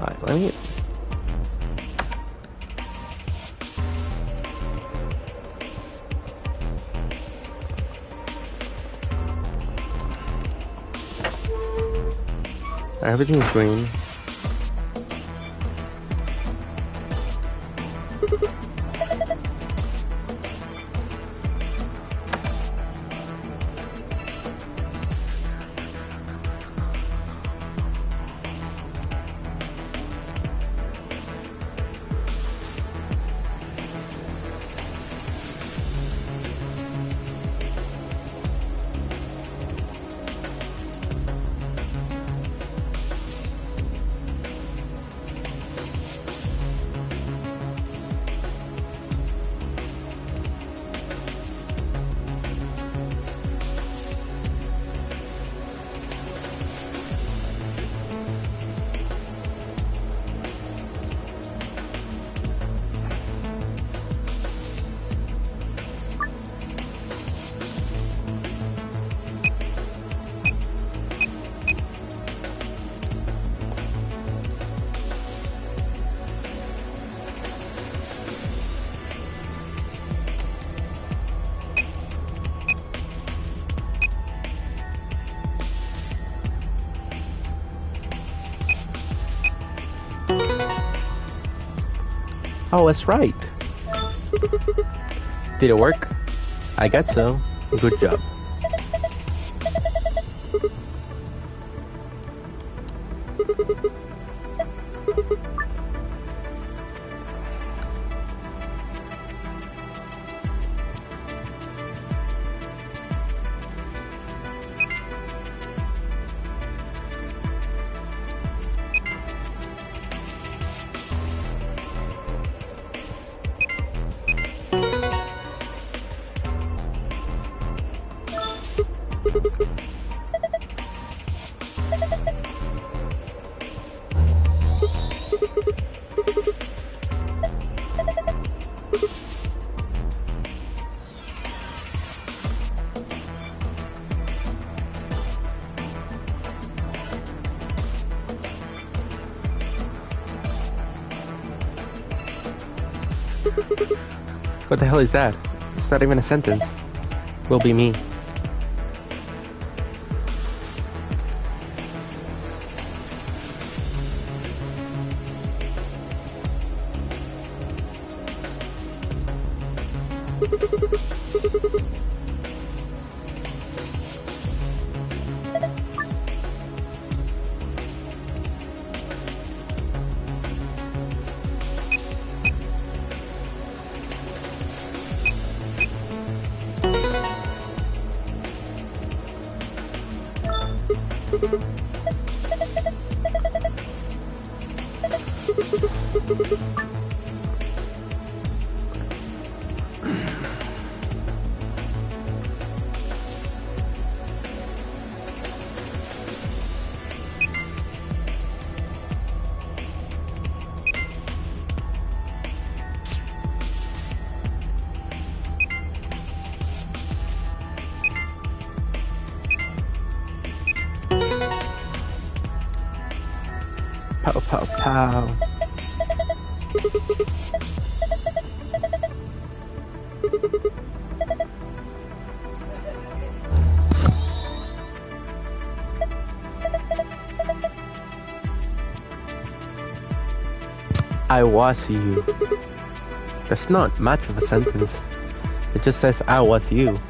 Alright, let me... Everything's green. Oh, that's right. Did it work? I guess so. Good job. What the hell is that? It's not even a sentence. Will be me. Pow, pow, pow. I was you. That's not much of a sentence. It just says I was you.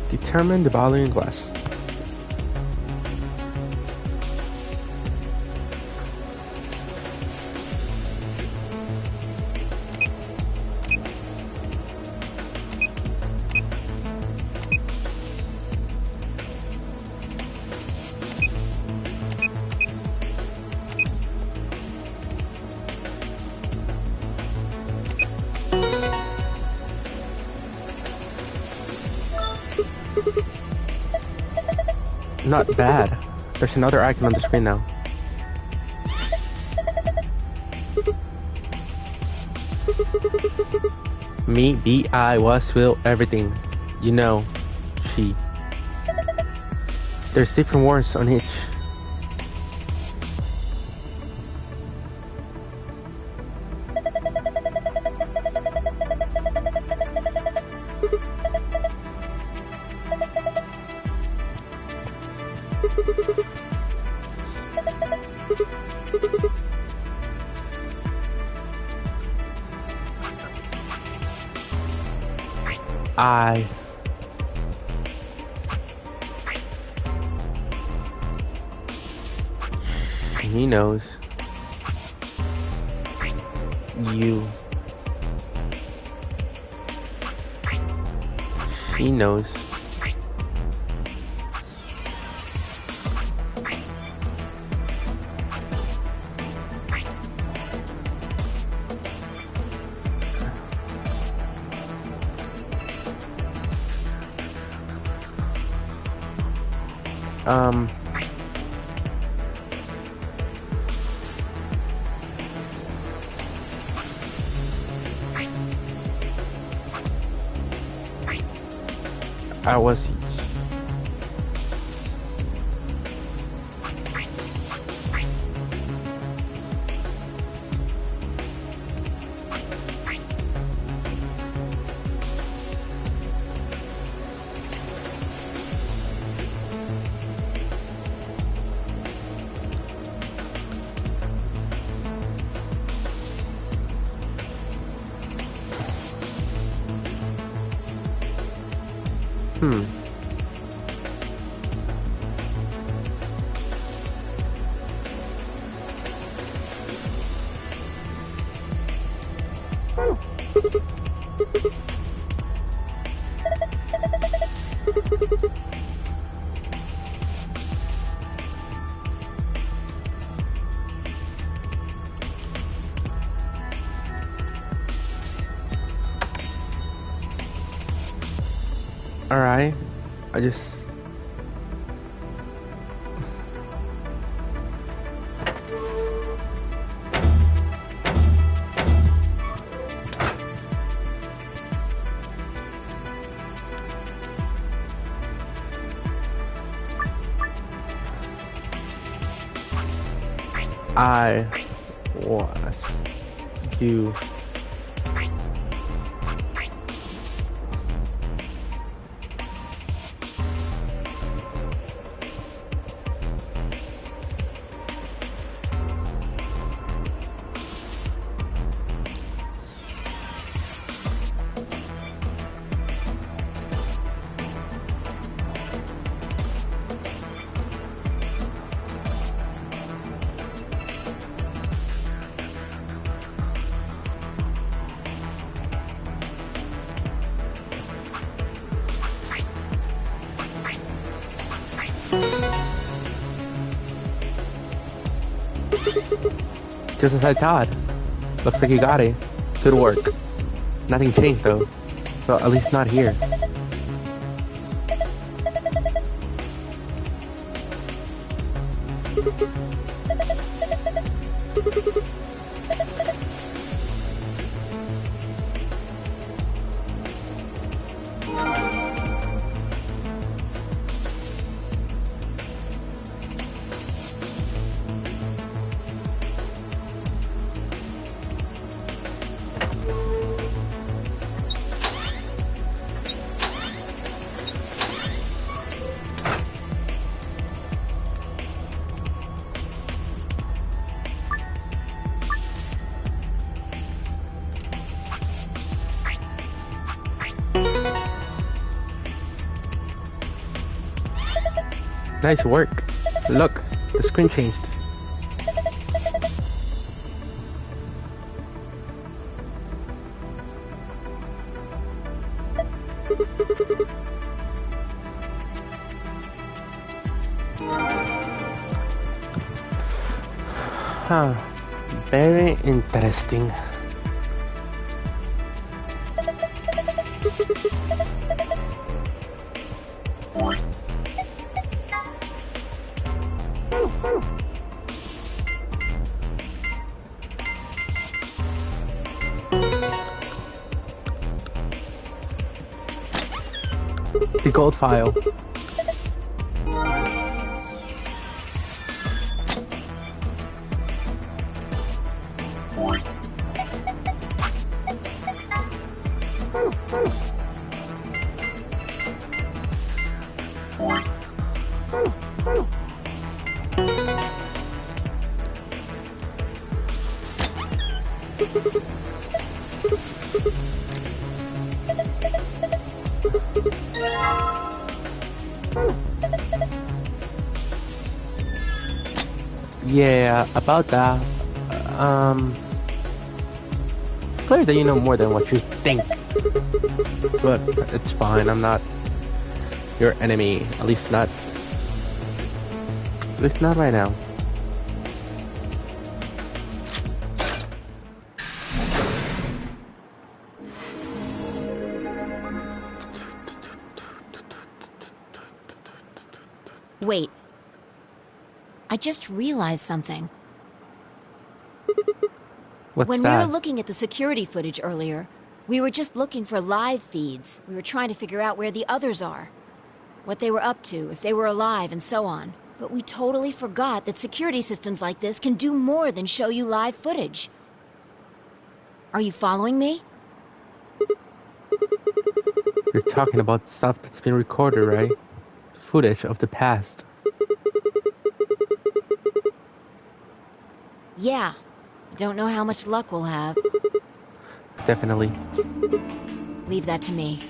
Determine the volume in glass. Not bad. There's another icon on the screen now. Me, be, I, was, will, everything. You know, she. There's different words on each. I. He knows. You. He knows. I was. Alright, I just... I was you. Just as I thought. Looks like you got it. Good work. Nothing changed though. Well, at least not here. Nice work. Look, the screen changed. Huh. Very interesting. The gold file. Yeah, about that. clear that you know more than what you think. But it's fine, I'm not your enemy. At least not right now. Wait. I just realized something. What's when that? we were looking at the security footage earlier, we were just looking for live feeds. We were trying to figure out where the others are. What they were up to, if they were alive, and so on. But we totally forgot that security systems like this can do more than show you live footage. Are you following me? You're talking about stuff that's been recorded, right? Footage of the past. Yeah. Don't know how much luck we'll have. Definitely. Leave that to me.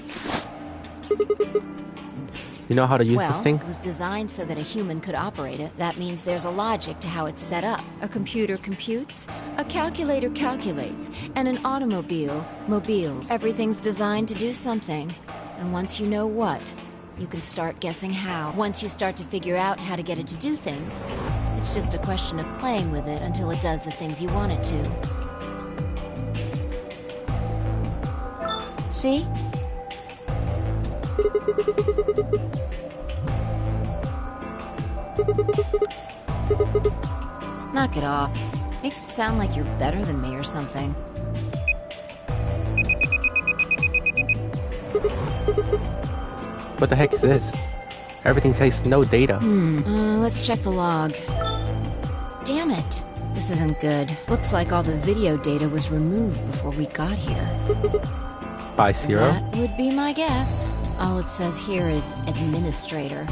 You know how to use this thing? It was designed so that a human could operate it. That means there's a logic to how it's set up. A computer computes, a calculator calculates, and an automobile mobiles. Everything's designed to do something. And once you know what, you can start guessing how. Once you start to figure out how to get it to do things, it's just a question of playing with it until it does the things you want it to. See? Knock it off. Makes it sound like you're better than me or something. What the heck is this? Everything says no data. Let's check the log. Damn it. This isn't good. Looks like all the video data was removed before we got here. By Zero? That would be my guess. All it says here is administrator.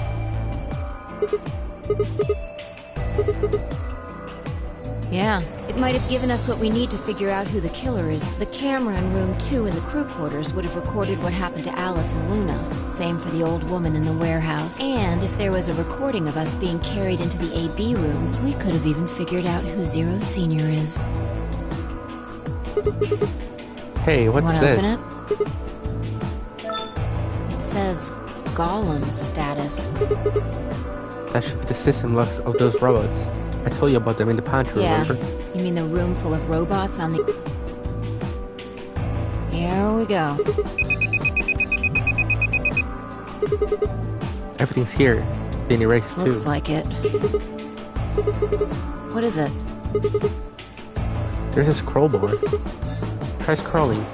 Yeah, it might have given us what we need to figure out who the killer is. The camera in room 2 in the crew quarters would have recorded what happened to Alice and Luna. Same for the old woman in the warehouse. And if there was a recording of us being carried into the AB rooms, we could have even figured out who Zero Senior is. Hey, what's Wanna this? open it? It says Golem status. That should be the system logs of those robots. I told you about them in the pantry, Yeah, remember? you mean the room full of robots on the... Here we go. Everything's here. Been erased too. Looks like it. What is it? There's a scroll board. Try scrolling.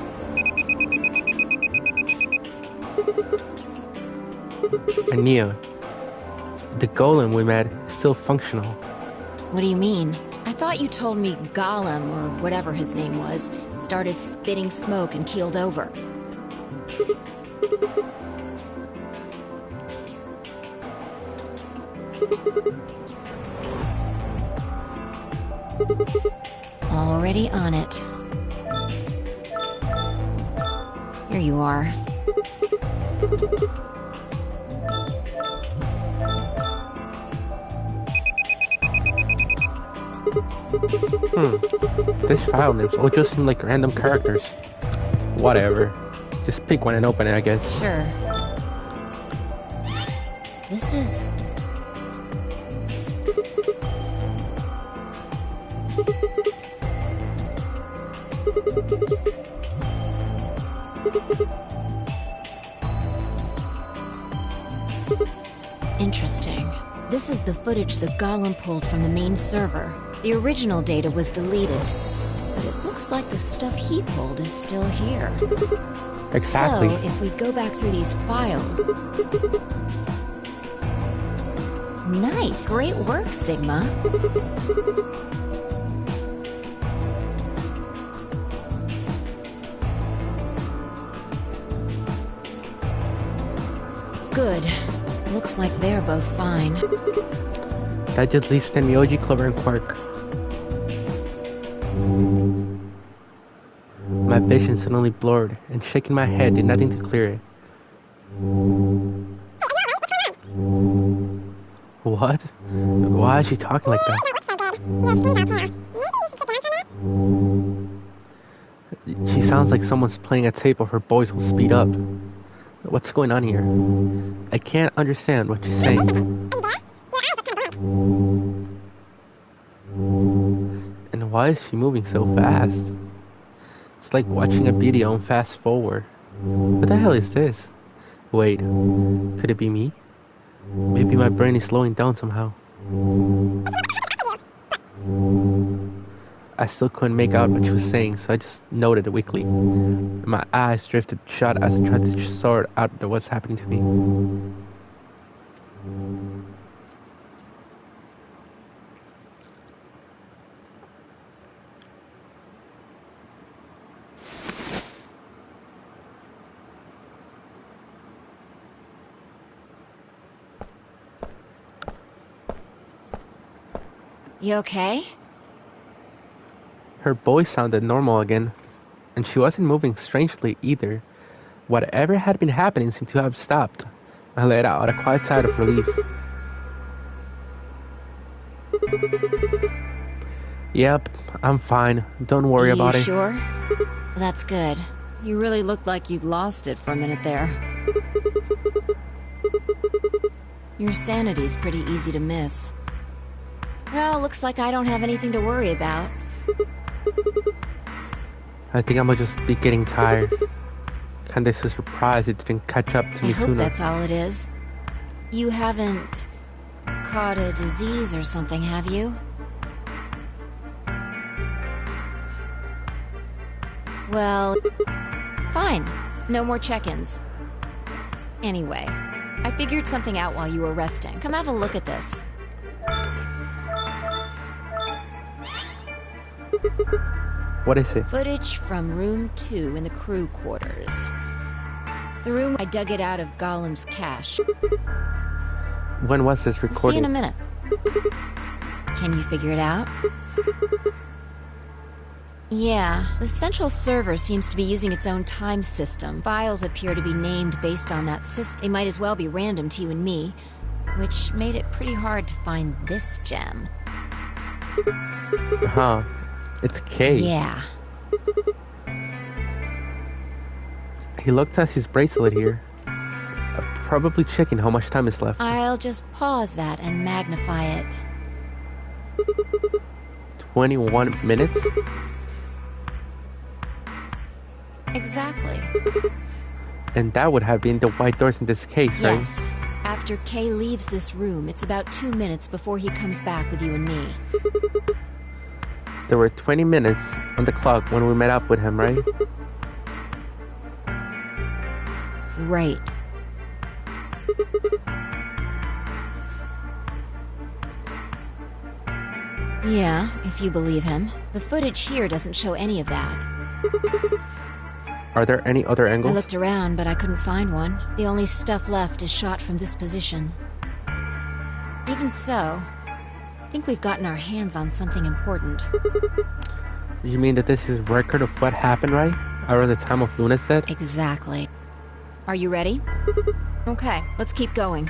I knew. The golem we met is still functional. What do you mean? I thought you told me Gollum, or whatever his name was, started spitting smoke and keeled over. Already on it. Here you are. This file names all just seem like random characters. Whatever. Just pick one and open it, I guess. Sure. This is... Interesting. This is the footage the Golem pulled from the main server. The original data was deleted, but it looks like the stuff he pulled is still here. Exactly. So, if we go back through these files... Nice! Great work, Sigma. Good. Looks like they're both fine. That just leaves Tenmyoji, Clover, and Quark. My vision suddenly blurred, and shaking my head did nothing to clear it. What? Why is she talking like that? She sounds sounds like someone's playing a tape of her voice will speed up. What's going on here? I can't understand what she's saying. And why is she moving so fast? It's like watching a video on fast forward. What the hell is this? Wait, could it be me? Maybe my brain is slowing down somehow. I still couldn't make out what she was saying, so I just noted it weakly. My eyes drifted shut as I tried to sort out what's happening to me. You okay? Her voice sounded normal again, and she wasn't moving strangely either. Whatever had been happening seemed to have stopped. I let out a quiet sigh of relief. Yep, I'm fine. Don't worry about it. You sure? That's good. You really looked like you'd lost it for a minute there. Your sanity's pretty easy to miss. Well, looks like I don't have anything to worry about. I think I might just be getting tired. Kinda so surprised it didn't catch up to me I hope sooner. that's all it is. You haven't caught a disease or something, have you? Well, fine. No more check-ins. Anyway, I figured something out while you were resting. Come have a look at this. What is it? Footage from room 2 in the crew quarters. The room I dug it out of Gollum's cache. When was this recorded? See you in a minute. Can you figure it out? Yeah, the central server seems to be using its own time system. Files appear to be named based on that system. They might as well be random to you and me, which made it pretty hard to find this gem. Huh. It's K. Yeah. He looked at his bracelet here. Probably checking how much time is left. I'll just pause that and magnify it. 21 minutes? Exactly. And that would have been the white doors in this case, right? Yes. After Kay leaves this room, it's about 2 minutes before he comes back with you and me. There were 20 minutes on the clock when we met up with him, right? Right. Yeah, if you believe him. The footage here doesn't show any of that. Are there any other I angles? looked around, but I couldn't find one. The only stuff left is shot from this position. Even so, I think we've gotten our hands on something important. You mean that this is record of what happened, right? Around the time of Luna's death? Exactly. Are you ready? Okay, let's keep going.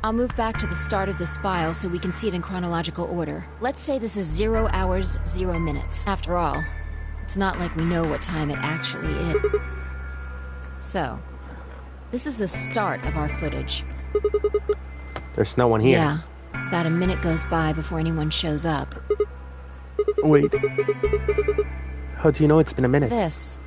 I'll move back to the start of this file so we can see it in chronological order. Let's say this is 0 hours, 0 minutes. After all, it's not like we know what time it actually is. So, this is the start of our footage. There's no one here. Yeah, about a minute goes by before anyone shows up. Wait. How do you know it's been a minute? This.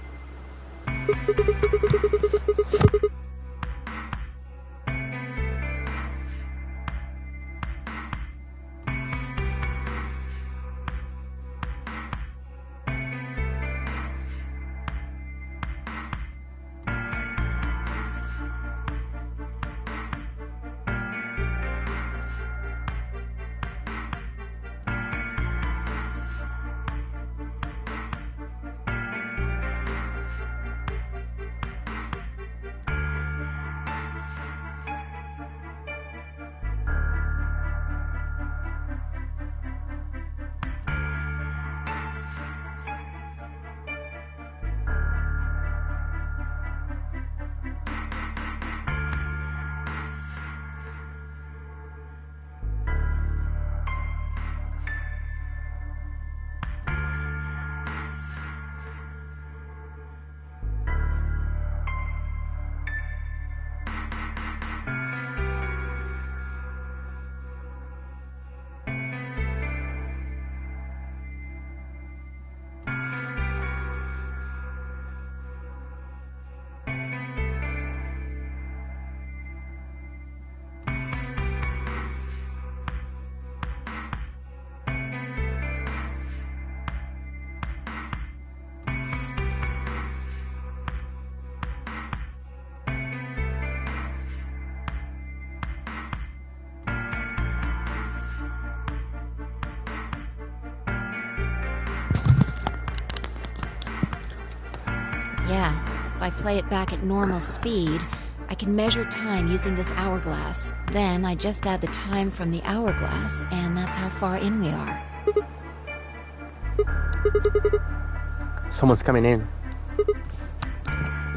Yeah, if I play it back at normal speed, I can measure time using this hourglass. Then I just add the time from the hourglass, and that's how far in we are. Someone's coming in.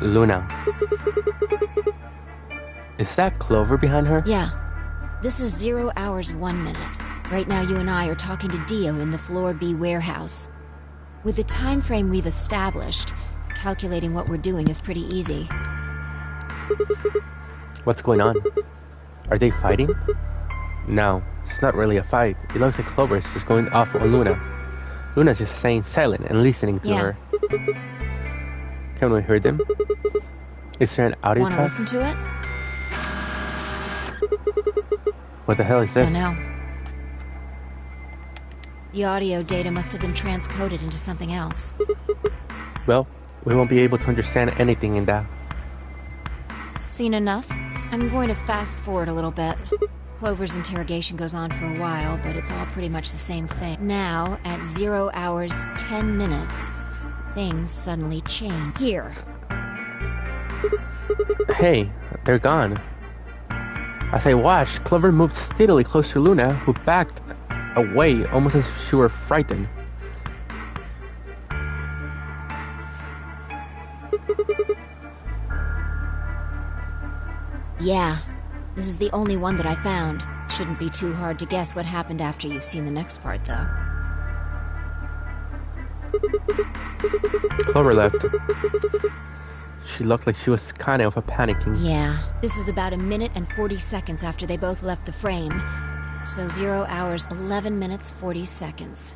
Luna. Is that Clover behind her? Yeah. This is 0 hours 1 minute. Right now you and I are talking to Dio in the Floor B warehouse. With the time frame we've established, calculating what we're doing is pretty easy. What's going on? Are they fighting? No, it's not really a fight. It looks like Clover is just going off on Luna. Luna's just staying silent and listening to her. Can we hear them? Is there an audio Wanna listen to it? What the hell is this? Don't know. The audio data must have been transcoded into something else. Well, we won't be able to understand anything in that. Seen enough? I'm going to fast forward a little bit. Clover's interrogation goes on for a while, but it's all pretty much the same thing. Now, at 0 hours 10 minutes, things suddenly change. Here. Hey, they're gone. As I watched, Clover moved steadily close to Luna, who backed away almost as if she were frightened. Yeah, this is the only one that I found. Shouldn't be too hard to guess what happened after you've seen the next part, though. Clover left. She looked like she was kind of panicking. Yeah, this is about 1 minute and 40 seconds after they both left the frame. So 0 hours 11 minutes 40 seconds.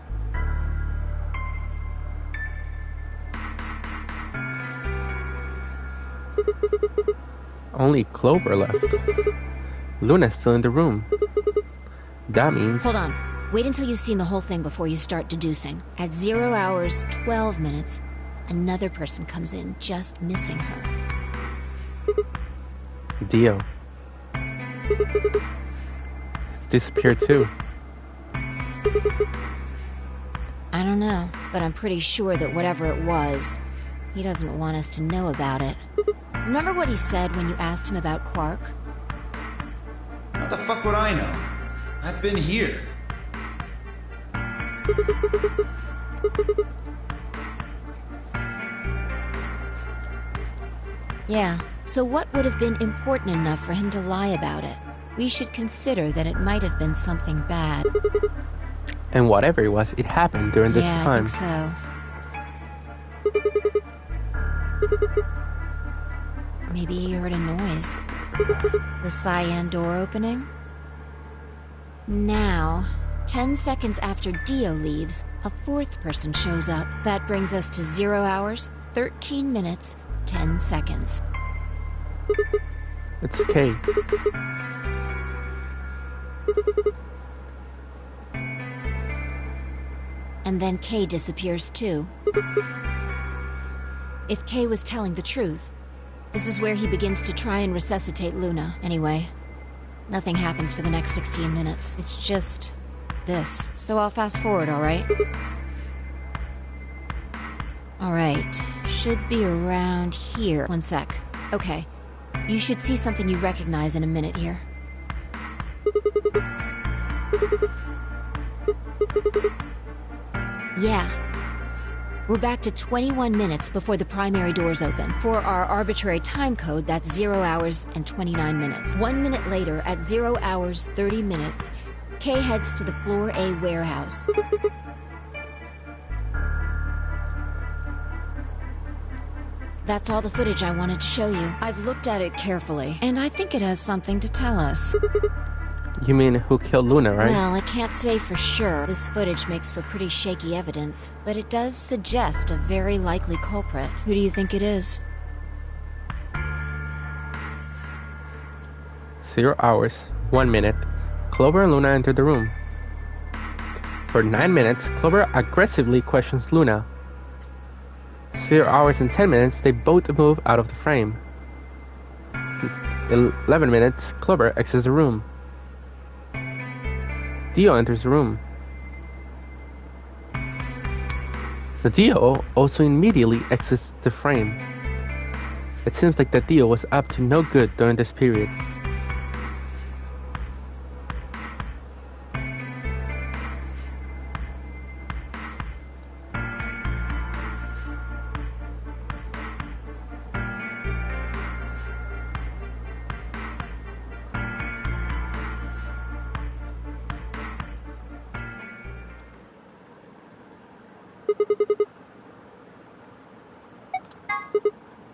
Only Clover left. Luna's still in the room. That means... Hold on. Wait until you've seen the whole thing before you start deducing. At 0 hours 12 minutes, another person comes in, just missing her. Dio. Disappeared too. I don't know, but I'm pretty sure that whatever it was, he doesn't want us to know about it. Remember what he said when you asked him about Quark? How the fuck would I know? I've been here. Yeah, so what would have been important enough for him to lie about it? We should consider that it might have been something bad. And whatever it was, it happened during this Yeah, time. I think so. Maybe he heard a noise. The cyan door opening? Now, 10 seconds after Dio leaves, a fourth person shows up. That brings us to 0 hours, 13 minutes, 10 seconds. It's Kay. And then Kay disappears too. If Kay was telling the truth, this is where he begins to try and resuscitate Luna. Anyway, nothing happens for the next 16 minutes. It's just this. So I'll fast forward, alright? Alright, should be around here. One sec. Okay, you should see something you recognize in a minute here. Yeah. We're back to 21 minutes before the primary doors open. For our arbitrary time code, that's 0 hours and 29 minutes. 1 minute later, at 0 hours 30 minutes, Kay heads to the Floor A warehouse. That's all the footage I wanted to show you. I've looked at it carefully, and I think it has something to tell us. You mean who killed Luna, right? Well, I can't say for sure. This footage makes for pretty shaky evidence, but it does suggest a very likely culprit. Who do you think it is? 0 hours, 1 minute. Clover and Luna enter the room. For 9 minutes, Clover aggressively questions Luna. 0 hours and 10 minutes, they both move out of the frame. 11 minutes, Clover exits the room. Dio enters the room. The Dio also immediately exits the frame. It seems like that Dio was up to no good during this period.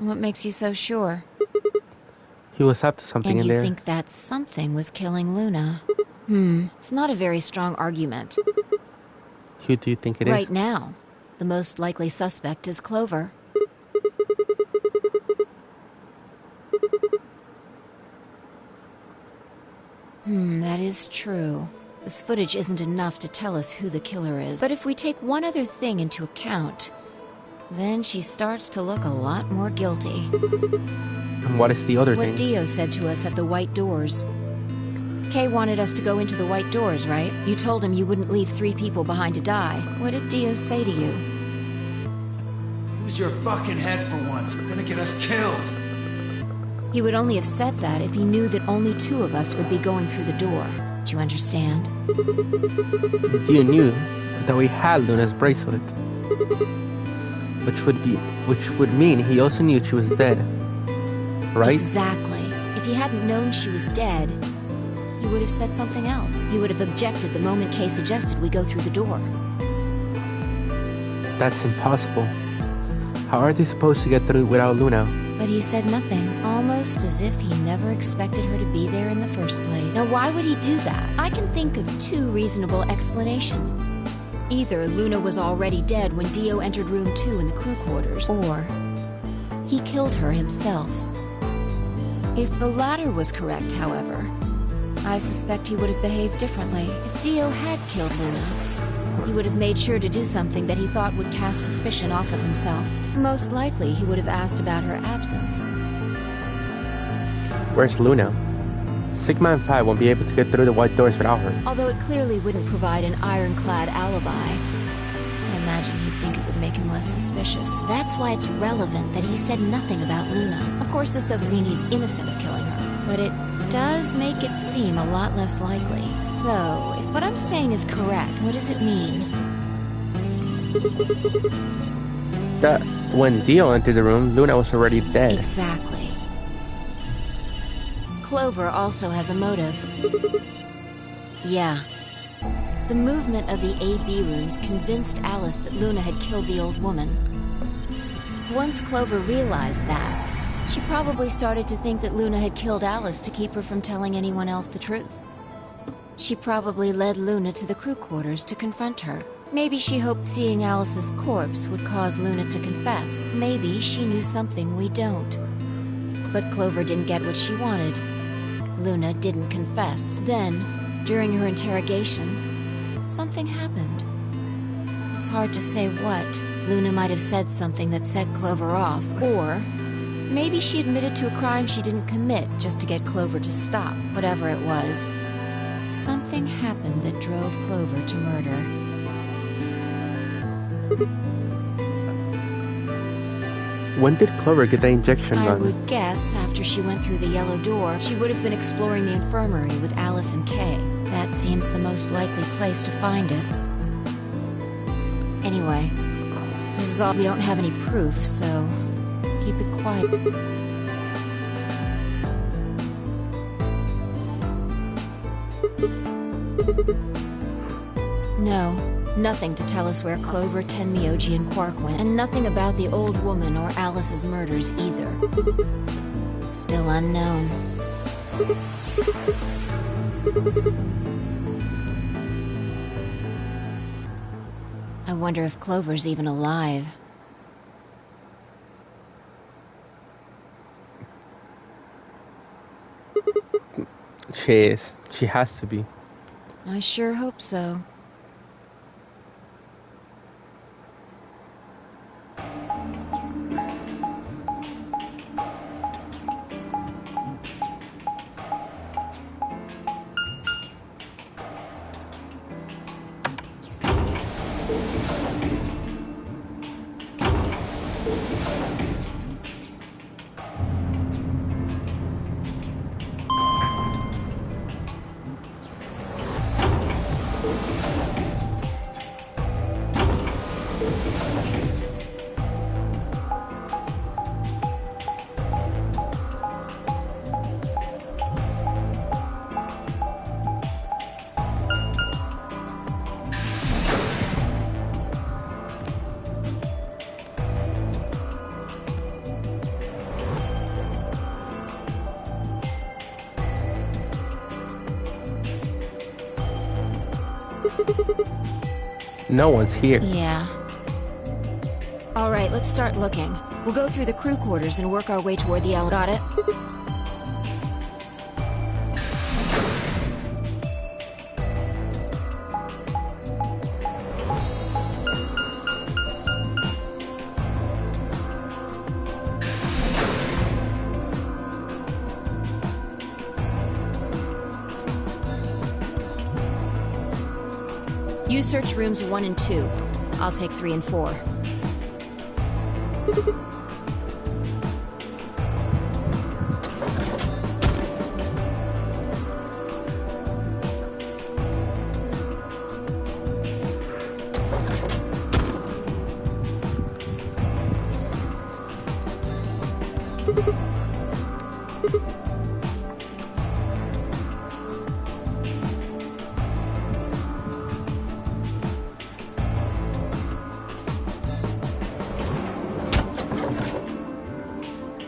What makes you so sure? He was up to something And in you there. think that something was killing Luna? It's not a very strong argument. Who do you think it is? Right now, the most likely suspect is Clover. That is true. This footage isn't enough to tell us who the killer is. But if we take one other thing into account, then she starts to look a lot more guilty. And what is the other What thing? Dio said to us at the White Doors. Kay wanted us to go into the White Doors, right? You told him you wouldn't leave 3 people behind to die. What did Dio say to you? Lose your fucking head for once. You're gonna get us killed. He would only have said that if he knew that only 2 of us would be going through the door. Do you understand? Dio knew that we had Luna's bracelet. Which would mean he also knew she was dead. Right? Exactly. If he hadn't known she was dead, he would have said something else. He would have objected the moment Kay suggested we go through the door. That's impossible. How are they supposed to get through without Luna? But he said nothing, almost as if he never expected her to be there in the first place. Now why would he do that? I can think of 2 reasonable explanations. Either Luna was already dead when Dio entered room 2 in the crew quarters, or he killed her himself. If the latter was correct, however, I suspect he would have behaved differently. If Dio had killed Luna, he would have made sure to do something that he thought would cast suspicion off of himself. Most likely, he would have asked about her absence. Where's Luna? Sigma and Phi won't be able to get through the White Doors without her. Although it clearly wouldn't provide an ironclad alibi, I imagine he'd think it would make him less suspicious. That's why it's relevant that he said nothing about Luna. Of course, this doesn't mean he's innocent of killing her, but it does make it seem a lot less likely. So, if what I'm saying is correct, what does it mean? That when Dio entered the room, Luna was already dead. Exactly. Clover also has a motive. Yeah. The movement of the AB rooms convinced Alice that Luna had killed the old woman. Once Clover realized that, she probably started to think that Luna had killed Alice to keep her from telling anyone else the truth. She probably led Luna to the crew quarters to confront her. Maybe she hoped seeing Alice's corpse would cause Luna to confess. Maybe she knew something we don't. But Clover didn't get what she wanted. Luna didn't confess. Then, during her interrogation, something happened. It's hard to say what. Luna might have said something that set Clover off, or maybe she admitted to a crime she didn't commit just to get Clover to stop. Whatever it was, something happened that drove Clover to murder. When did Clover get the injection I gun? would guess after she went through the yellow door, she would have been exploring the infirmary with Alice and Kay. That seems the most likely place to find it. Anyway, this is all. We don't have any proof, so keep it quiet. No, nothing to tell us where Clover, Tenmyoji, and Quark went, and nothing about the old woman or Alice's murders either. Still unknown. I wonder if Clover's even alive. She is. She has to be. I sure hope so. No one's here. Yeah. Alright, let's start looking. We'll go through the crew quarters and work our way toward the elevator. Got it? You search rooms 1 and 2. I'll take 3 and 4.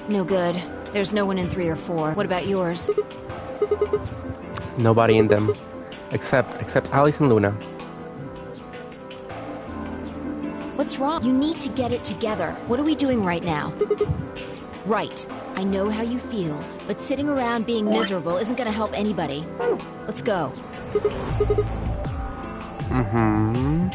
No good. There's no one in 3 or 4. What about yours? Nobody in them. Except Alice and Luna. What's wrong? You need to get it together. What are we doing right now? Right. I know how you feel, but sitting around being miserable isn't gonna help anybody. Let's go. Mm-hmm.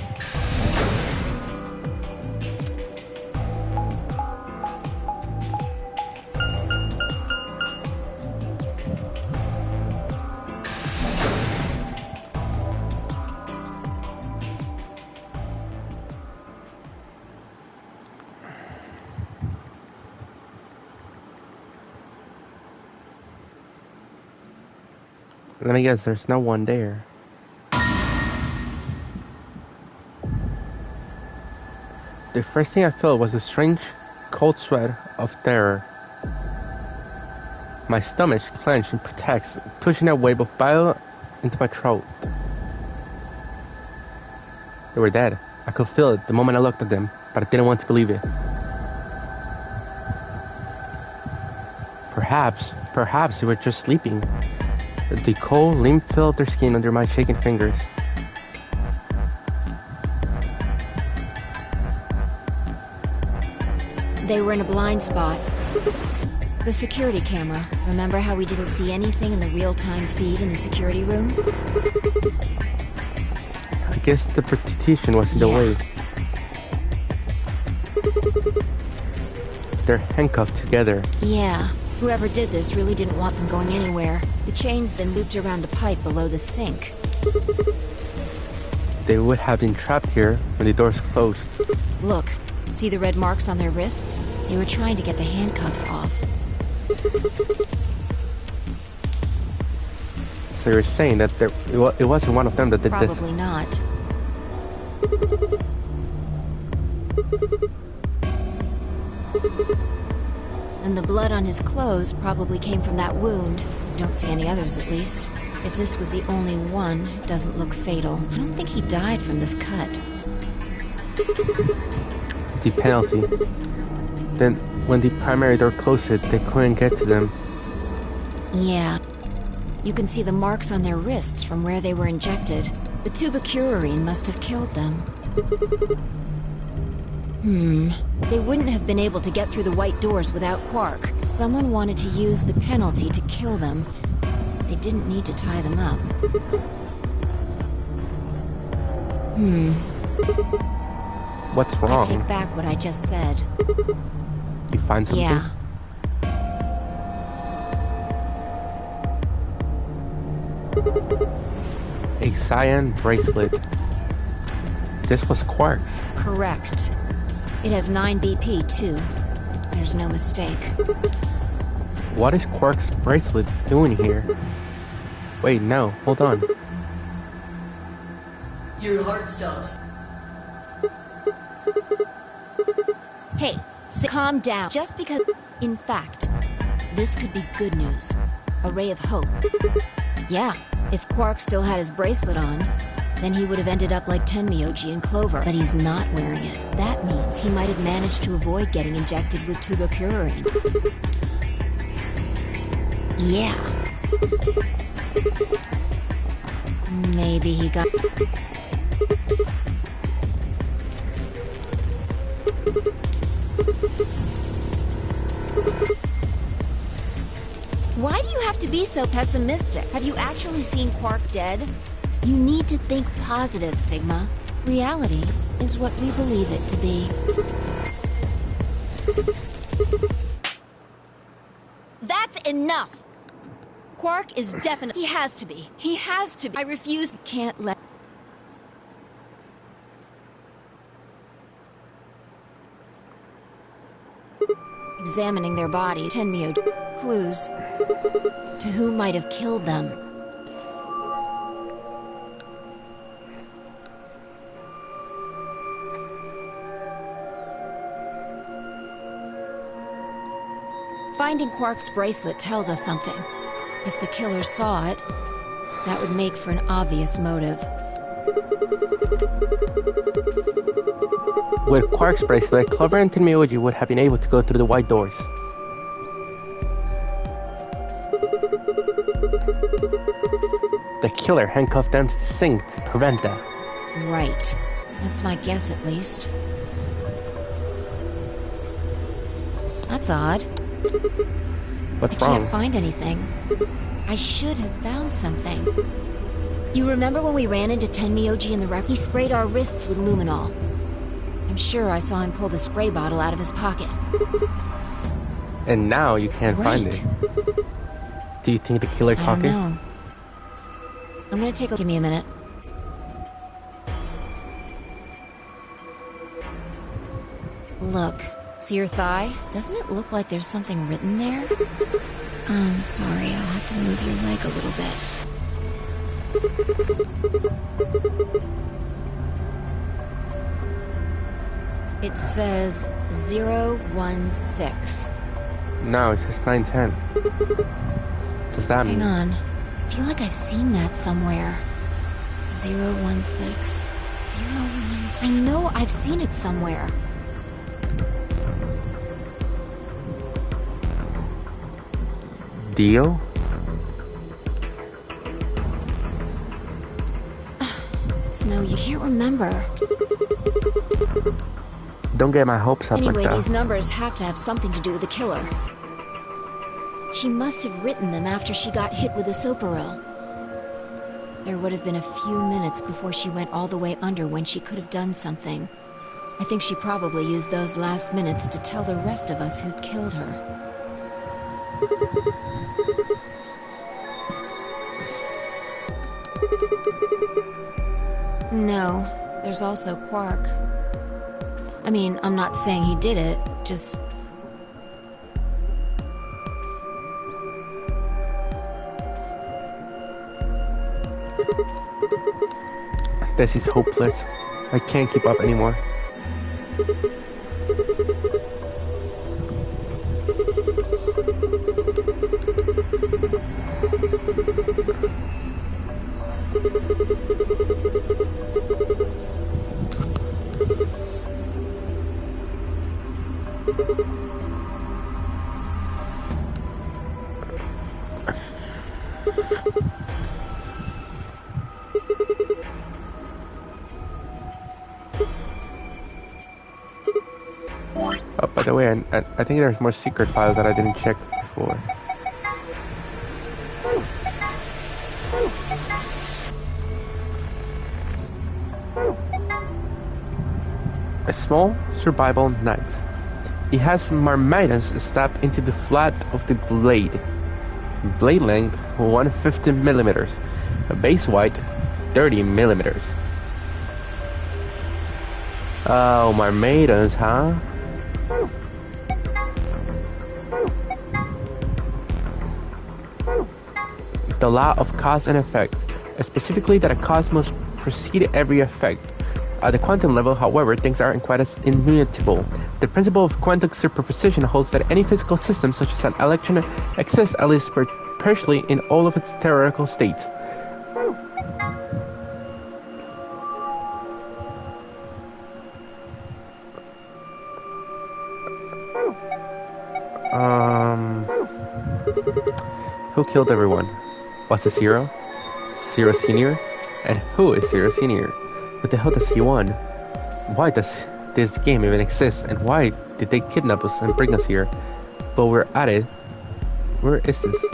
Let me guess, there's no one there. The first thing I felt was a strange, cold sweat of terror. My stomach clenched in protest, pushing a wave of bile into my throat. They were dead. I could feel it the moment I looked at them, but I didn't want to believe it. Perhaps they were just sleeping. The cold lymph filled their skin under my shaking fingers. They were in a blind spot. The security camera. Remember how we didn't see anything in the real-time feed in the security room? I guess the partition was in the way. They're handcuffed together. Yeah. Whoever did this really didn't want them going anywhere. The chain's been looped around the pipe below the sink. They would have been trapped here when the doors closed. Look, see the red marks on their wrists? They were trying to get the handcuffs off. So you're saying that it wasn't one of them that did this? Probably not. And the blood on his clothes probably came from that wound. Don't see any others, at least. If this was the only one, it doesn't look fatal. I don't think he died from this cut. The penalty. Then, when the primary door closed it, they couldn't get to them. Yeah. You can see the marks on their wrists from where they were injected. The tubocurarine must have killed them. They wouldn't have been able to get through the white doors without Quark. Someone wanted to use the penalty to kill them. They didn't need to tie them up. What's wrong? I take back what I just said. You find something? Yeah. A cyan bracelet. This was Quark's. Correct. It has 9 BP, too. There's no mistake. What is Quark's bracelet doing here? Wait, no, hold on. Your heart stops. Hey, calm down. Just because... In fact, this could be good news. A ray of hope. Yeah, if Quark still had his bracelet on, then he would have ended up like Tenmyoji and Clover. But he's not wearing it. That means he might have managed to avoid getting injected with tubocurarine. Yeah. Maybe he got... Why do you have to be so pessimistic? Have you actually seen Quark dead? You need to think positive, Sigma. Reality is what we believe it to be. That's enough! Quark is definitely... He has to be. He has to be. I refuse. Can't let... Examining their bodies, Tenmyoji... Clues to who might have killed them. Finding Quark's bracelet tells us something. If the killer saw it, that would make for an obvious motive. With Quark's bracelet, Clover and Tenmyoji would have been able to go through the white doors. The killer handcuffed them to the sink to prevent that. Right. That's my guess, at least. That's odd. What's I wrong? can't find anything. I should have found something. You remember when we ran into Tenmyoji in the wreck? He sprayed our wrists with luminol. I'm sure I saw him pull the spray bottle out of his pocket. And now you can't find it. Do you think the killer's talking? I don't know. I'm gonna take a... Give me a minute. Look. See your thigh? Doesn't it look like there's something written there? I'm sorry, I'll have to move your leg a little bit. It says 016. No, it says 910. Does that mean? Hang on. I feel like I've seen that somewhere. 016. 016. I know I've seen it somewhere. Dio? It's no, you can't remember. Don't get my hopes up Anyway, like that. these numbers have to have something to do with the killer. She must have written them after she got hit with a soparil. There would have been a few minutes before she went all the way under when she could have done something. I think she probably used those last minutes to tell the rest of us who'd killed her. No, there's also Quark. I mean, I'm not saying he did it, just... This is hopeless. I can't keep up anymore. Oh, by the way, I think there's more secret files that I didn't check before. A small survival knife. It has marmitons stabbed into the flat of the blade. Blade length 150 millimeters. Base height 30 millimeters. Oh, marmitons, huh? The law of cause and effect, specifically that a cause must precede every effect. At the quantum level, however, things aren't quite as immutable. The principle of quantum superposition holds that any physical system, such as an electron, exists at least partially in all of its theoretical states. Who killed everyone? Was it Zero? Zero Senior? And who is Zero Senior? What the hell does he want? Why does this game even exist? And why did they kidnap us and bring us here? But we're at it. Where is this?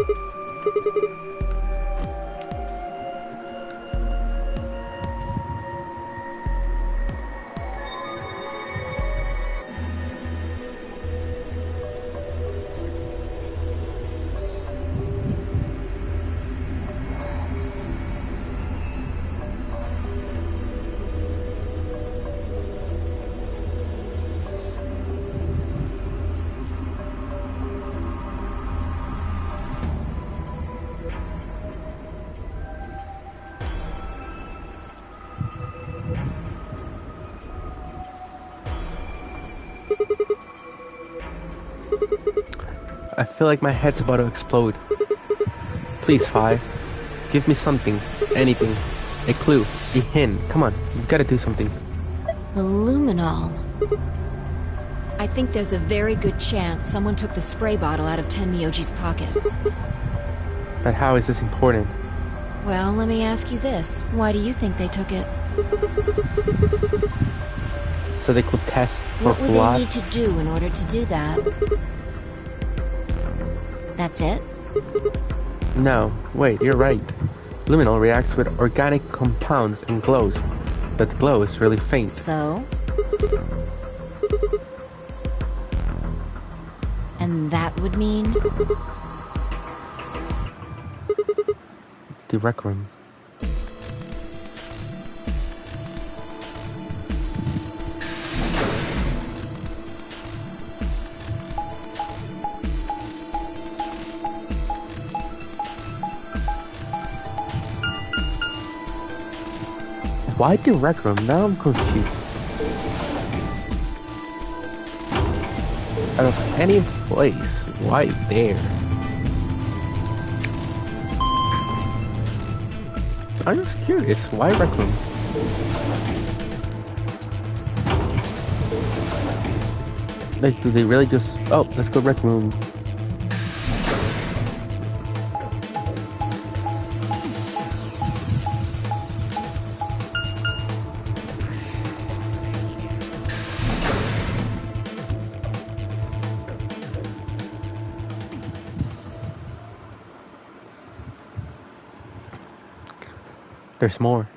I feel like my head's about to explode. Please, Fi. Give me something. Anything. A clue. A hint. Come on. You've got to do something. The luminol. I think there's a very good chance someone took the spray bottle out of Tenmyoji's pocket. But how is this important? Well, let me ask you this. Why do you think they took it? So they could test for What would blood? they need to do in order to do that? That's it? No. Wait, you're right. Luminol reacts with organic compounds and glows. But the glow is really faint. So? And that would mean? The rec room. Why the rec room? Now I'm confused. Out of any place, why there? I'm just curious, why rec room? Like, do they really just... Oh, let's go rec room. There's more.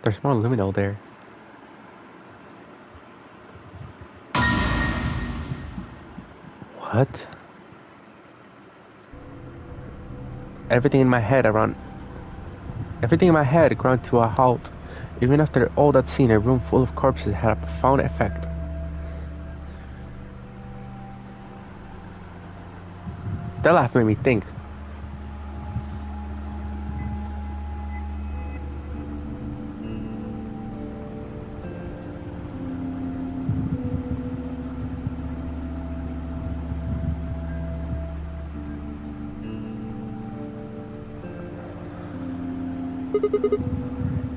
There's more luminol there. What? Everything in my head ground to a halt. Even after all that scene, a room full of corpses had a profound effect. That laugh made me think.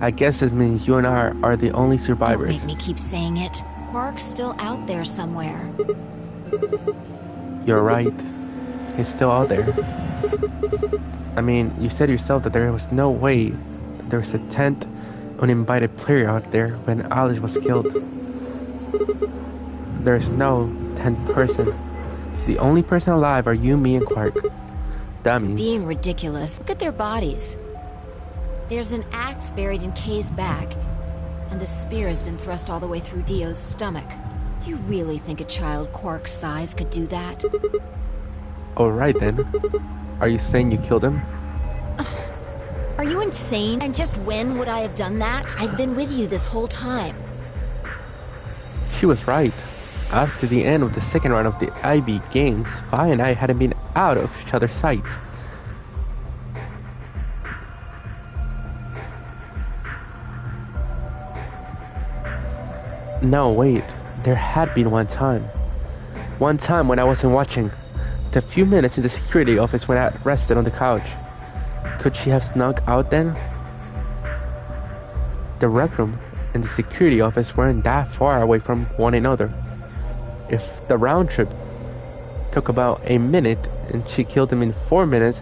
I guess this means you and I are the only survivors. Don't make me keep saying it. Quark's still out there somewhere. You're right. He's still out there. I mean, you said yourself that there was no way there was a 10th uninvited player out there when Alice was killed. There's no 10th person. The only person alive are you, me, and Quark. That means... Being ridiculous. Look at their bodies. There's an axe buried in Kay's back, and the spear has been thrust all the way through Dio's stomach. Do you really think a child Quark's size could do that? Alright then. Are you saying you killed him? Are you insane? And just when would I have done that? I've been with you this whole time. She was right. After the end of the second round of the IB games, Vi and I hadn't been out of each other's sights. No, wait. There had been one time. One time when I wasn't watching. The few minutes in the security office when I rested on the couch. Could she have snuck out then? The rec room and the security office weren't that far away from one another. If the round trip took about a minute and she killed him in 4 minutes,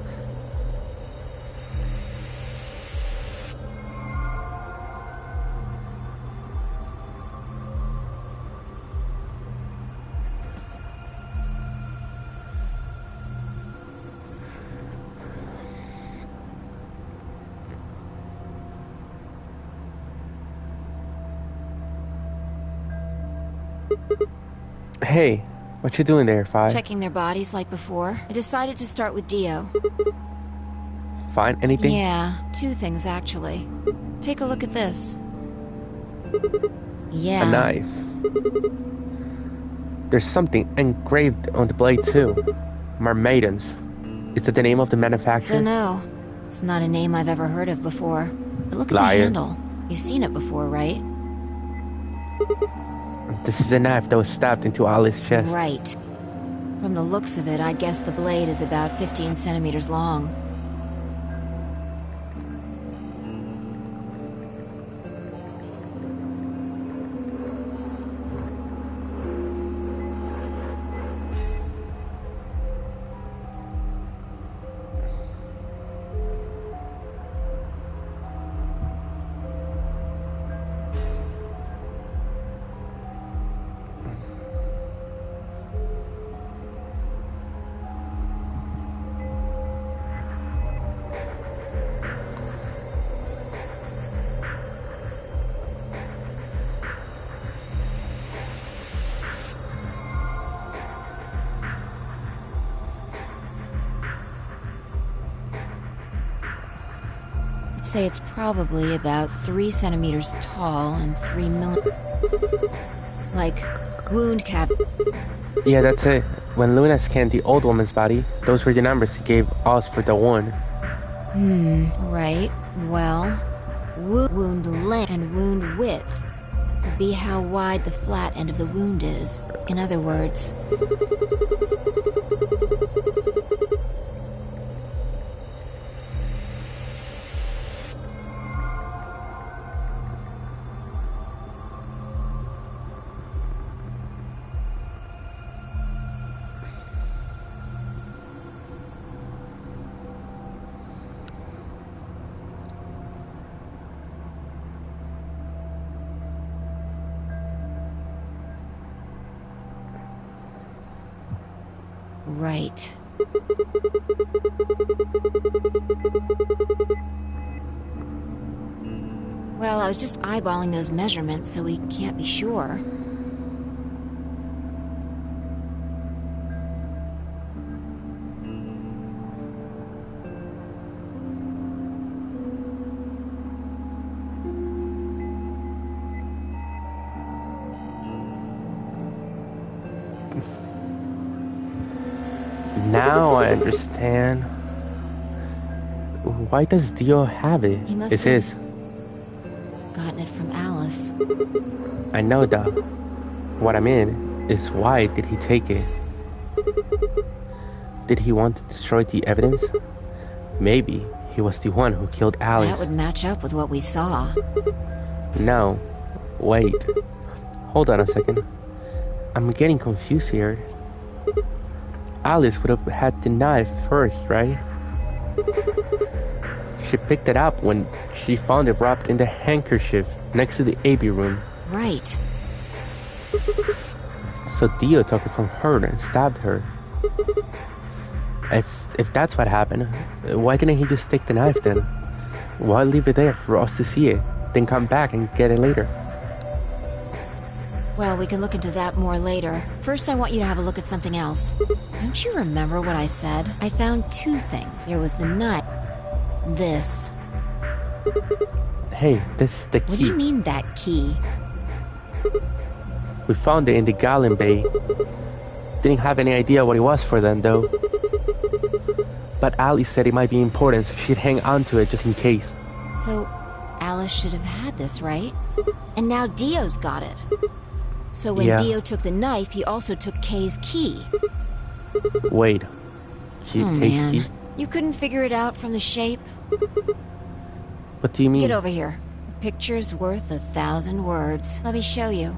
Hey, what you doing there, Fi? Checking their bodies like before. I decided to start with Dio. Find anything? Yeah, 2 things actually. Take a look at this. Yeah. A knife. There's something engraved on the blade too. Mermaidens. Is that the name of the manufacturer? Dunno. It's not a name I've ever heard of before. But look at Liar. the handle. You've seen it before, right? This is a knife that was stabbed into Alice's chest. Right. From the looks of it, I guess the blade is about 15 centimeters long. Say it's probably about 3 centimeters tall and 3 like wound cavity. Yeah, that's it. When Luna scanned the old woman's body, those were the numbers he gave us for the one. Right. Well, wound length and wound width would be how wide the flat end of the wound is. In other words, right. Well, I was just eyeballing those measurements, so we can't be sure. Now I understand. Why does Dio have it? He must It's have his. gotten it from Alice. I know that. What I mean is, why did he take it? Did he want to destroy the evidence? Maybe he was the one who killed Alice. That would match up with what we saw. No. Wait. Hold on a second. I'm getting confused here. Alice would have had the knife first, right? She picked it up when she found it wrapped in the handkerchief next to the AB room. Right. So Dio took it from her and stabbed her. If that's what happened, why didn't he just take the knife then? Why leave it there for us to see it, then come back and get it later? Well, we can look into that more later. First, I want you to have a look at something else. Don't you remember what I said? I found 2 things. There was the knife. This. Hey, this is the key. What do you mean, that key? We found it in the gallon bay. Didn't have any idea what it was for then, though. But Alice said it might be important, so she'd hang on to it just in case. So, Alice should have had this, right? And now Dio's got it. So when Yeah. Dio took the knife, he also took Kay's key. Yeah. knife, he also took Kay's key. Wait. Oh man, Key? you couldn't figure it out from the shape? What do you mean? Get over here. A picture's worth 1,000 words. Let me show you.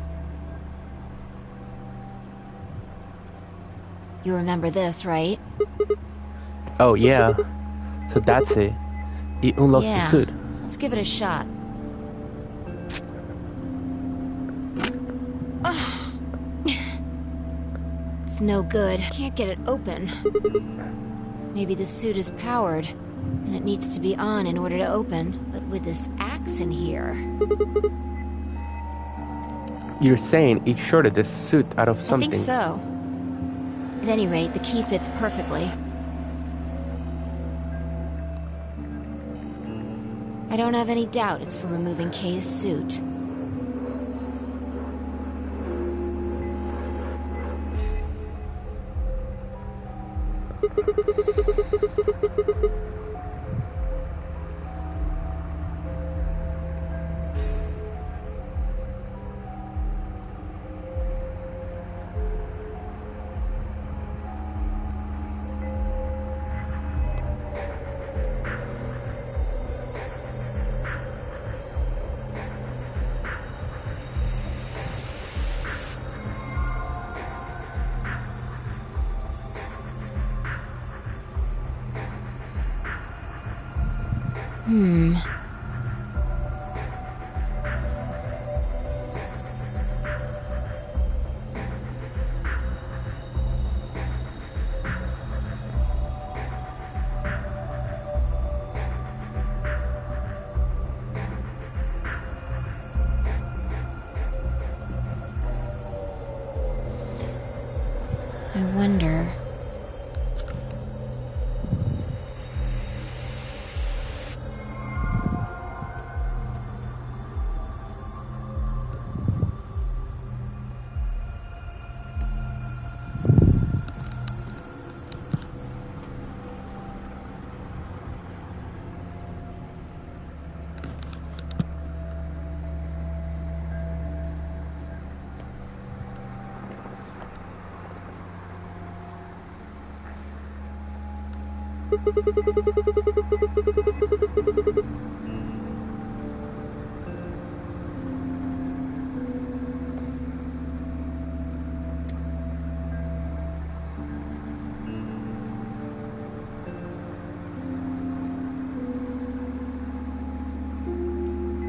You remember this, right? Oh, yeah. So that's it. He unlocks Yeah. the suit. Let's give it a shot. It's no good. Can't get it open. Maybe the suit is powered, and it needs to be on in order to open. But with this axe in here... You're saying he shorted this suit out of something. I think so. At any rate, the key fits perfectly. I don't have any doubt it's for removing Kay's suit. I wonder...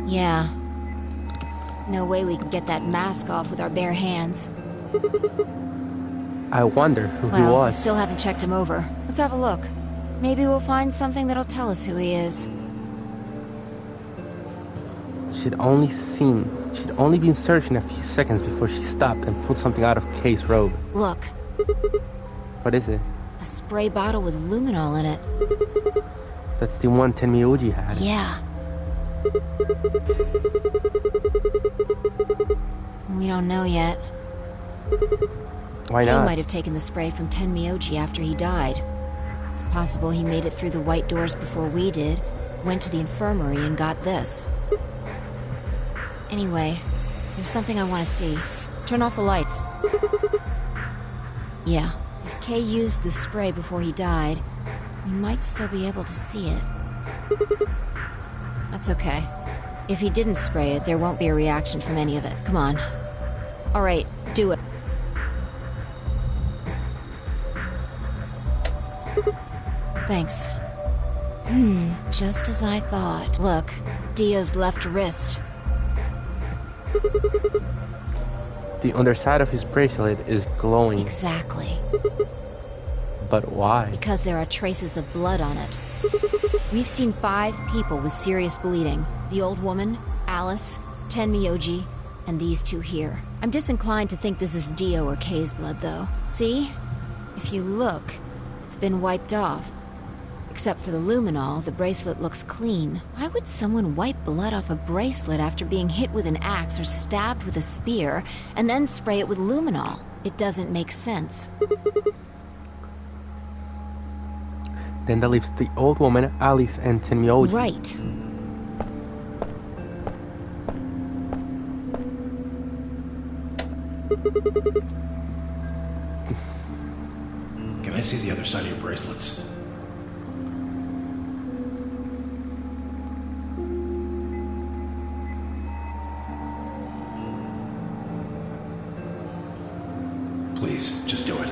Yeah. No way we can get that mask off with our bare hands. I wonder who he Well, I was. still haven't checked him over. Let's have a look. Maybe we'll find something that'll tell us who he is. She'd only been searching a few seconds before she stopped and pulled something out of Kay's robe. Look, What is it? a spray bottle with luminol in it. That's the one Tenmyouji had. Yeah. We don't know yet. Why Kay not? might have taken the spray from Tenmyouji after he died. It's possible he made it through the white doors before we did, went to the infirmary and got this. Anyway, there's something I want to see. Turn off the lights. Yeah, if Kay used the spray before he died, we might still be able to see it. That's okay. If he didn't spray it, there won't be a reaction from any of it. Come on. Alright, do it. Thanks. Just as I thought. Look, Dio's left wrist. The underside of his bracelet is glowing. Exactly. But why? Because there are traces of blood on it. We've seen 5 people with serious bleeding. The old woman, Alice, Tenmyouji, and these 2 here. I'm disinclined to think this is Dio or Kay's blood, though. See? If you look, it's been wiped off. Except for the luminol, the bracelet looks clean. Why would someone wipe blood off a bracelet after being hit with an axe or stabbed with a spear, and then spray it with luminol? It doesn't make sense. Then that leaves the old woman, Alice, and Tenmyouji. Right. Can I see the other side of your bracelets? Please, just do it.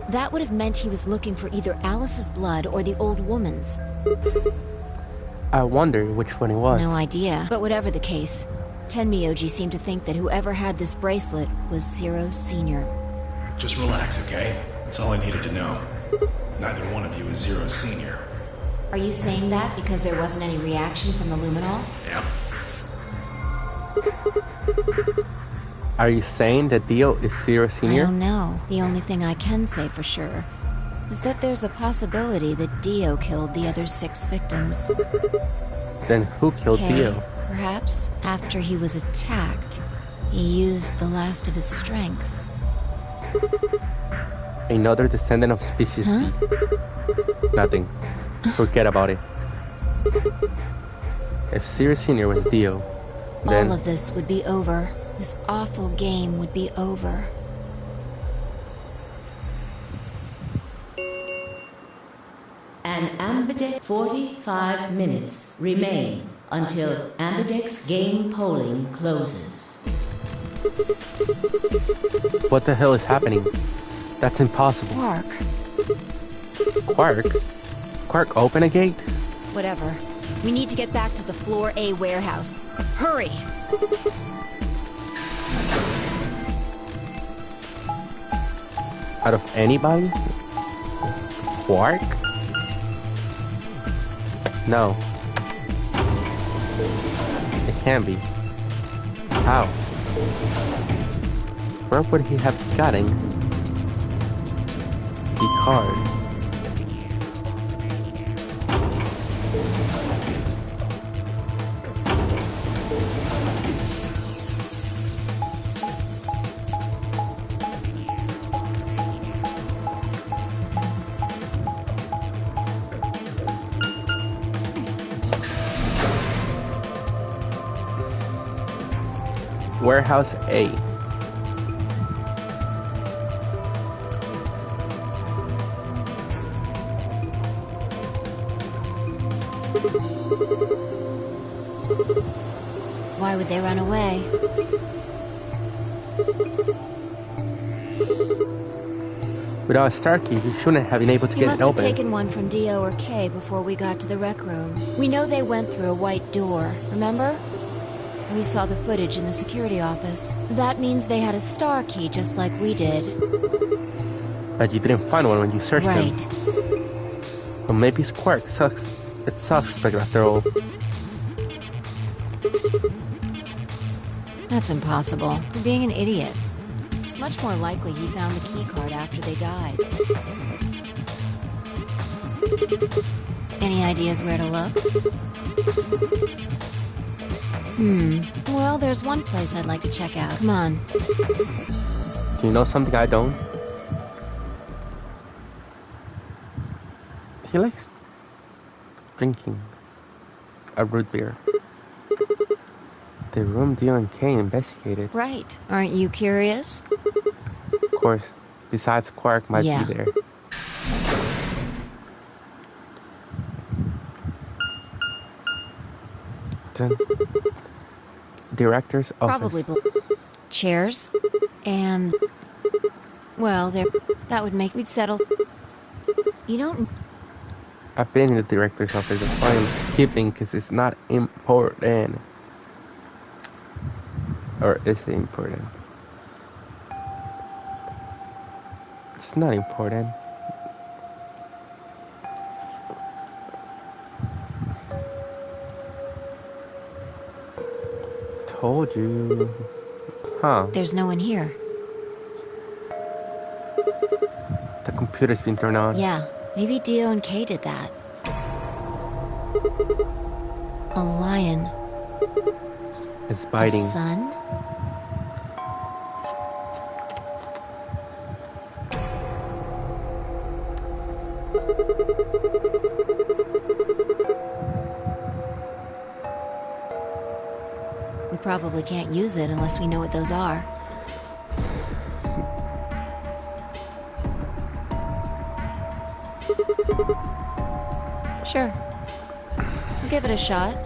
That would have meant he was looking for either Alice's blood or the old woman's. I wonder which one it was. No idea. But whatever the case, Tenmyoji seemed to think that whoever had this bracelet was Zero Sr. Just relax, okay? That's all I needed to know. Neither one of you is Zero Sr. Are you saying that because there wasn't any reaction from the luminol? Yep. Are you saying that Dio is Zero I Sr.? don't know. The only thing I can say for sure is that there's a possibility that Dio killed the other 6 victims. Then who killed Okay, Dio? perhaps after he was attacked, he used the last of his strength. Another descendant of species Huh? B. Nothing. Forget about it. If Zero Sr. was Dio, then... All of this would be over. This awful game would be over. An Ambidex 45 minutes remain until Ambidex game polling closes. What the hell is happening? That's impossible. Quark. Quark? Quark, open a gate? Whatever. We need to get back to the Floor A warehouse. Hurry! Out of anybody? Quark? No. It can't be. How? Where would he have gotten the card? Warehouse A. Why would they run away? Without a star key, we shouldn't have been able to He get must it have open. taken one from Dio or Kay before we got to the rec room. We know they went through a white door, remember? We saw the footage in the security office. That means they had a star key just like we did. But you didn't find one when you searched them. Right. Well, maybe it's Quark. It's suspect after all. That's impossible. You're being an idiot. It's much more likely he found the key card after they died. Any ideas where to look? Well, there's one place I'd like to check out. Come on. You know something I don't? He likes drinking a root beer. The room Dio and Kay investigated. Right. Aren't you curious? Of course. Besides, Quark might Yeah. be there. Then, director's office. Probably chairs. And... well, that would make... we'd settle... You don't... I've been in the director's office. That's why I'm skipping, because it's not important. Or is it important? It's not important. Told you. Huh. There's no one here. The computer's been turned on. Yeah, maybe Dio and Kay did that. A lion. It's biting. The sun? We probably can't use it unless we know what those are. Sure. I'll give it a shot.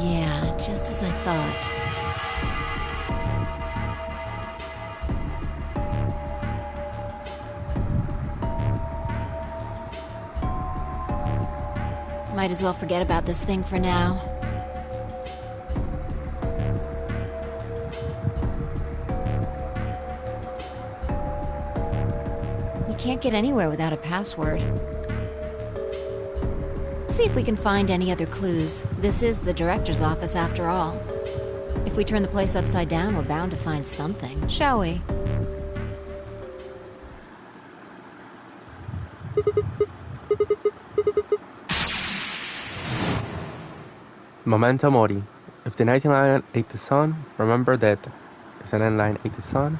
Yeah, just as I thought. Might as well forget about this thing for now. We can't get anywhere without a password. Let's see if we can find any other clues. This is the director's office after all. If we turn the place upside down, we're bound to find something, shall we? Memento mori. If the 19 lion ate the sun, remember that. If the 9 lion ate the sun.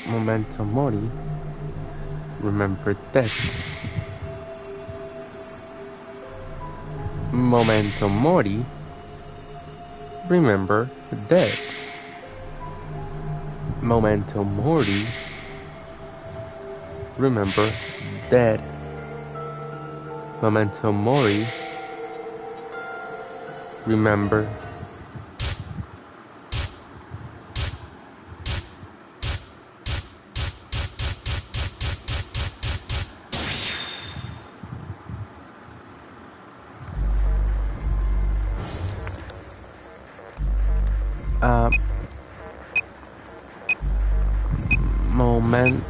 Memento mori. Remember death. Memento mori. Remember death. Memento mori. Remember dead. Memento mori. Remember. Momento.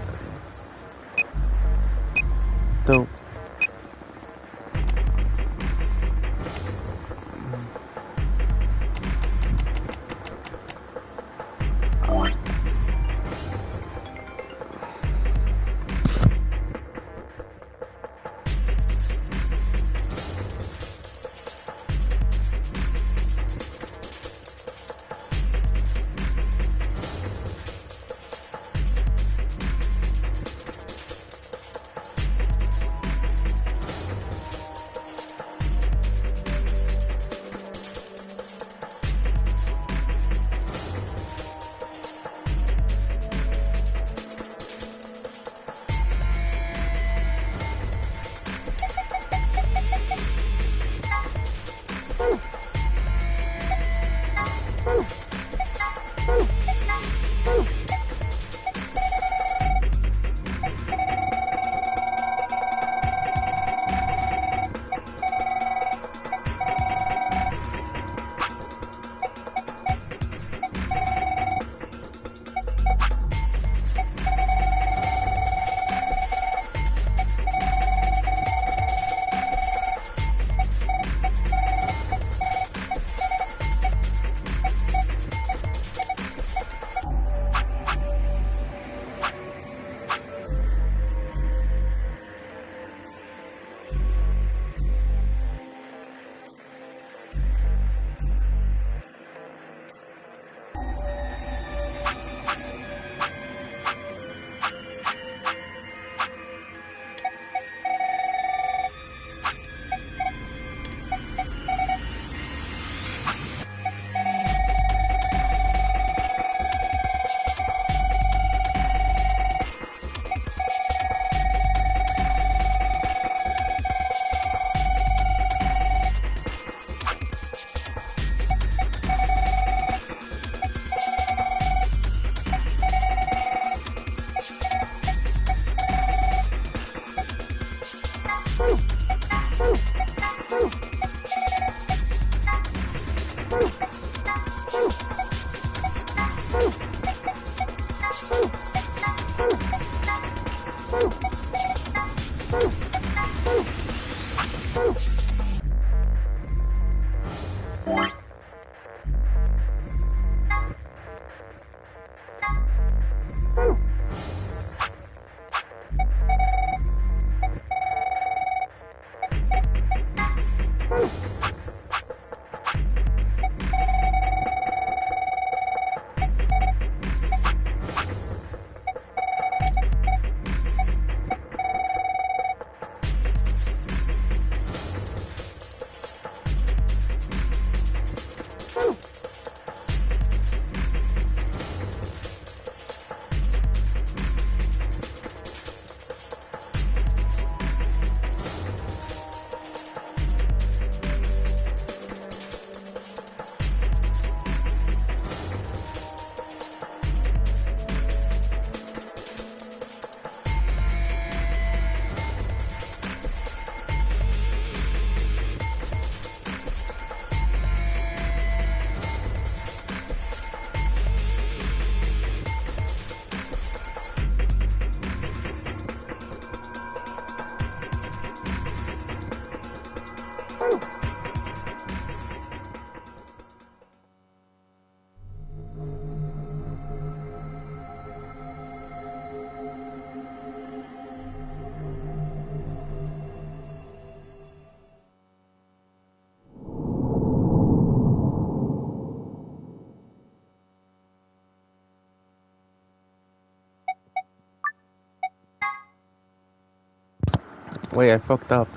Wait, I fucked up.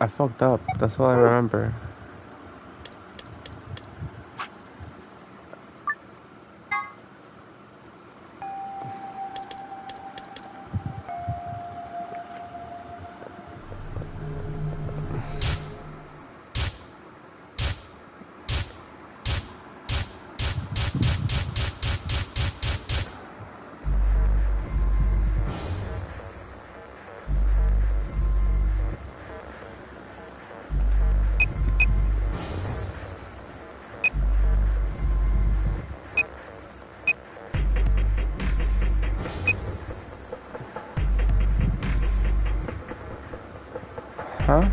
I fucked up. That's all I remember. Huh?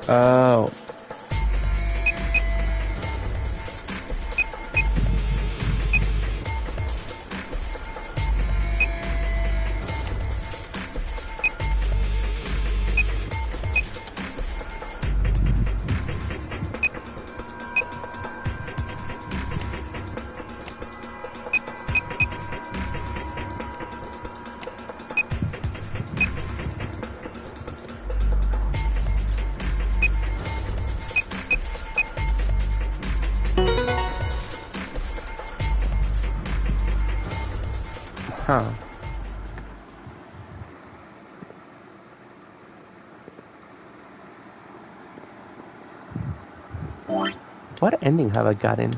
Oh. Huh. What ending have I gotten?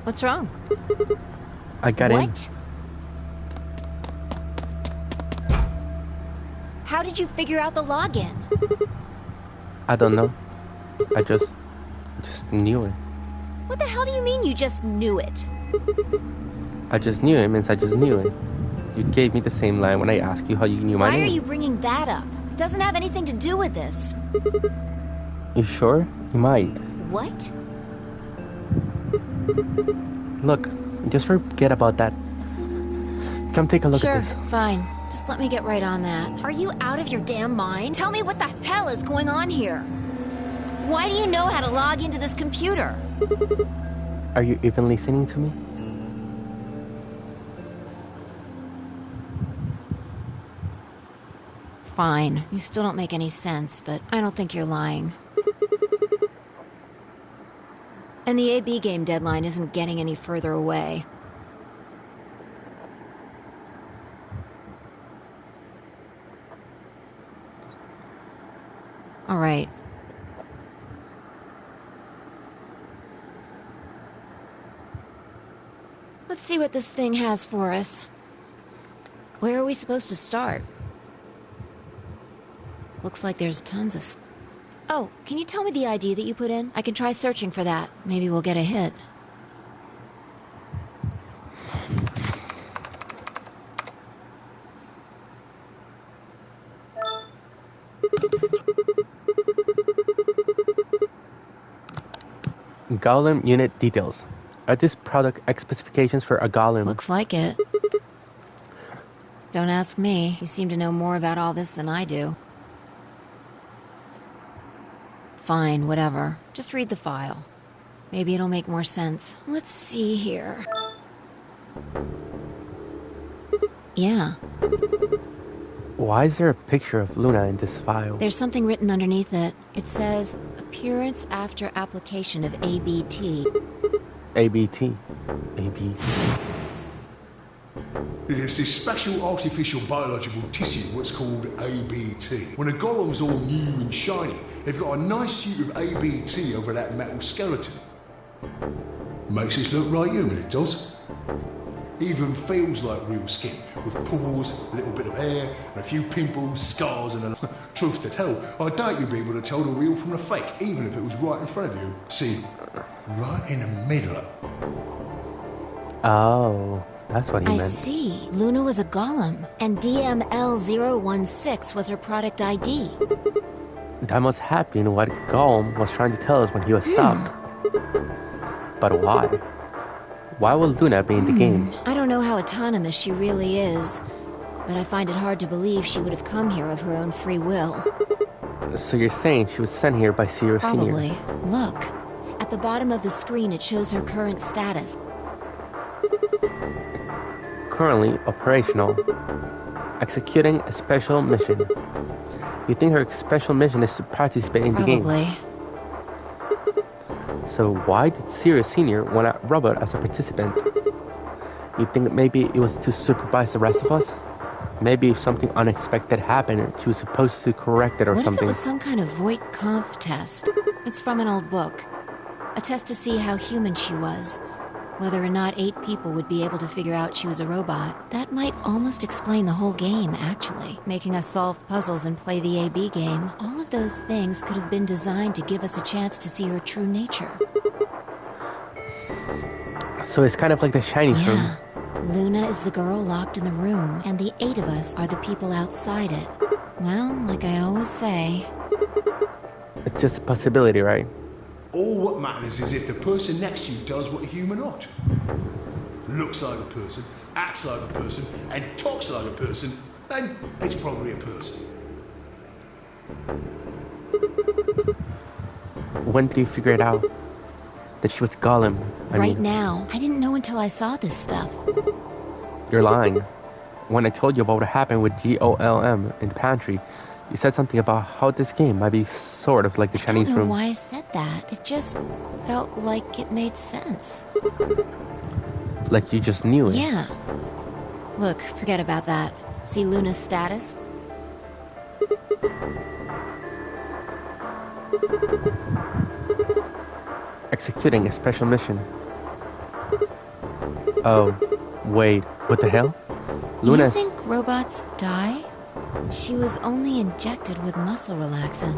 What's wrong? I got in. What? How did you figure out the login? I don't know. I just knew it. What the hell do you mean you just knew it? I just knew it means I just knew it. You gave me the same line when I asked you how you knew my name. Why are you bringing that up? It doesn't have anything to do with this. You sure? You might. What? Look, just forget about that. Come take a look at this. Sure, fine. Just let me get right on that. Are you out of your damn mind? Tell me what the hell is going on here. Why do you know how to log into this computer? Are you even listening to me? Fine. You still don't make any sense, but I don't think you're lying. And the AB game deadline isn't getting any further away. All right. Let's see what this thing has for us. Where are we supposed to start? Looks like there's tons of... Oh, can you tell me the ID that you put in? I can try searching for that. Maybe we'll get a hit. Golem unit details. Are these product specifications for a golem? Looks like it. Don't ask me. You seem to know more about all this than I do. Fine, whatever. Just read the file. Maybe it'll make more sense. Let's see here. Yeah. Why is there a picture of Luna in this file? There's something written underneath it. It says, appearance after application of ABT. ABT. ABT. It's this special artificial biological tissue, what's called ABT. When a golem's all new and shiny, they've got a nice suit of ABT over that metal skeleton. Makes it look right human, it does. Even feels like real skin, with pores, a little bit of hair, and a few pimples, scars, and a... Truth to tell, I doubt you'd be able to tell the real from the fake, even if it was right in front of you. See, right in the middle. Oh, that's what he meant. I see. Luna was a golem, and DML016 was her product ID. That must have been what Golem was trying to tell us when he was stopped. But why? Why would Luna be in the game? I don't know how autonomous she really is, but I find it hard to believe she would have come here of her own free will. So you're saying she was sent here by Sirius Senior? Probably. Look. At the bottom of the screen, it shows her current status. Currently operational. Executing a special mission. You think her special mission is to participate in the game? Probably. So why did Sirius Senior want a robot as a participant? You think maybe it was to supervise the rest of us? Maybe if something unexpected happened, she was supposed to correct it or What something. if it was some kind of Voight-Kampff test? It's from an old book. A test to see how human she was. Whether or not 8 people would be able to figure out she was a robot. That might almost explain the whole game, actually. Making us solve puzzles and play the AB game. All of those things could have been designed to give us a chance to see her true nature. So it's kind of like the Chinese room. Yeah. Luna is the girl locked in the room, and the 8 of us are the people outside it. Well, like I always say... It's just a possibility, right? All what matters is if the person next to you does what a human ought. Looks like a person, acts like a person, and talks like a person, then it's probably a person. When did you figure it out? That she was Golem? Right now. I didn't know until I saw this stuff. You're lying. When I told you about what happened with GOLM in the pantry, you said something about how this game might be sort of like the Chinese I don't know room. why I said that. It just felt like it made sense. Like you just knew it. Yeah. Look, forget about that. See Luna's status? Executing a special mission. Oh, wait, what the hell? You think robots die? She was only injected with muscle relaxant.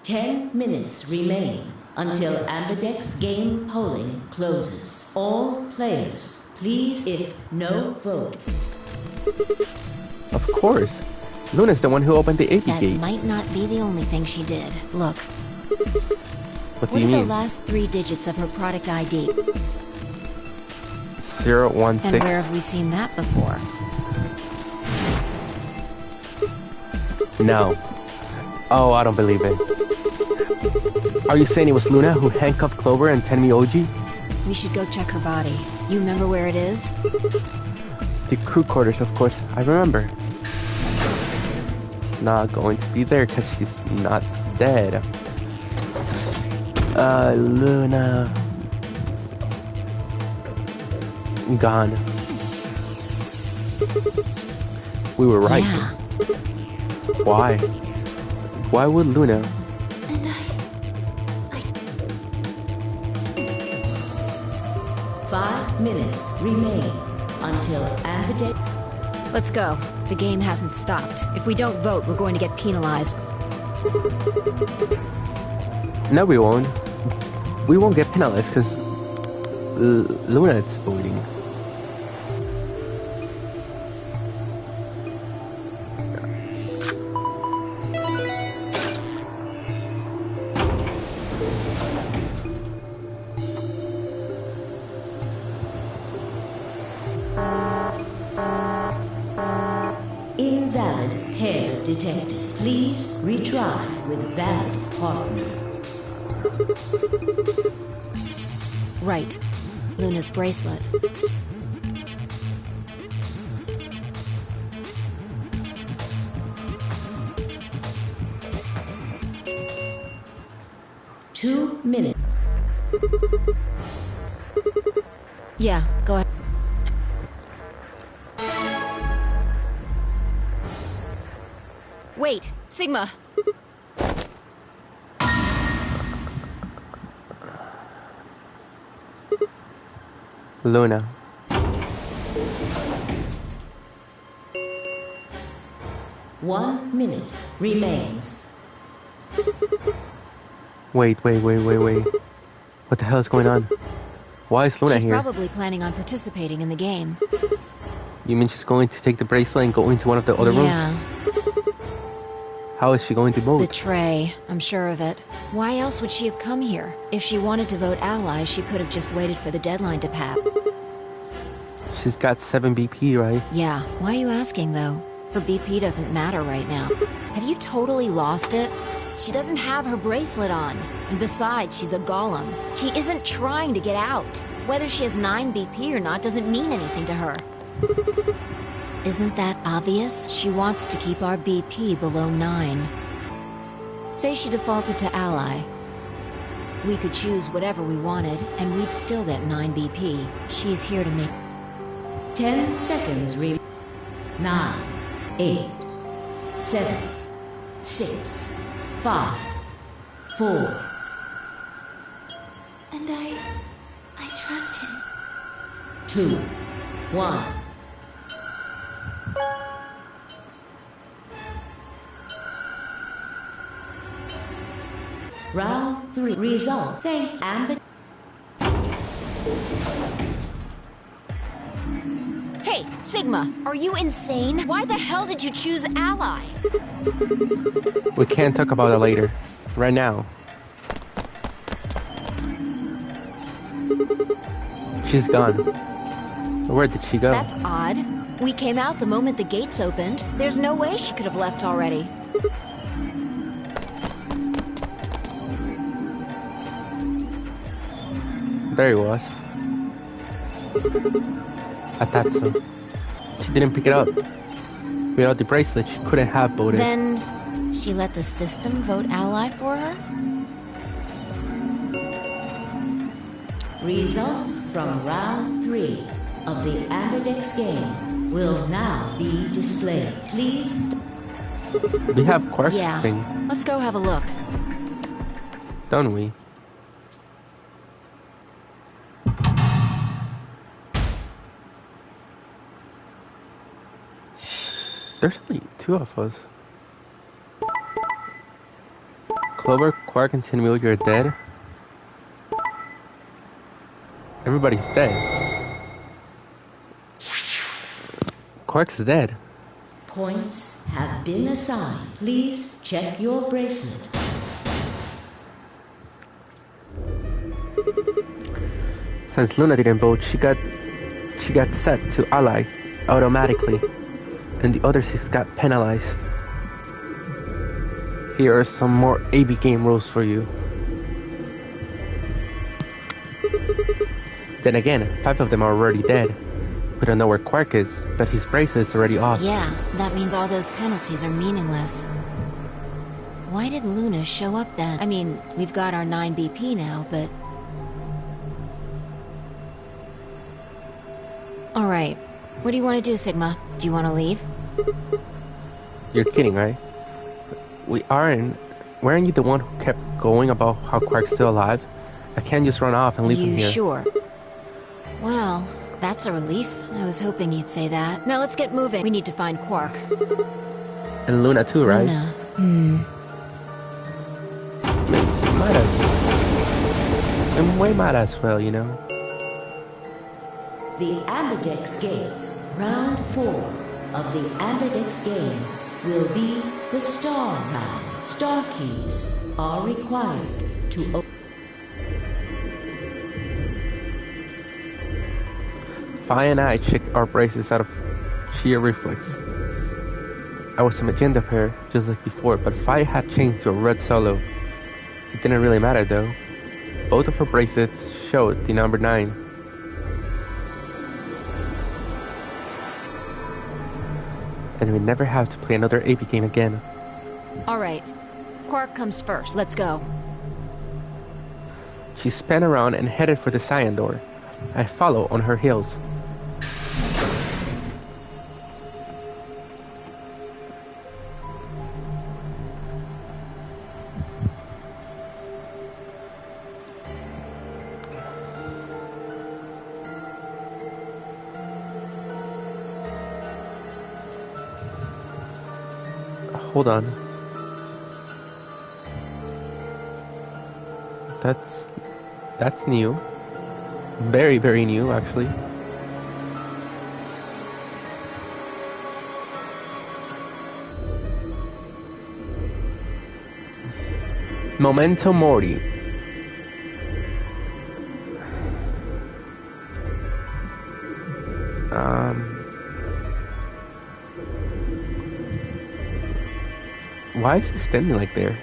10 minutes remain until Ambidex game polling closes. All players, please, if no vote. Of course. Luna's the one who opened the AP That gate. might not be the only thing she did. Look. What do What you are the mean? last 3 digits of her product ID? 016. And where have we seen that before? No. Oh, I don't believe it. Are you saying it was Luna who handcuffed Clover and Tenmi Oji? We should go check her body. You remember where it is? The crew quarters, of course. I remember. It's not going to be there because she's not dead. Luna. Gone. We were right. Yeah. Why? Why would Luna? And I... 5 minutes remain until Ambidex... Let's go. The game hasn't stopped. If we don't vote, we're going to get penalized. No, we won't. We won't get penalized because Luna is voting. Invalid pair detected. Please retry with valid partner. Right. Luna's bracelet. Two minutes. Yeah, go ahead. Wait, Sigma. Luna. One minute remains. Wait. What the hell is going on? Why is Luna She's here? probably planning on participating in the game. You mean she's going to take the bracelet and go into one of the other rooms? Yeah, How is she going to vote? betray. I'm sure of it. Why else would she have come here? If she wanted to vote ally, she could have just waited for the deadline to pass. She's got 7 BP, right? Yeah, why are you asking, though? Her BP doesn't matter right now. Have you totally lost it? She doesn't have her bracelet on. And besides, she's a golem. She isn't trying to get out. Whether she has 9 BP or not doesn't mean anything to her. Isn't that obvious? She wants to keep our BP below 9. Say she defaulted to ally. We could choose whatever we wanted, and we'd still get 9 BP. She's here to make... 10 seconds remain. 9, 8, 7, 6, 5, 4. And I trust him. 2, 1. Round 3 result. Thank Amber. Hey, Sigma, are you insane? Why the hell did you choose ally? We can't talk about it later. Right now. She's gone. Where did she go? That's odd. We came out the moment the gates opened. There's no way she could have left already. There he was. I thought so. She didn't pick it up. Without the bracelet, she couldn't have voted. Then she let the system vote ally for her? Results from round 3 of the Ambidex game will now be displayed. Please. We have Quark's Yeah. thing, Let's go have a look. don't we? There's only 2 of us. Clover, Quark, and Tinwheel, you're dead. Everybody's dead. Quark's dead. Points have been assigned. Please check your bracelet. Since Luna didn't vote, she got set to ally automatically, and the other 6 got penalized. Here are some more AB game rules for you. Then again, 5 of them are already dead. We don't know where Quark is, but his bracelet's already off. Yeah, that means all those penalties are meaningless. Why did Luna show up then? I mean, we've got our 9 BP now, but... Alright, what do you want to do, Sigma? Do you want to leave? You're kidding, right? We aren't. Weren't you the one who kept going about how Quark's still alive? I can't just run off and leave him You here. sure? Well, that's a relief. I was hoping you'd say that. Now let's get moving. We need to find Quark. And Luna too, right? Luna. Might as. And we might as well, you know. The Ambidex gates, round 4 of the Ambidex game, will be the star round. Star keys are required to open. Fi and I checked our braces out of sheer reflex. I was a magenta pair, just like before, but Fi had changed to a red solo. It didn't really matter though. Both of her bracelets showed the number 9. And we never have to play another AP game again. Alright, Quark comes first. Let's go. She spun around and headed for the cyan door. I follow on her heels. Hold on. That's new. Very, very new, actually. Memento Mori. Why is he standing like there?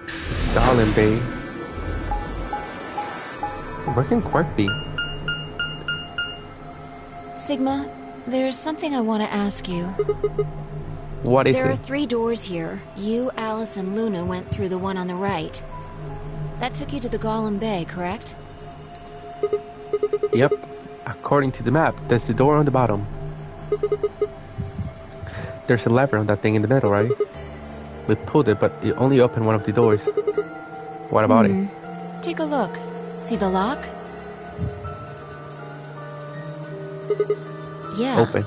Stalin Bay. Where can Quark be? Sigma, there's something I want to ask you. What is There are it? 3 doors here. You, Alice, and Luna went through the one on the right. That took you to the Golem Bay, correct? Yep. According to the map, that's the door on the bottom. There's a lever on that thing in the middle, right? We pulled it, but it only opened one of the doors. What about it? Take a look. See the lock? Yeah. Open.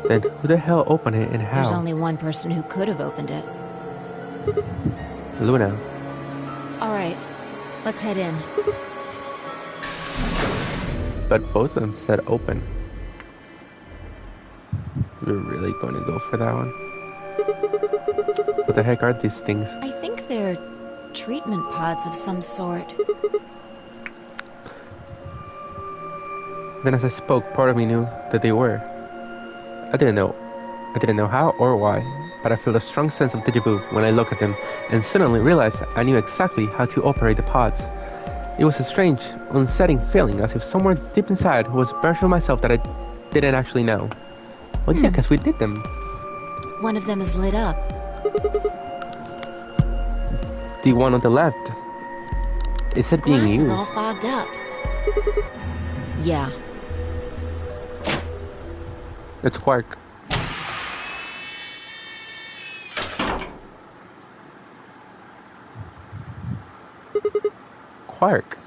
Then who the hell opened it and how? There's only one person who could have opened it. Luna. Alright, let's head in. But both of them said open. We're really going to go for that one. What the heck are these things? I think they're treatment pods of some sort. Then as I spoke, part of me knew that they were. I didn't know how or why, but I felt a strong sense of déjà vu when I looked at them and suddenly realized I knew exactly how to operate the pods. It was a strange, unsettling feeling, as if somewhere deep inside was a version of myself that I didn't actually know. Well, yeah, because we did them. One of them is lit up. The one on the left. Is it being Glass used? is all fogged up. Yeah. It's Quark. Quark.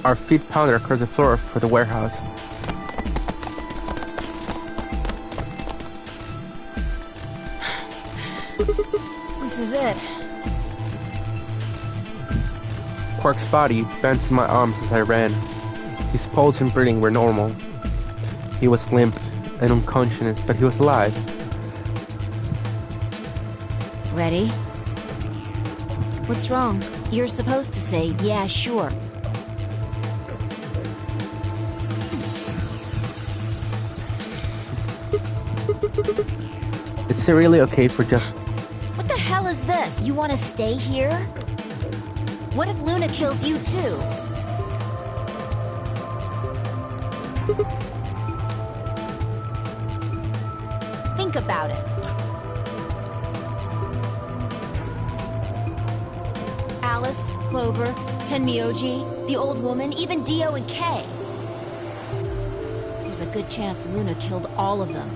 Our feet pounded across the floor for the warehouse. This is it. Quark's body bent in my arms as I ran. His pulse and breathing were normal. He was limp and unconscious, but he was alive. Ready? What's wrong? You're supposed to say, yeah, sure. It's really okay for just... What the hell is this? You want to stay here? What if Luna kills you too? Think about it. Alice, Clover, Tenmyoji, the old woman, even Dio and Kay. There's a good chance Luna killed all of them.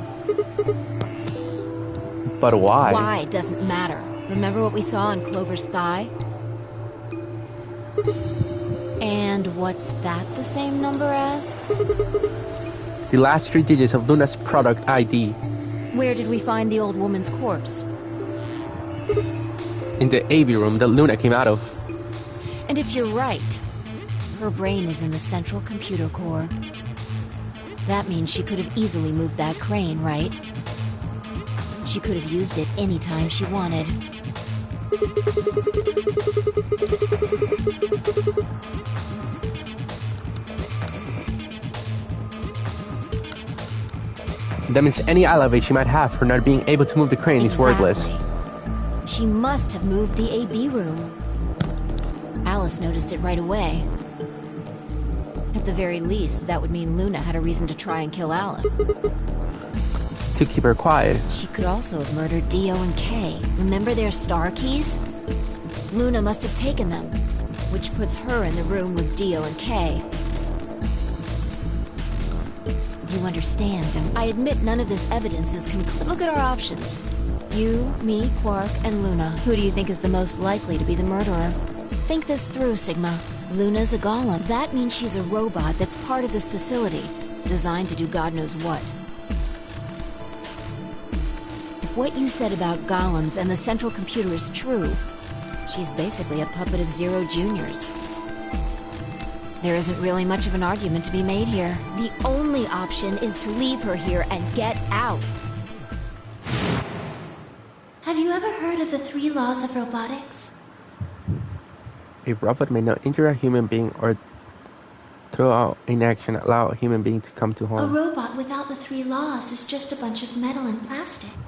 But why? Why doesn't matter. Remember what we saw on Clover's thigh? And what's that the same number as? The last 3 digits of Luna's product ID. Where did we find the old woman's corpse? In the AV room that Luna came out of. And if you're right, her brain is in the central computer core. That means she could have easily moved that crane, right? She could have used it anytime she wanted. That means any alibi she might have for not being able to move the crane is worthless. She must have moved the AB room. Alice noticed it right away. At the very least, that would mean Luna had a reason to try and kill Alice. To keep her quiet. She could also have murdered Dio and Kay. Remember their star keys? Luna must have taken them, which puts her in the room with Dio and Kay. You understand, don't you? I admit none of this evidence is conclusive. Look at our options. You, me, Quark, and Luna. Who do you think is the most likely to be the murderer? Think this through, Sigma. Luna's a golem. That means she's a robot that's part of this facility, designed to do God knows what. If what you said about golems and the central computer is true, she's basically a puppet of Zero Junior's. There isn't really much of an argument to be made here. The only option is to leave her here and get out. Have you ever heard of the 3 laws of robotics? A robot may not injure a human being or throw out in action allow a human being to come to A harm. robot without the 3 laws is just a bunch of metal and plastic.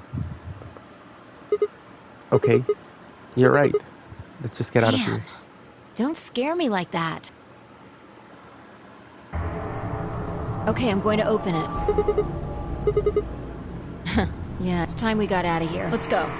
Okay, you're right. Let's just get out of Damn. here. Don't scare me like that. Okay, I'm going to open it. Yeah, it's time we got out of here. Let's go.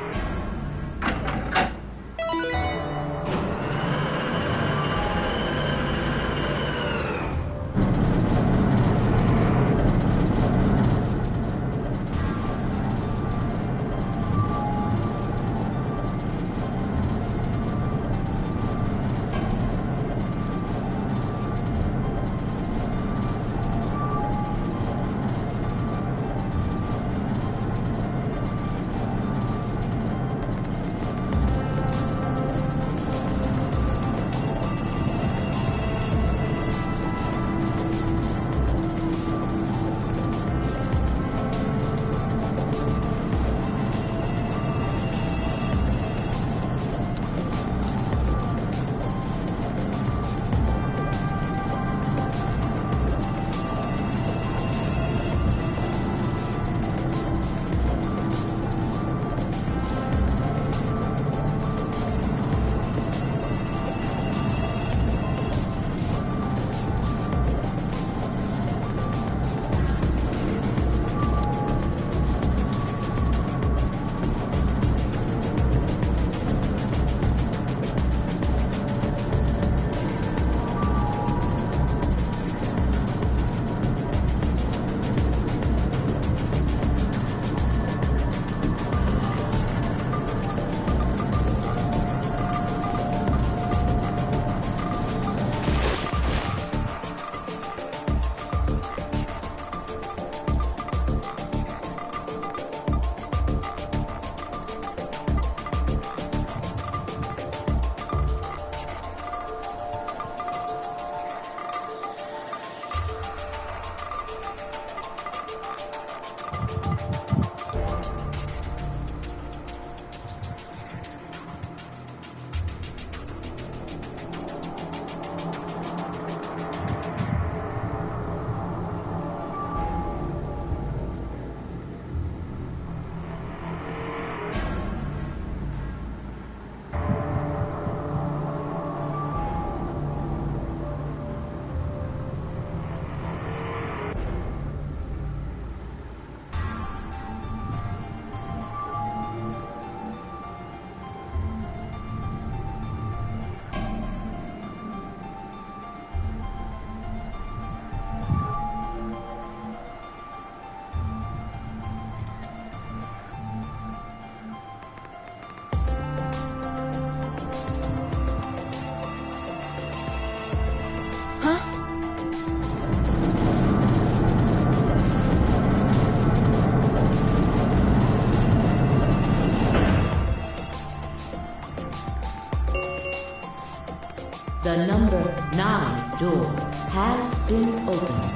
The number 9 door has been opened.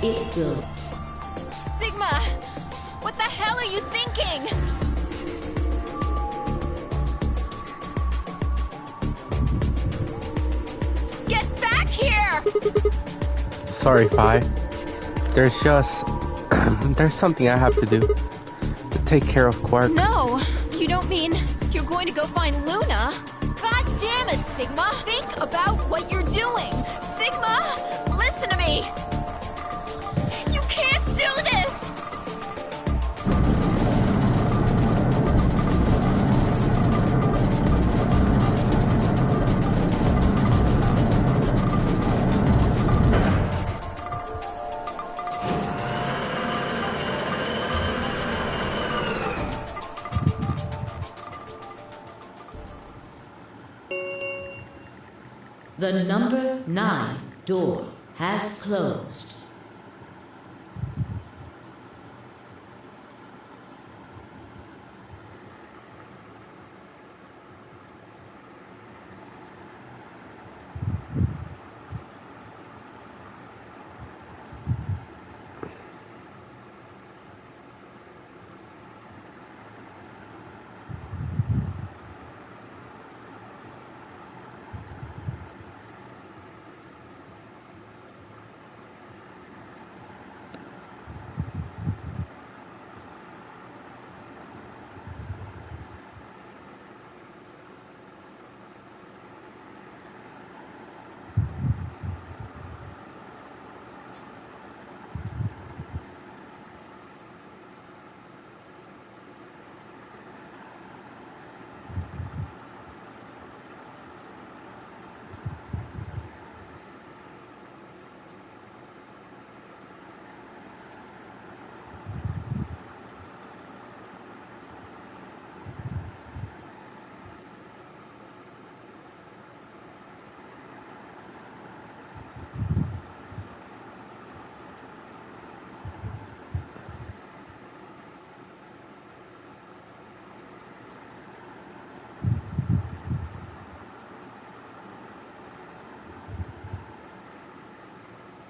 It will. Sigma! What the hell are you thinking? Get back here! Sorry, Fi. There's just... there's something I have to do. To take care of Quark. No! You don't mean you're going to go find Luna? God damn it, Sigma! Think about what you're doing! Sigma! Listen to me! You can't do this! The number 9 door has closed.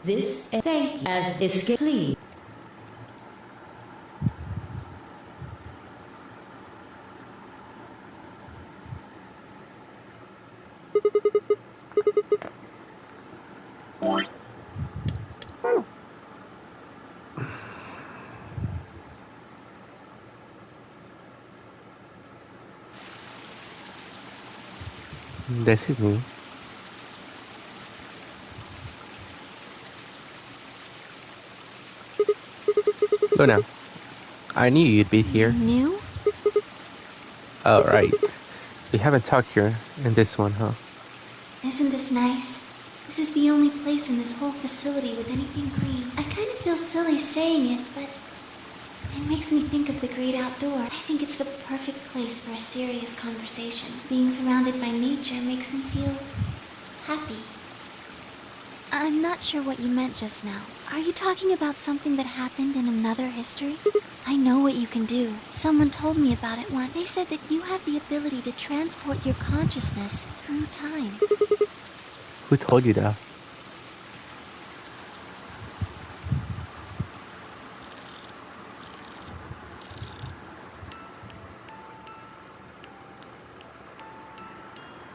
This thank you as escape, please. This is me. Luna, I knew you'd be here. You knew? Oh, right. We haven't talked here in this one, huh? Isn't this nice? This is the only place in this whole facility with anything green. I kind of feel silly saying it, but it makes me think of the great outdoor. I think it's the perfect place for a serious conversation. Being surrounded by nature makes me feel happy. I'm not sure what you meant just now. Are you talking about something that happened in another history? I know what you can do. Someone told me about it once. They said that you have the ability to transport your consciousness through time. Who told you that?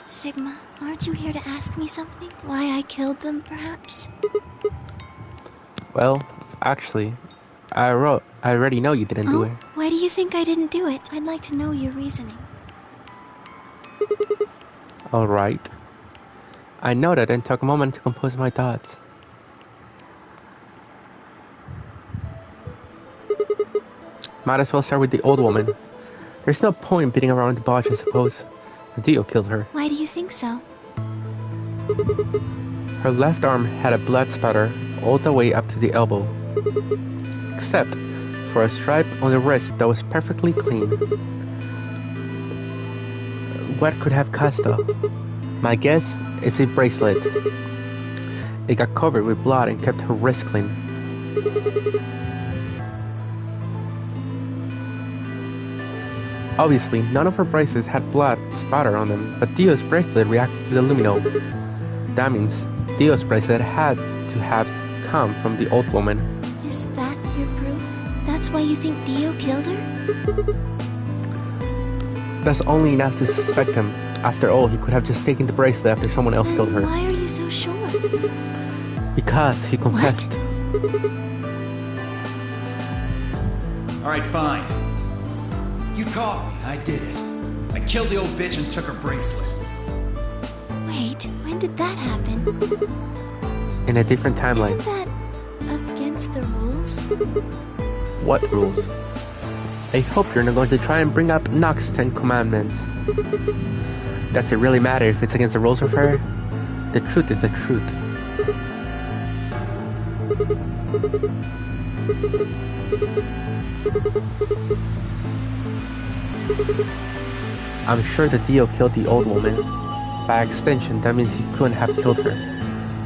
Sigma, aren't you here to ask me something? Why I killed them, perhaps? Well, actually, I already know you didn't do it. Why do you think I didn't do it? I'd like to know your reasoning. Alright. I know that and took a moment to compose my thoughts. Might as well start with the old woman. There's no point beating around the bush, I suppose. Dio killed her. Why do you think so? Her left arm had a blood spatter all the way up to the elbow, except for a stripe on the wrist that was perfectly clean. What could have caused that? My guess is a bracelet. It got covered with blood and kept her wrist clean. Obviously, none of her bracelets had blood spatter on them, but Dio's bracelet reacted to the lumino. That means Dio's bracelet had to have come from the old woman. Is that your proof? That's why you think Dio killed her? That's only enough to suspect him. After all, he could have just taken the bracelet after someone else killed her. Why are you so sure? Because he confessed. Alright, fine. You caught me. I did it. I killed the old bitch and took her bracelet. Wait, when did that happen? In a different timeline. Isn't that against the rules? What rules? I hope you're not going to try and bring up Nox's 10 Commandments. Does it really matter if it's against the rules of her? The truth is the truth. I'm sure that Dio killed the old woman. By extension, that means he couldn't have killed her.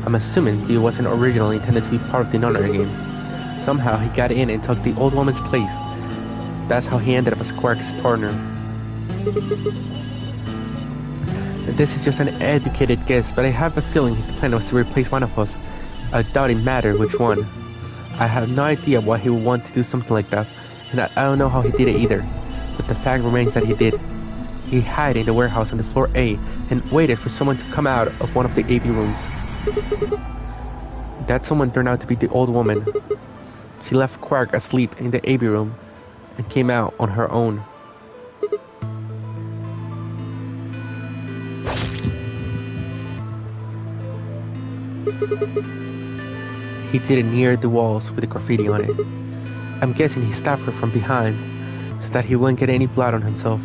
I'm assuming Dio wasn't originally intended to be part of the Nonner game. Somehow he got in and took the old woman's place. That's how he ended up as Quark's partner. This is just an educated guess, but I have a feeling his plan was to replace one of us. I doubt it mattered which one. I have no idea why he would want to do something like that, and I don't know how he did it either. But the fact remains that he did. He hid in the warehouse on the floor A and waited for someone to come out of one of the AV rooms. That someone turned out to be the old woman. She left Quark asleep in the AV room and came out on her own. He did it near the walls with the graffiti on it. I'm guessing he stabbed her from behind so that he wouldn't get any blood on himself.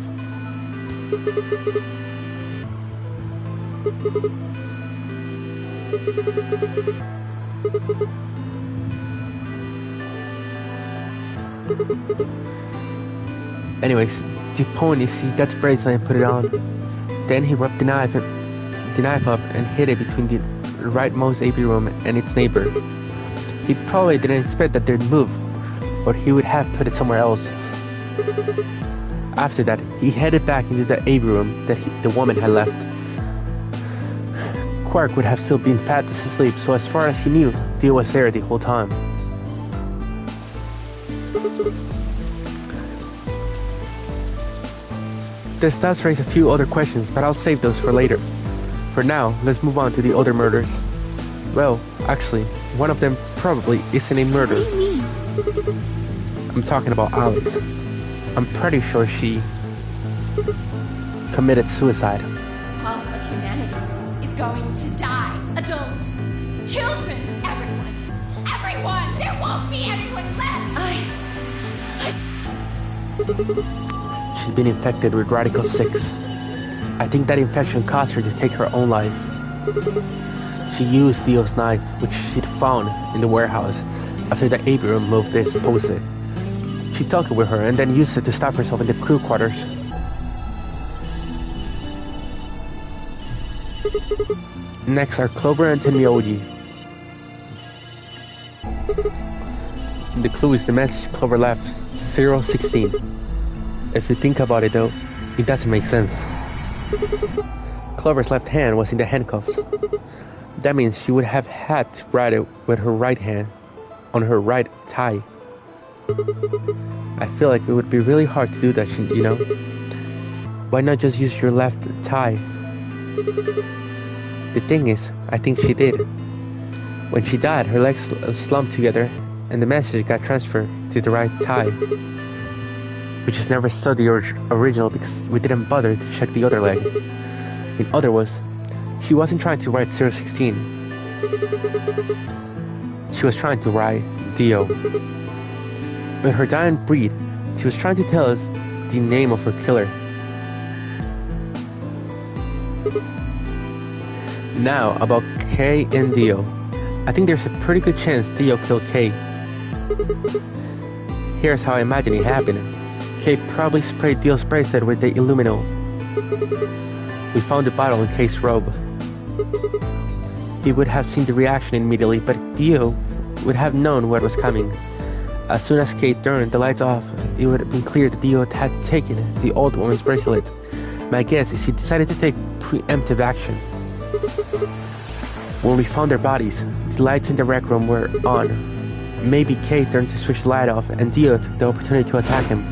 Anyways, the point is he got the bracelet and put it on. Then he rubbed the knife up and hid it between the rightmost AV room and its neighbor. He probably didn't expect that they'd move, but he would have put it somewhere else. After that, he headed back into the AV room that the woman had left. Quark would have still been fast asleep, so as far as he knew, Dio was there the whole time. This does raise a few other questions, but I'll save those for later. For now, let's move on to the other murders. Well, actually, one of them probably isn't a murder. What do you mean? I'm talking about Alex. I'm pretty sure she committed suicide. All of humanity is going to die. Adults, children, everyone. Everyone! There won't be anyone left! She's been infected with Radical 6. I think that infection caused her to take her own life. She used Dio's knife, which she'd found in the warehouse after the AV room moved to expose it. She took it with her and then used it to stab herself in the crew quarters. Next are Clover and Tenmyoji. The clue is the message Clover left, 016. If you think about it though, it doesn't make sense. Clover's left hand was in the handcuffs. That means she would have had to write it with her right hand, on her right thigh. I feel like it would be really hard to do that, you know? Why not just use your left thigh? The thing is, I think she did. When she died, her legs slumped together, and the message got transferred to the right thigh. We just never saw the original because we didn't bother to check the other leg. In other words, she wasn't trying to write 016. She was trying to write Dio. With her dying breath, she was trying to tell us the name of her killer. Now, about Kay and Dio. I think there's a pretty good chance Dio killed Kay. Here's how I imagine it happened. Kay probably sprayed Dio's bracelet with the Illumino. We found the bottle in Kay's robe. He would have seen the reaction immediately, but Dio would have known what was coming. As soon as Kay turned the lights off, it would have been clear that Dio had taken the old woman's bracelet. My guess is he decided to take preemptive action. When we found their bodies, the lights in the rec room were on. Maybe Kay turned to switch the light off and Dio took the opportunity to attack him.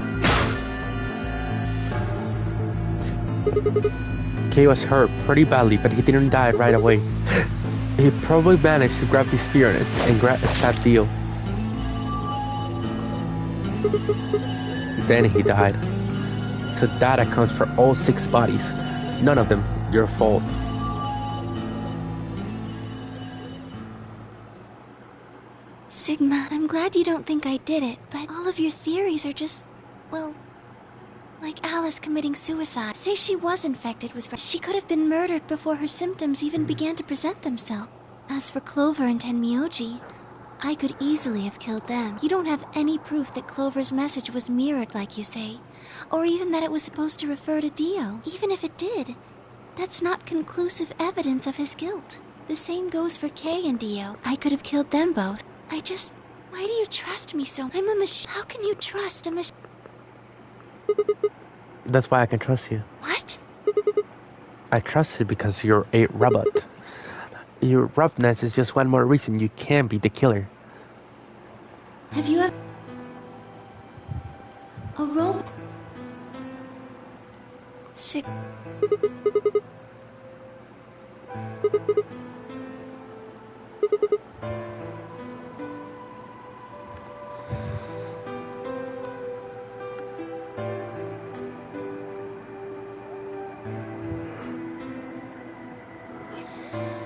Kay was hurt pretty badly, but he didn't die right away. He probably managed to grab the spear and stab Dio. Then he died. So that accounts for all 6 bodies. None of them your fault. Sigma, I'm glad you don't think I did it, but all of your theories are just, well, like Alice committing suicide. Say she was infected with she could have been murdered before her symptoms even began to present themselves. As for Clover and Tenmyoji, I could easily have killed them. You don't have any proof that Clover's message was mirrored like you say, or even that it was supposed to refer to Dio. Even if it did, that's not conclusive evidence of his guilt. The same goes for Kay and Dio. I could have killed them both. Why do you trust me so? I'm a machine. How can you trust a machine? That's why I can trust you. What? I trust you because you're a robot. Your roughness is just one more reason you can't be the killer. Have you ever... a robot? Sick...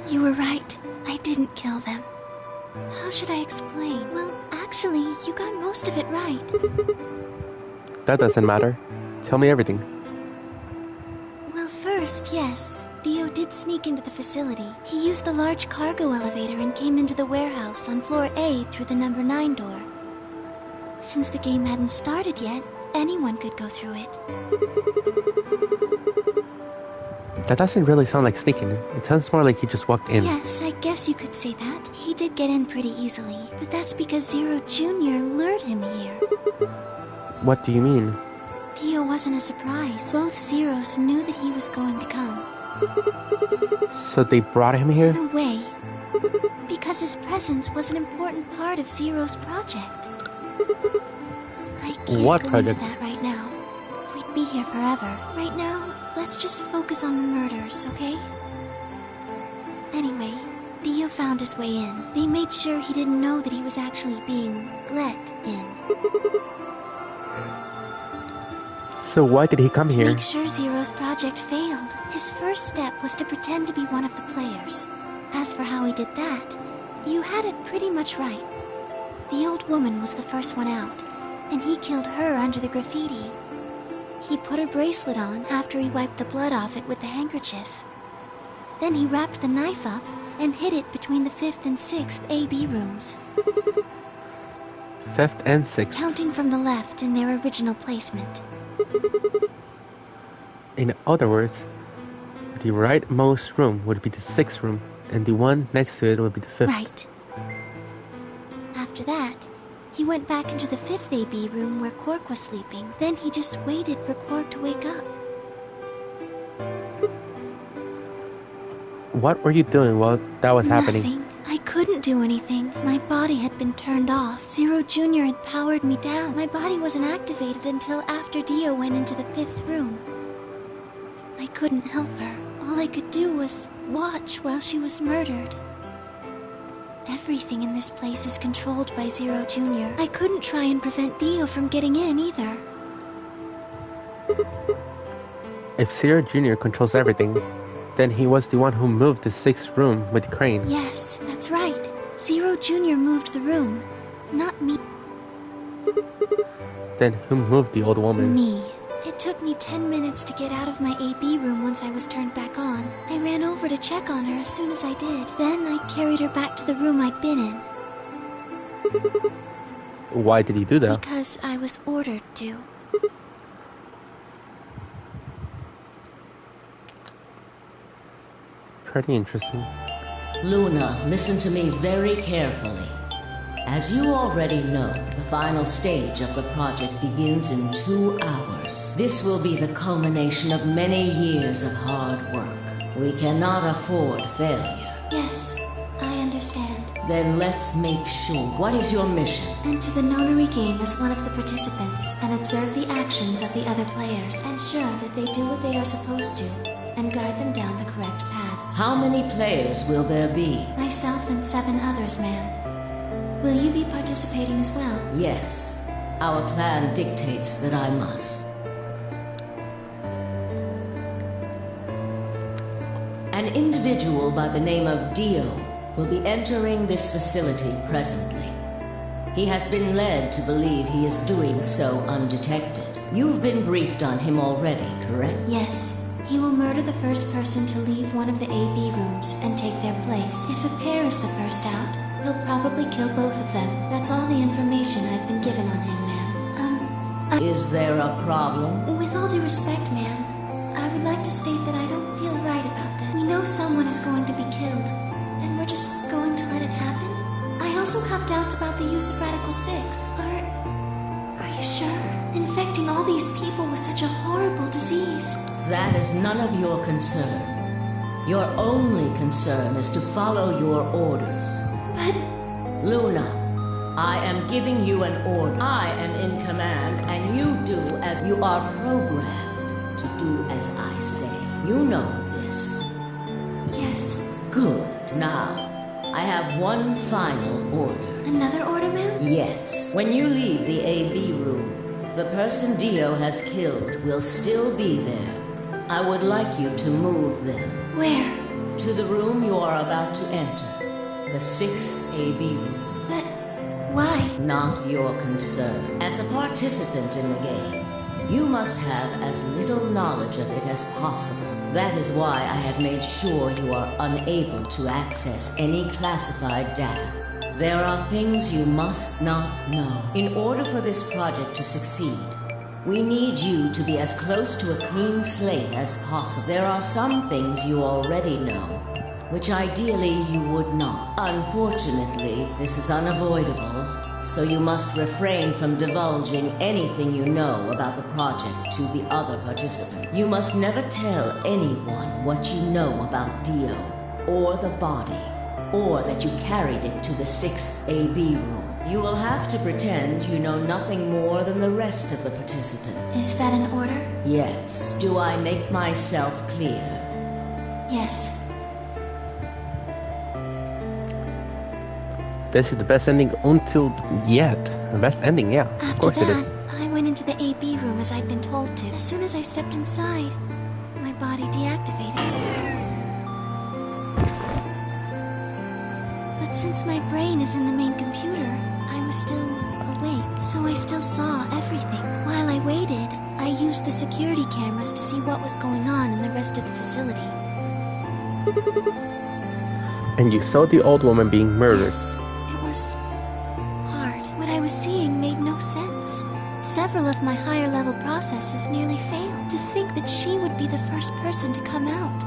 You were right. I didn't kill them. How should I explain? Well, actually, you got most of it right. That doesn't matter. Tell me everything. Well, first, yes. Dio did sneak into the facility. He used the large cargo elevator and came into the warehouse on floor A through the number 9 door. Since the game hadn't started yet, anyone could go through it. That doesn't really sound like sneaking. It sounds more like he just walked in. Yes, I guess you could say that. He did get in pretty easily, but that's because Zero Jr. lured him here. What do you mean? Dio wasn't a surprise. Both Zeros knew that he was going to come. So they brought him here? In a way. Because his presence was an important part of Zero's project. I can't go into that right now. We'd be here forever. Right now, let's just focus on the murders, okay? Anyway, Dio found his way in. They made sure he didn't know that he was actually being let in. So why did he come here? To make sure Zero's project failed. His first step was to pretend to be one of the players. As for how he did that, you had it pretty much right. The old woman was the first one out, and he killed her under the graffiti. He put her bracelet on after he wiped the blood off it with the handkerchief. Then he wrapped the knife up and hid it between the 5th and 6th AB rooms. 5th and 6th. Counting from the left in their original placement. In other words, the rightmost room would be the 6th room, and the one next to it would be the 5th. Right. After that, he went back into the 5th AB room where Quark was sleeping. Then he just waited for Quark to wake up. What were you doing while that was happening? Nothing. I couldn't do anything. My body had been turned off. Zero Jr. had powered me down. My body wasn't activated until after Dio went into the 5th room. I couldn't help her. All I could do was watch while she was murdered. Everything in this place is controlled by Zero Jr. I couldn't try and prevent Dio from getting in either. If Zero Jr. controls everything, then he was the one who moved the 6th room with the crane. Yes, that's right. Zero Jr. moved the room, not me. Then who moved the old woman? Me. It took me 10 minutes to get out of my AB room once I was turned back on. I ran over to check on her as soon as I did. Then I carried her back to the room I'd been in. Why did he do that? Because I was ordered to. Pretty interesting. Luna, listen to me very carefully. As you already know, the final stage of the project begins in 2 hours. This will be the culmination of many years of hard work. We cannot afford failure. Yes, I understand. Then let's make sure. What is your mission? Enter the nonary game as one of the participants and observe the actions of the other players. Ensure that they do what they are supposed to and guide them down the correct paths. How many players will there be? Myself and 7 others, ma'am. Will you be participating as well? Yes. Our plan dictates that I must. An individual by the name of Dio will be entering this facility presently. He has been led to believe he is doing so undetected. You've been briefed on him already, correct? Yes. He will murder the first person to leave one of the AB rooms and take their place. If a pair is the first out, he'll probably kill both of them. That's all the information I've been given on him, ma'am. Is there a problem? With all due respect, ma'am, I would like to state that I don't feel right about this. We know someone is going to be killed, and we're just going to let it happen? I also have doubts about the use of Radical 6. Are you sure? Infecting all these people with such a horrible disease. That is none of your concern. Your only concern is to follow your orders. But... Luna, I am giving you an order. I am in command, and you do as you are programmed to do as I say. You know this. Yes. Good. Now, I have one final order. Another order, ma'am? Yes. When you leave the AB room, the person Dio has killed will still be there. I would like you to move them. Where? To the room you are about to enter. The 6th AB room. But why? Not your concern. As a participant in the game, you must have as little knowledge of it as possible. That is why I have made sure you are unable to access any classified data. There are things you must not know. In order for this project to succeed, we need you to be as close to a clean slate as possible. There are some things you already know, which ideally you would not. Unfortunately, this is unavoidable, so you must refrain from divulging anything you know about the project to the other participant. You must never tell anyone what you know about Dio, or the body, or that you carried it to the 6th AB room. You will have to pretend you know nothing more than the rest of the participants. Is that an order? Yes. Do I make myself clear? Yes. This is the best ending until yet. The best ending, yeah. Of course it is. I went into the AB room as I'd been told to. As soon as I stepped inside, my body deactivated. But since my brain is in the main computer, I was still awake, so I still saw everything. While I waited, I used the security cameras to see what was going on in the rest of the facility. And you saw the old woman being murdered. Yes, it was hard. What I was seeing made no sense. Several of my higher level processes nearly failed. To think that she would be the first person to come out.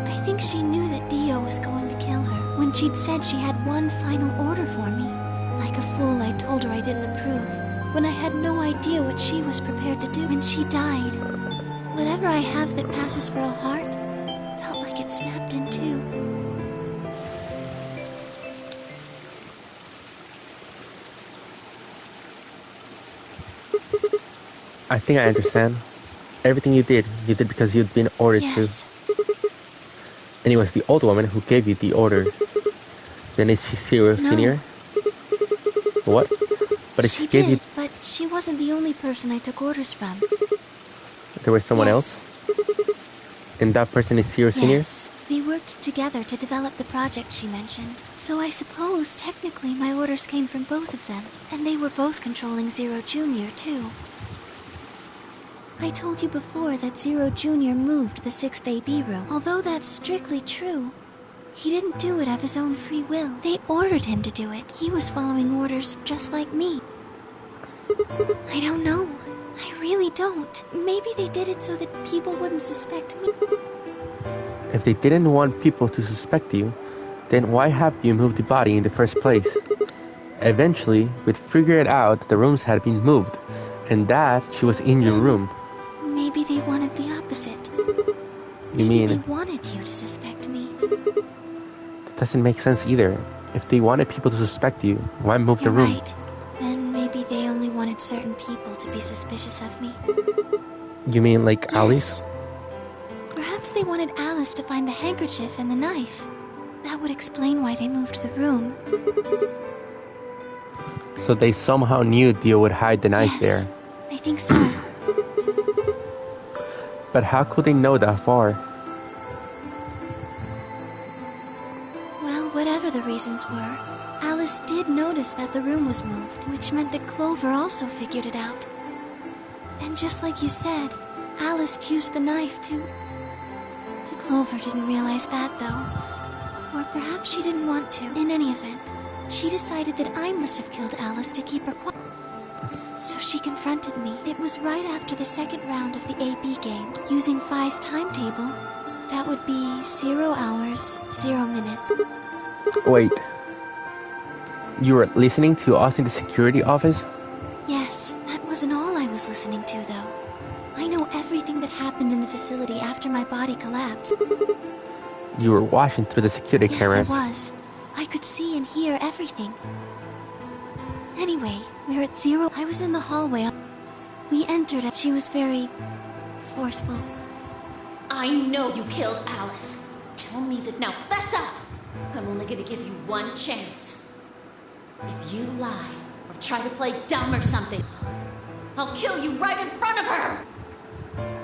I think she knew that Dio was going to kill her when she'd said she had one final order for me. Like a fool, I told her I didn't approve, when I had no idea what she was prepared to do. When she died, whatever I have that passes for a heart felt like it snapped in two. I think I understand. Everything you did because you'd been ordered to. And it was the old woman who gave you the order. Then is she Zero Senior? What? But if she gave you... But she wasn't the only person I took orders from. There was someone else? And that person is Zero Senior? Yes. We worked together to develop the project she mentioned. So I suppose, technically, my orders came from both of them. And they were both controlling Zero Junior, too. I told you before that Zero Junior moved the 6th AB room. Although that's strictly true, he didn't do it of his own free will. They ordered him to do it. He was following orders just like me. I don't know. I really don't. Maybe they did it so that people wouldn't suspect me. If they didn't want people to suspect you, then why have you moved the body in the first place? Eventually, we'd figure it out that the rooms had been moved, and that she was in your room. Maybe they wanted the opposite. Maybe they wanted you to suspect me. That doesn't make sense either. If they wanted people to suspect you, why move the room? Right. Then maybe they only wanted certain people to be suspicious of me. You mean like Alice? Perhaps they wanted Alice to find the handkerchief and the knife. That would explain why they moved the room. So they somehow knew Dio would hide the knife Yes, there. I think so. But how could they know that far? Well, whatever the reasons were, Alice did notice that the room was moved, which meant that Clover also figured it out. And just like you said, Alice used the knife to... Clover didn't realize that, though. Or perhaps she didn't want to. In any event, she decided that I must have killed Alice to keep her quiet. So she confronted me. It was right after the second round of the AB game. Using Phi's timetable, that would be 0 hours, 0 minutes. Wait. You were listening to us in the security office? Yes, that wasn't all I was listening to, though. I know everything that happened in the facility after my body collapsed. You were watching through the security cameras. Yes, I was. I could see and hear everything. Anyway, we're at 0. I was in the hallway. We entered and she was very... forceful. I know you killed Alice. Tell me that now. Fess up! I'm only gonna give you one chance. If you lie, or try to play dumb or something, I'll kill you right in front of her!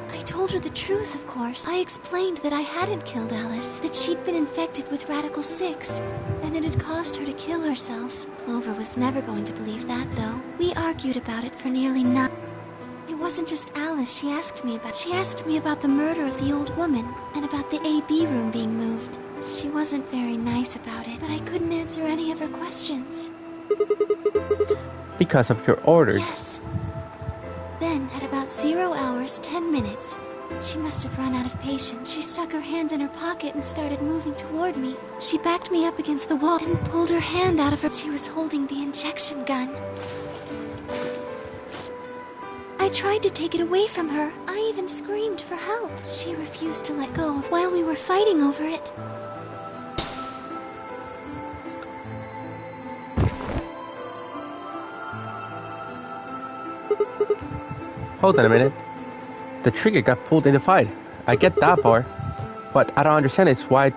I told her the truth, of course. I explained that I hadn't killed Alice, that she'd been infected with Radical 6, and it had caused her to kill herself. Clover was never going to believe that, though. We argued about it for nearly 9... It wasn't just Alice she asked me about. She asked me about the murder of the old woman, and about the AB room being moved. She wasn't very nice about it, but I couldn't answer any of her questions. Because of your orders? Yes. Then, at about 0 hours, 10 minutes, she must have run out of patience. She stuck her hand in her pocket and started moving toward me. She backed me up against the wall and pulled her hand out of her... She was holding the injection gun. I tried to take it away from her. I even screamed for help. She refused to let go while we were fighting over it. Hold on a minute. The trigger got pulled in the fight. I get that part. What I don't understand is why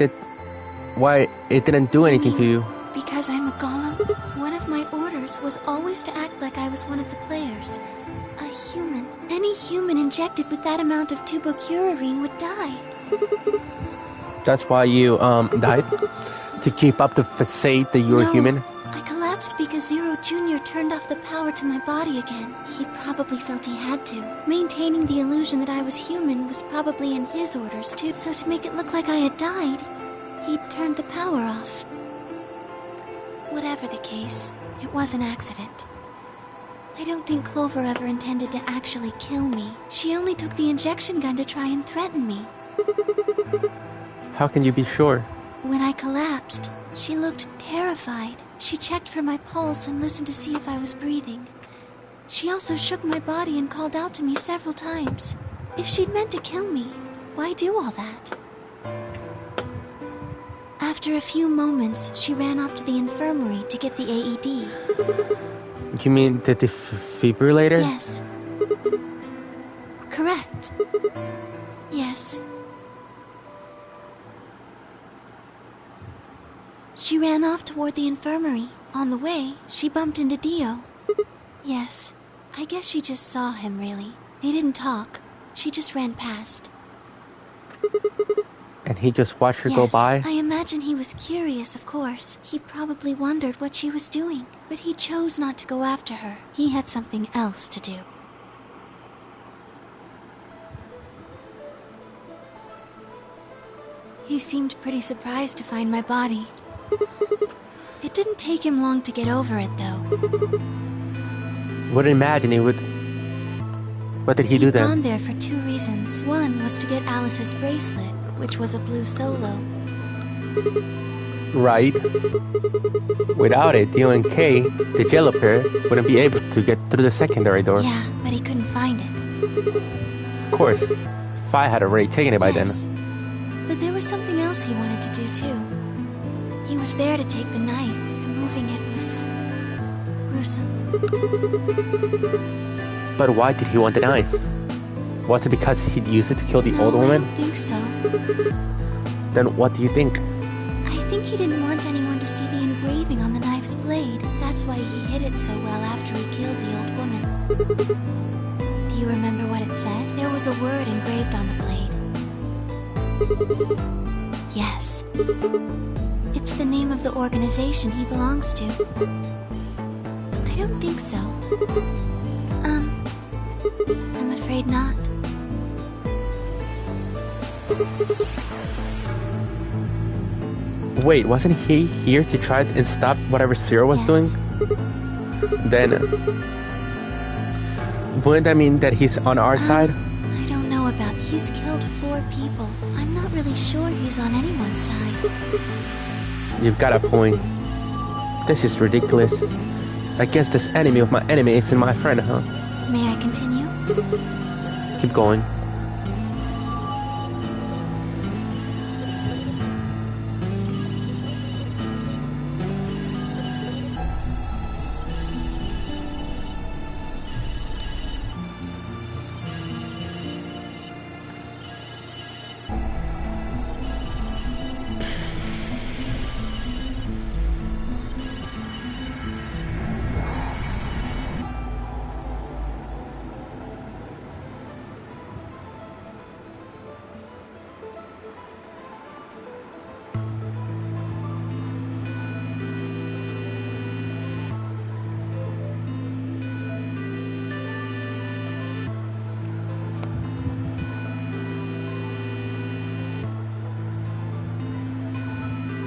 it didn't do anything to you. Because I'm a golem. One of my orders was always to act like I was one of the players. A human. Any human injected with that amount of tubocurarine would die. That's why you died? To keep up the facade that you were human? I collapsed because Zero Jr. turned off the power to my body again. He probably felt he had to. Maintaining the illusion that I was human was probably in his orders too. So to make it look like I had died, he turned the power off. Whatever the case, it was an accident. I don't think Clover ever intended to actually kill me. She only took the injection gun to try and threaten me. How can you be sure? When I collapsed, she looked terrified. She checked for my pulse and listened to see if I was breathing. She also shook my body and called out to me several times. If she'd meant to kill me, why do all that? After a few moments, she ran off to the infirmary to get the AED. You mean the defibrillator? Yes. Correct. Yes. She ran off toward the infirmary. On the way, she bumped into Dio. Yes, I guess she just saw him, really. They didn't talk. She just ran past. And he just watched her go by? I imagine he was curious, of course. He probably wondered what she was doing. But he chose not to go after her. He had something else to do. He seemed pretty surprised to find my body. It didn't take him long to get over it, though. Wouldn't imagine he would... What did he do then? He'd gone there for 2 reasons. One was to get Alice's bracelet, which was a blue solo. Right. Without it, Dio and Kay, the yellow pair, wouldn't be able to get through the secondary door. Yeah, but he couldn't find it. Of course. Phi had already taken it by then. But there was something else he wanted to do, too. He was there to take the knife, and moving it was... gruesome. But why did he want the knife? Was it because he'd use it to kill the old woman? I don't think so. Then what do you think? I think he didn't want anyone to see the engraving on the knife's blade. That's why he hid it so well after he killed the old woman. Do you remember what it said? There was a word engraved on the blade. Yes. It's the name of the organization he belongs to. I don't think so. I'm afraid not. Wait, wasn't he here to try and stop whatever Zero was doing? Then, wouldn't that mean that he's on our side? I don't know about... He's killed 4 people. I'm not really sure he's on anyone's side. You've got a point. This is ridiculous. I guess this enemy of my enemy isn't my friend, huh? May I continue? Keep going.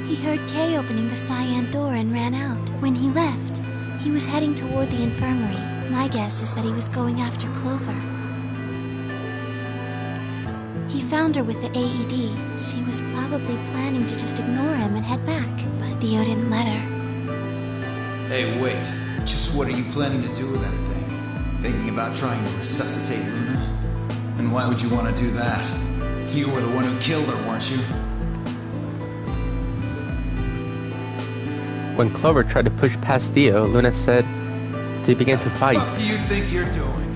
He heard Kay opening the cyan door and ran out. When he left, he was heading toward the infirmary. My guess is that he was going after Clover. He found her with the AED. She was probably planning to just ignore him and head back, but Dio didn't let her. Hey, wait. Just what are you planning to do with that thing? Thinking about trying to resuscitate Luna? And why would you want to do that? You were the one who killed her, weren't you? When Clover tried to push past Dio, Luna said they began to fight. What do you think you're doing?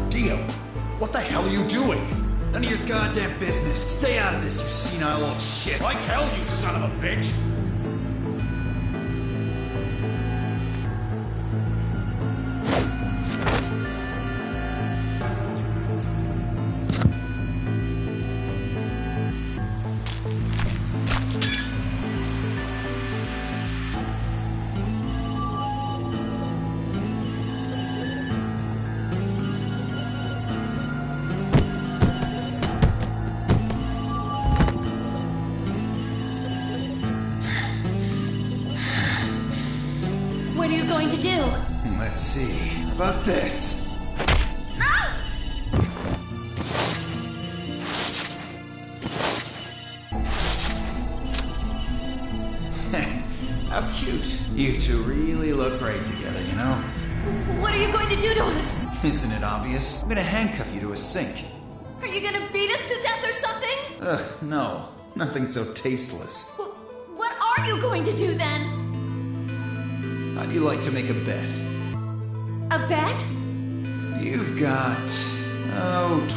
Dio, what the hell are you doing? None of your goddamn business. Stay out of this, you senile old shit. Like hell, you son of a bitch! What are you going to do? Let's see. How about this? How cute. You two really look great together, you know? What are you going to do to us? Isn't it obvious? I'm gonna handcuff you to a sink. Are you going to beat us to death or something? No. Nothing so tasteless. What are you going to do then? How'd you like to make a bet? A bet? You've got,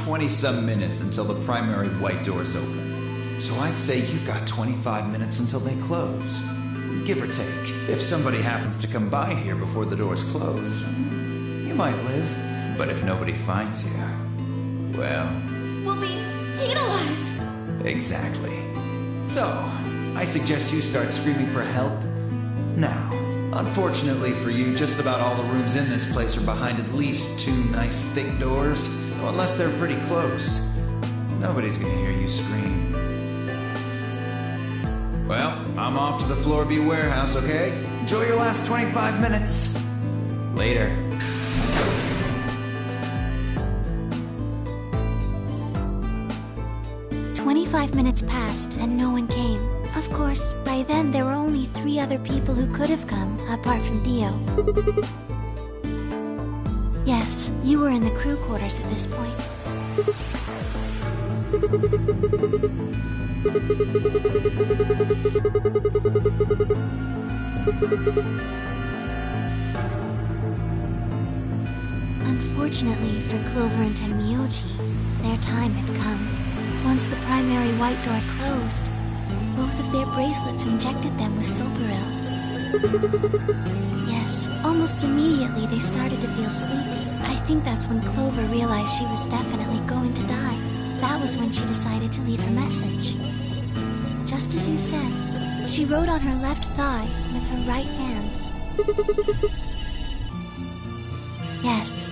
20-some minutes until the primary white doors open. So I'd say you've got 25 minutes until they close. Give or take. If somebody happens to come by here before the doors close, you might live. But if nobody finds you, well... We'll be penalized. Exactly. So, I suggest you start screaming for help now. Unfortunately for you, just about all the rooms in this place are behind at least 2 nice thick doors. So unless they're pretty close, nobody's gonna hear you scream. Well, I'm off to the Floor B warehouse, okay? Enjoy your last 25 minutes. Later. 25 minutes passed and no one came. Of course, by then there were only 3 other people who could have come, apart from Dio. Yes, you were in the crew quarters at this point. Unfortunately for Clover and Tenmyoji, their time had come. Once the primary white door closed, both of their bracelets injected them with Soparil. Yes, almost immediately they started to feel sleepy. I think that's when Clover realized she was definitely going to die. That was when she decided to leave her message. Just as you said, she wrote on her left thigh with her right hand. Yes.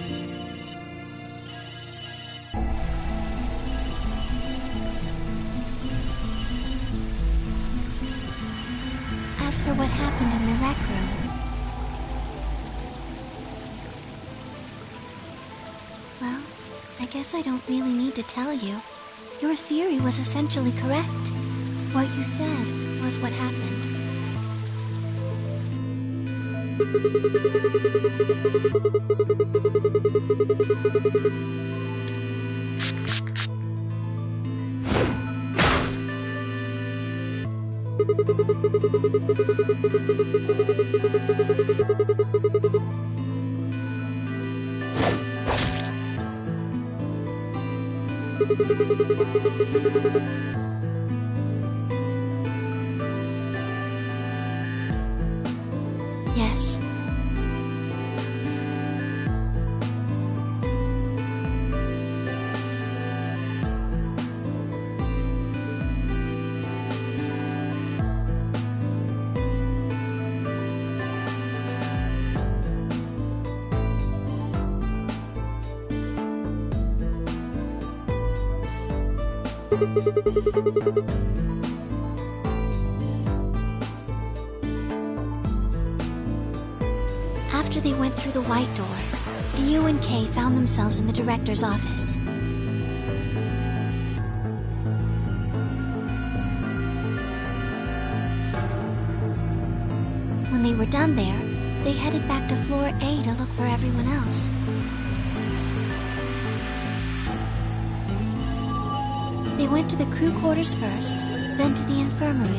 As for what happened in the rec room, well, I guess I don't really need to tell you. Your theory was essentially correct. What you said was what happened. Yes. After they went through the white door, Dio and Kay found themselves in the director's office. When they were done there, they headed back to floor A to look for everyone else. They went to the crew quarters first, then to the infirmary.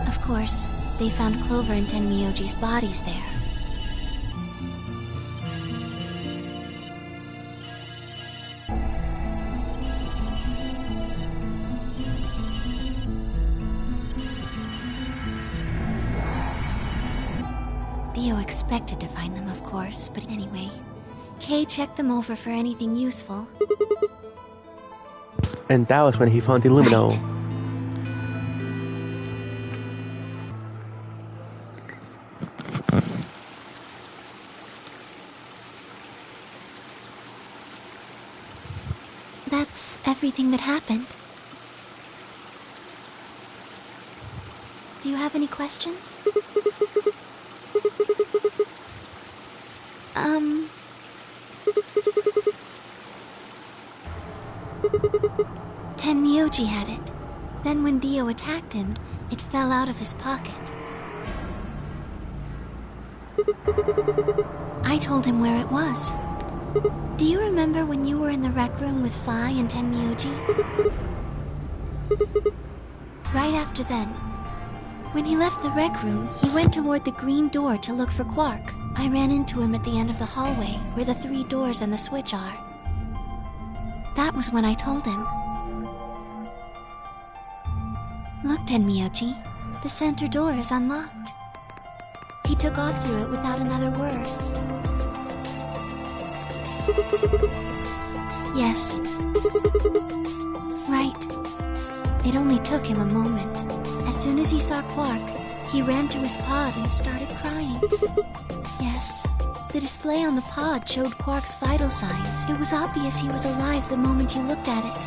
Of course, they found Clover and Tenmyoji's bodies there. Dio expected to find them, of course, but anyway, Kay checked them over for anything useful. And that was when he found the Lumino. Right. That's everything that happened. Do you have any questions? Tenmyoji had it. Then when Dio attacked him, it fell out of his pocket. I told him where it was. Do you remember when you were in the rec room with Phi and Tenmyoji? Right after then. When he left the rec room, he went toward the green door to look for Quark. I ran into him at the end of the hallway, where the 3 doors and the switch are. That was when I told him. Look, Tenmyoji, the center door is unlocked. He took off through it without another word. Yes. Right. It only took him a moment. As soon as he saw Quark, he ran to his pod and started crying. Yes. The display on the pod showed Quark's vital signs. It was obvious he was alive the moment you looked at it.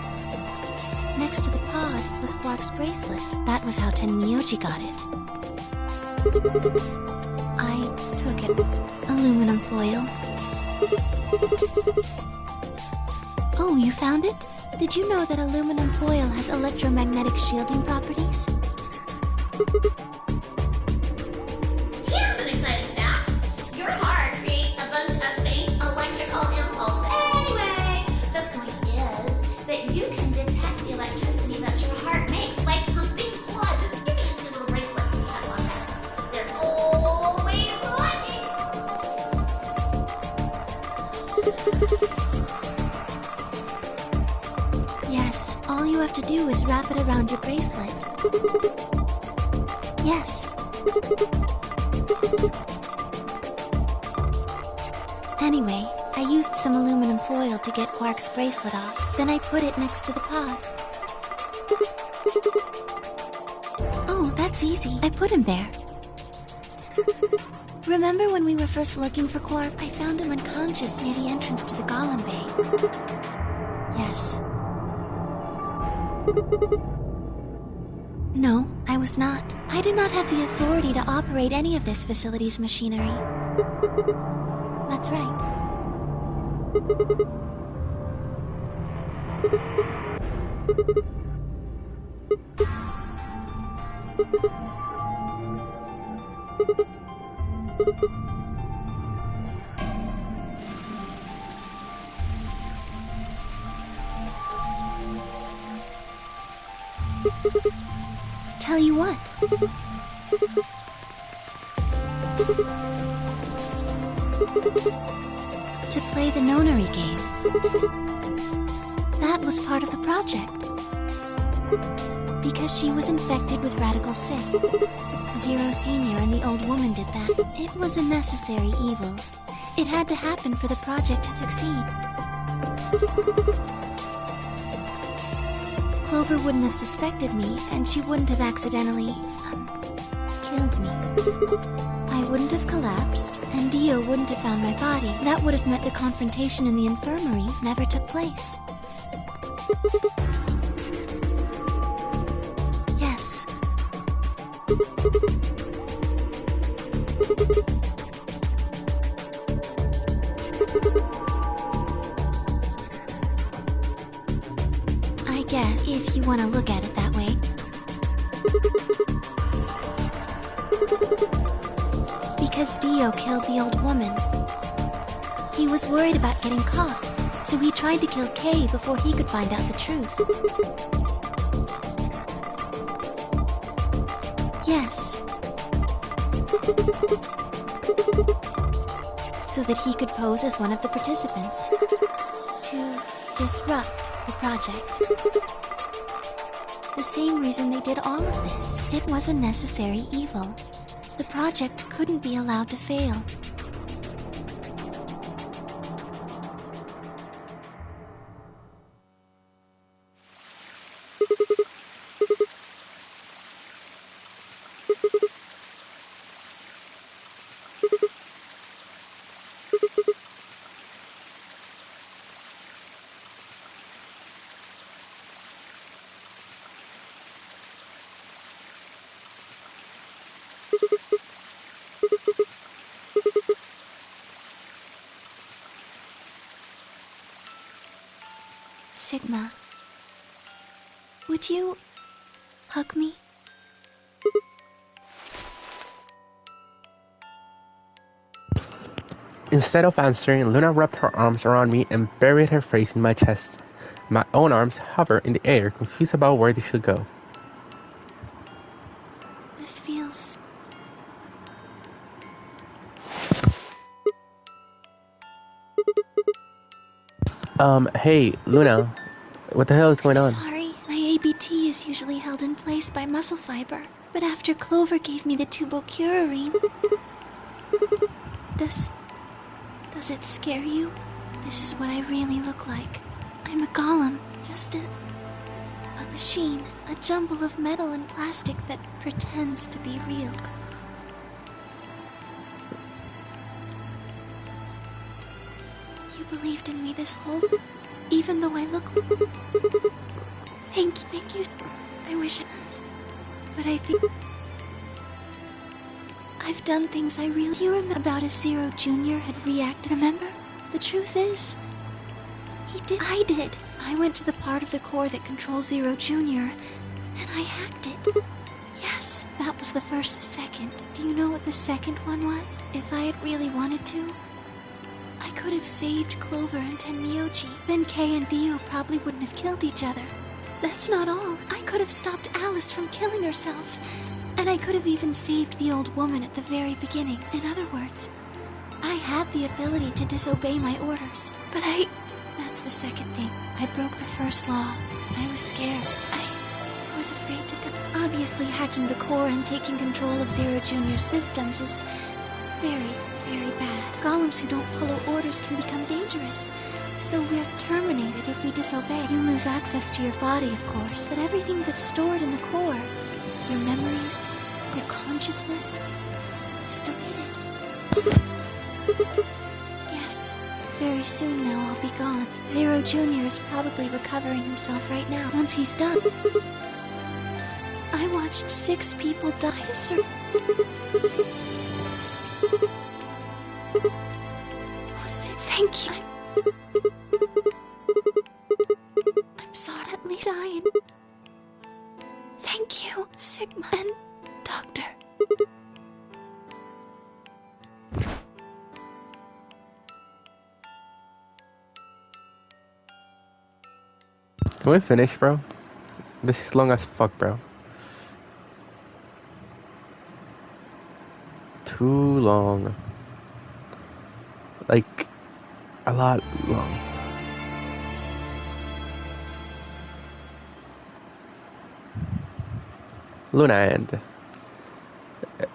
Next to the pod was Quark's bracelet. That was how Tenmyoji got it. I took it. Aluminum foil. Oh, you found it? Did you know that aluminum foil has electromagnetic shielding properties? Here's an exciting fact. Your heart creates a bunch of faint electrical impulses. Anyway, the point is that you can detect have to do is wrap it around your bracelet. Yes. Anyway, I used some aluminum foil to get Quark's bracelet off. Then I put it next to the pod. Oh, that's easy. I put him there. Remember when we were first looking for Quark? I found him unconscious near the entrance to the Golem Bay. Yes. No, I was not. I do not have the authority to operate any of this facility's machinery. That's right. Tell you what. To play the nonary game. That was part of the project. Because she was infected with radical sick. Zero Senior and the old woman did that. It was a necessary evil. It had to happen for the project to succeed. Clover wouldn't have suspected me, and she wouldn't have accidentally killed me. I wouldn't have collapsed, and Dio wouldn't have found my body. That would have meant the confrontation in the infirmary never took place. Yes. I guess, if you want to look at it that way. Because Dio killed the old woman. He was worried about getting caught, so he tried to kill Kay before he could find out the truth. Yes. So that he could pose as one of the participants. To disrupt the project. The same reason they did all of this. It was a necessary evil. The project couldn't be allowed to fail. Sigma, would you hug me? Instead of answering, Luna wrapped her arms around me and buried her face in my chest. My own arms hover in the air, confused about where they should go. This feels... Hey, Luna. What the hell is going on? Sorry, my ABT is usually held in place by muscle fiber. But after Clover gave me the tubocurarine... Does it scare you? This is what I really look like. I'm a golem, just a machine, a jumble of metal and plastic that pretends to be real. You believed in me this whole... even though I look... Thank you. I wish... But I think... I've done things I really... You remember about if Zero Jr. had reacted, remember? The truth is... He did. I did. I went to the part of the core that controls Zero Jr. and I hacked it. Yes, that was the first. Second. Do you know what the second one was? If I had really wanted to, I could have saved Clover and Tenmyoji. Then Kay and Dio probably wouldn't have killed each other. That's not all. I could have stopped Alice from killing herself. And I could have even saved the old woman at the very beginning. In other words, I had the ability to disobey my orders. But that's the second thing. I broke the first law. I was scared. I was afraid to die. Obviously, hacking the core and taking control of Zero Junior's systems is very, very bad. Golems who don't follow orders can become dangerous. So we're terminated if we disobey. You lose access to your body, of course, but everything that's stored in the core, your memories, your consciousness, is deleted. Yes, very soon now I'll be gone. Zero Junior is probably recovering himself right now. Once he's done, I watched 6 people die to serve. Oh, thank you. I'm sorry. At least I. Thank you, Sigma and Doctor. Can we finish, bro? This is long as fuck, bro. Too long. Like, a lot long. Luna and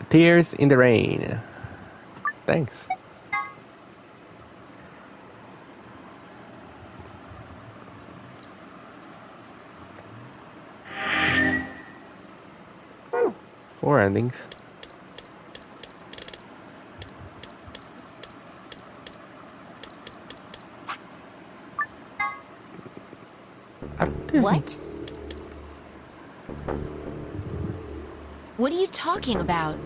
Tears in the Rain. Thanks. Four endings. What? What are you talking about?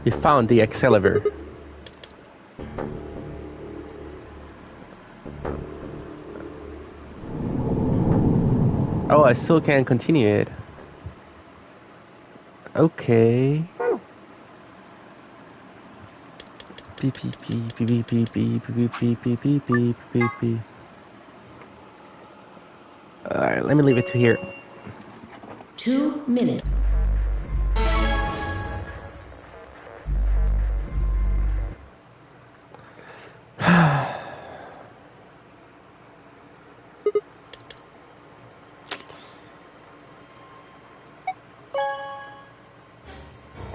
We found the Excalibur. Oh, I still can't continue it. Okay. Beep beep beep beep beep beep beep beep beep beep beep beep beep. Alright, let me leave it to here. 2 minutes.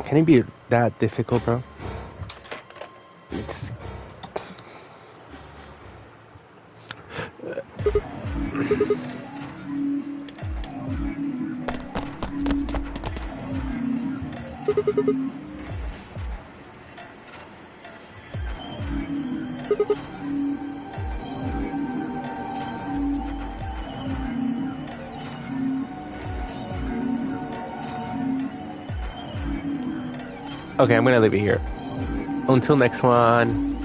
Can it be that difficult, bro? It's... Okay, I'm gonna leave it here. Until next one.